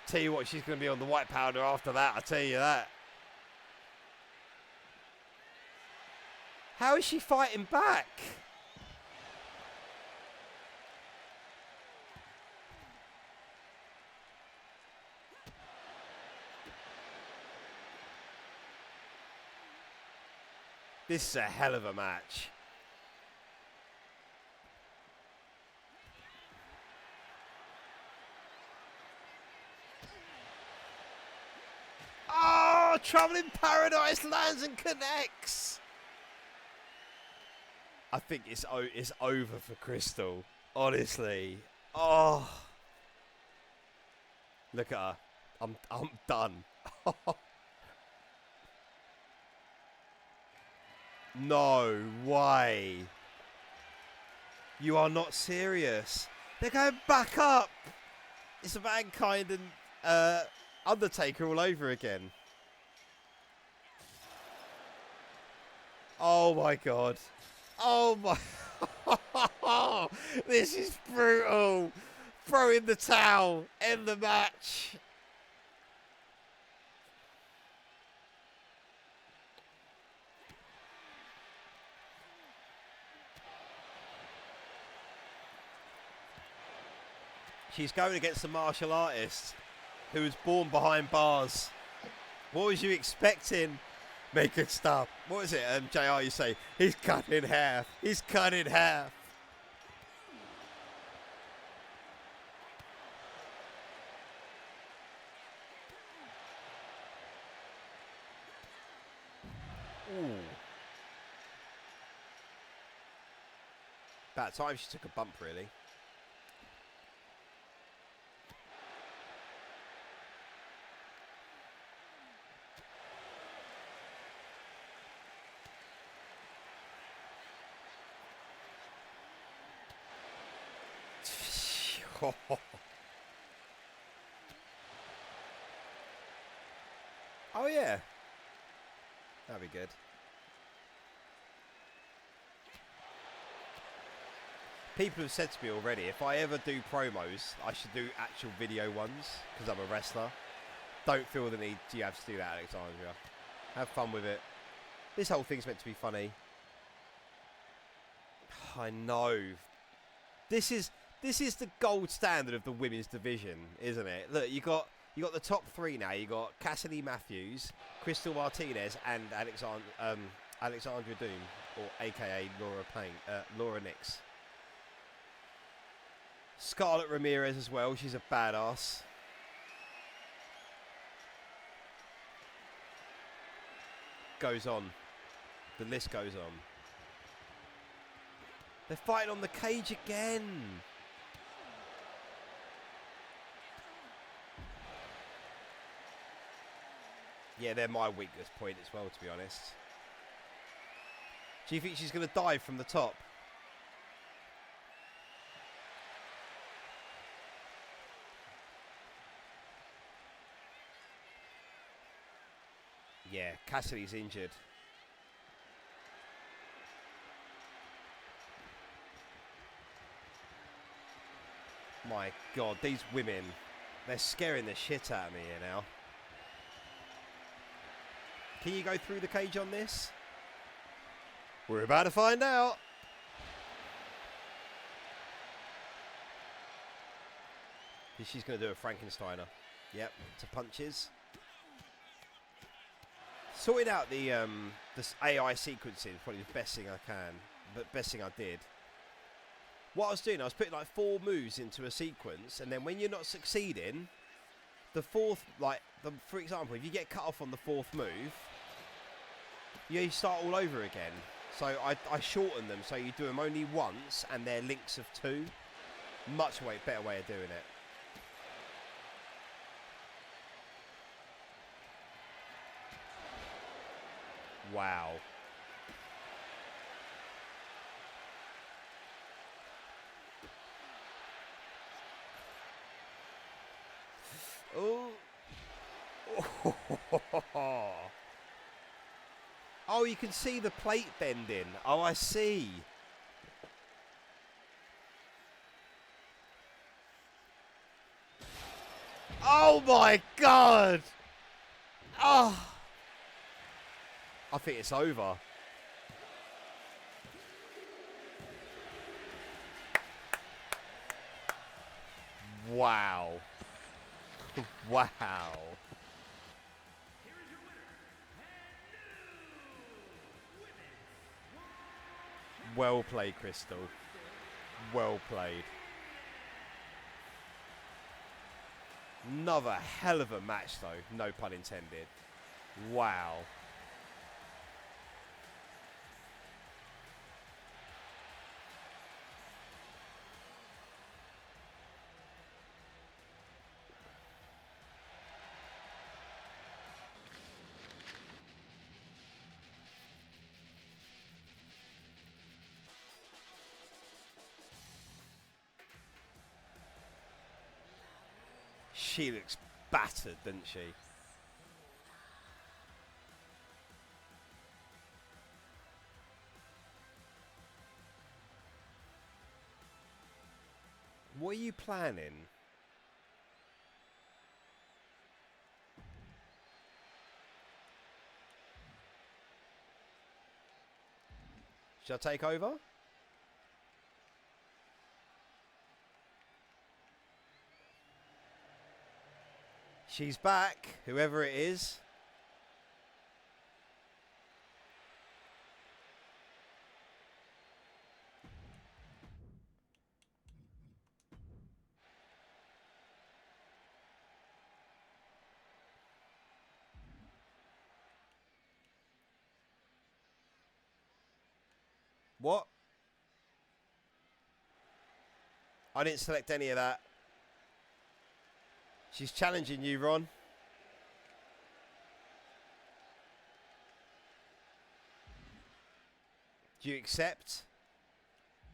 Tell you what, she's going to be on the white powder after that, I tell you that. How is she fighting back? This is a hell of a match. Oh, Trouble in Paradise lands and connects. I think it's over for Crystal. Honestly. Oh. Look at her. I'm done. No way. You are not serious. They're going back up. It's a Mankind and Undertaker all over again. Oh my god. Oh my. This is brutal. Throw in the towel. End the match. She's going against a martial artist who was born behind bars. What was you expecting? Make it stop. What is it? JR, you say, he's cut in half. He's cut in half. Ooh. About time she took a bump, really. Oh yeah, that'd be good. People have said to me already, if I ever do promos, I should do actual video ones, because I'm a wrestler. Don't feel the need you have to do that, Alexandria. Have fun with it. This whole thing's meant to be funny. I know. This is the gold standard of the women's division, isn't it? Look, you got the top three now. You got Cassidy Matthews, Crystal Martinez, and Alexandra Doom, or AKA Laura Nix. Scarlett Ramirez as well. She's a badass. Goes on. The list goes on. They're fighting on the cage again. Yeah, they're my weakness point as well, to be honest. Do you think she's going to dive from the top? Yeah, Cassidy's injured. My God, these women, they're scaring the shit out of me here now. Can you go through the cage on this? We're about to find out. She's going to do a Frankensteiner. Yep, to punches. Sorting out the this AI sequencing, probably the best thing I can, but best thing I did. What I was doing, I was putting like 4 moves into a sequence, and then when you're not succeeding, the fourth, for example, if you get cut off on the 4th move, you start all over again. So I shorten them, so you do them only once, and they're links of 2. Much better way of doing it. Wow. Oh. Oh, you can see the plate bending. Oh, I see. Oh my God. Oh. I think it's over. Wow. Wow. Well played, Crystal. Well played. Another hell of a match, though. No pun intended. Wow. She looks battered, doesn't she? What are you planning? Shall I take over? She's back, whoever it is. What? I didn't select any of that. She's challenging you, Ron. Do you accept?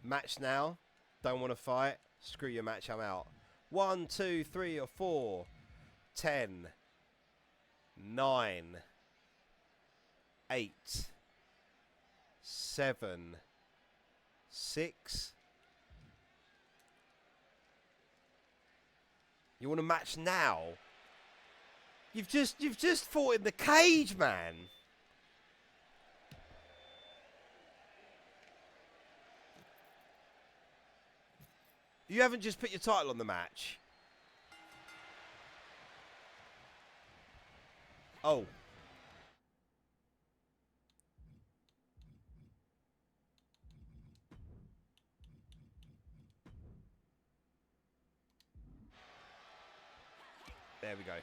Match now. Don't want to fight. Screw your match, I'm out. 1, 2, 3 or 4. 10. 9. 8. 7. 6. You want to match now? You've just fought in the cage, man. You haven't just put your title on the match. Oh. There we go.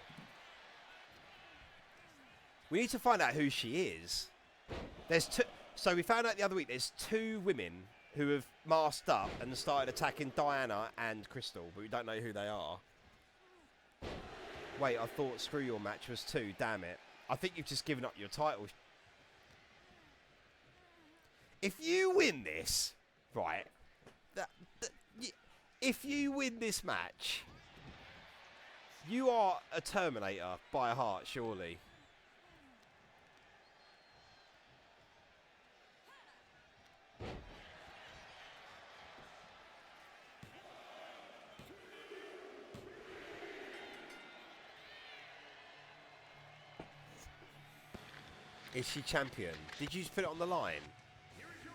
We need to find out who she is. There's 2. So we found out the other week there's 2 women who have masked up and started attacking Diana and Crystal, but we don't know who they are. Wait, I thought Screw Your Match was 2. Damn it. I think you've just given up your title. If you win this, right, if you win this match, you are a Terminator by heart, surely. Is she champion? Did you just put it on the line? Here is your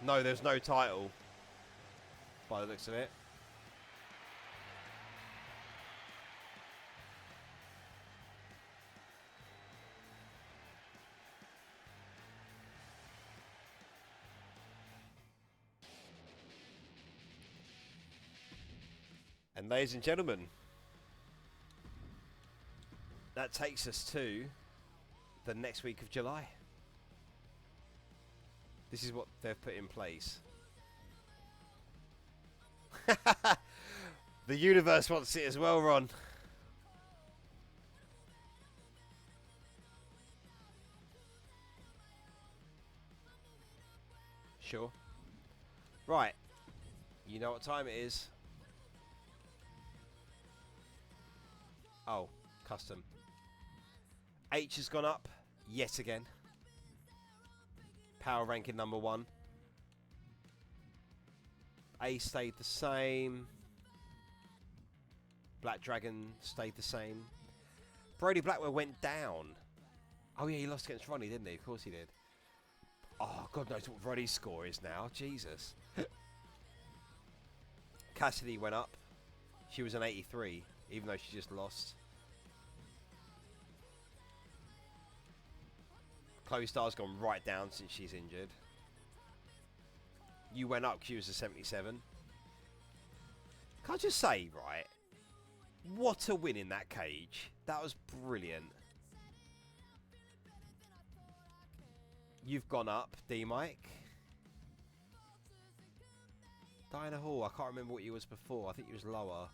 winner. No, there's no title. By the looks of it. And ladies and gentlemen, that takes us to the next week of July. This is what they've put in place. The universe wants it as well, Ron. Sure. Right. You know what time it is. Oh, custom. H has gone up yet again. Power ranking number 1. A stayed the same. Black Dragon stayed the same. Brody Blackwell went down. Oh yeah, he lost against Ronnie, didn't he? Of course he did. Oh, God knows what Ronnie's score is now. Jesus. Cassidy went up. She was an 83, even though she just lost. Chloe Starr's gone right down since she's injured. You went up, she was a 77. Can I just say, right? What a win in that cage. That was brilliant. You've gone up, D-Mike. Diana Hall, I can't remember what you was before. I think you was lower.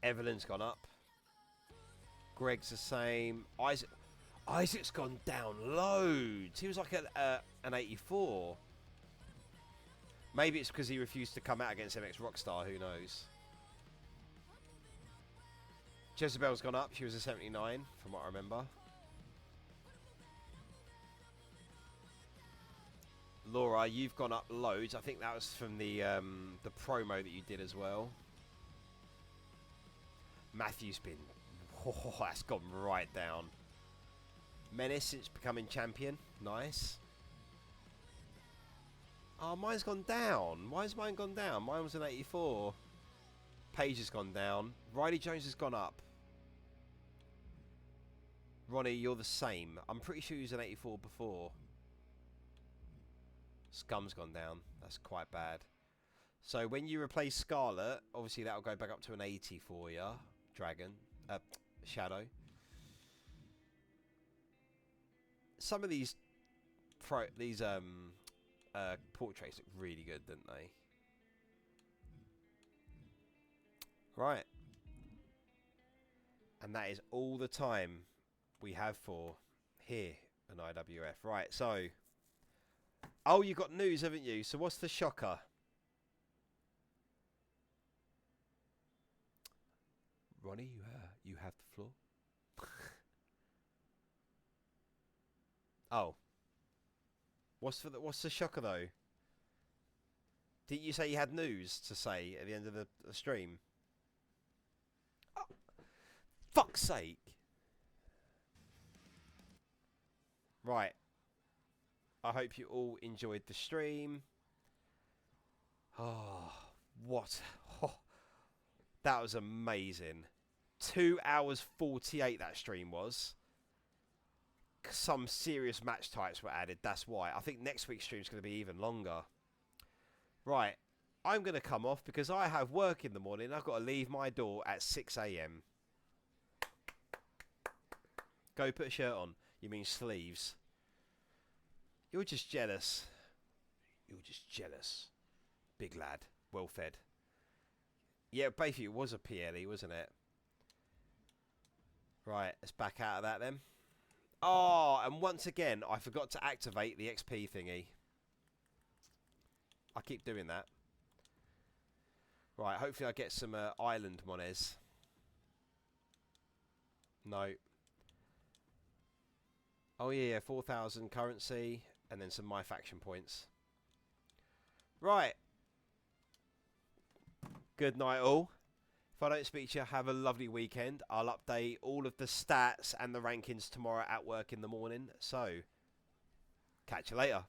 Evelyn's gone up. Greg's the same. Isaac's gone down loads. He was like an 84. Maybe it's because he refused to come out against MX Rockstar. Who knows? Jezebel's gone up. She was a 79, from what I remember. Laura, you've gone up loads. I think that was from the promo that you did as well. Matthew's been... Oh, that's gone right down. Menace since becoming champion. Nice. Oh, mine's gone down. Why has mine gone down? Mine was an 84. Paige has gone down. Riley Jones has gone up. Ronnie, you're the same. I'm pretty sure he was an 84 before. Scum's gone down. That's quite bad. So when you replace Scarlet, obviously that'll go back up to an 80 for you. Dragon. Shadow. Some of these portraits look really good, didn't they? Right. And that is all the time we have for here an IWF. Right, so... Oh, you got news, haven't you? So what's the shocker? Ronnie, you have the floor. Oh. What's the shocker though? Didn't you say you had news to say at the end of the stream? Oh, fuck's sake. Right. I hope you all enjoyed the stream. Oh, what? Oh, that was amazing. 2 hours 48 that stream was. Some serious match types were added. That's why. I think next week's stream is going to be even longer. Right. I'm going to come off because I have work in the morning. I've got to leave my door at 6 a.m. Go put a shirt on. You mean sleeves. You're just jealous. You're just jealous. Big lad. Well fed. Yeah, basically it was a PLE, wasn't it? Right, let's back out of that then. Oh, and once again, I forgot to activate the XP thingy. I keep doing that. Right, hopefully I get some island monies. No. Oh yeah, 4,000 currency, and then some My Faction points. Right. Good night, all. If I don't speak to you, have a lovely weekend. I'll update all of the stats and the rankings tomorrow at work in the morning. So, catch you later.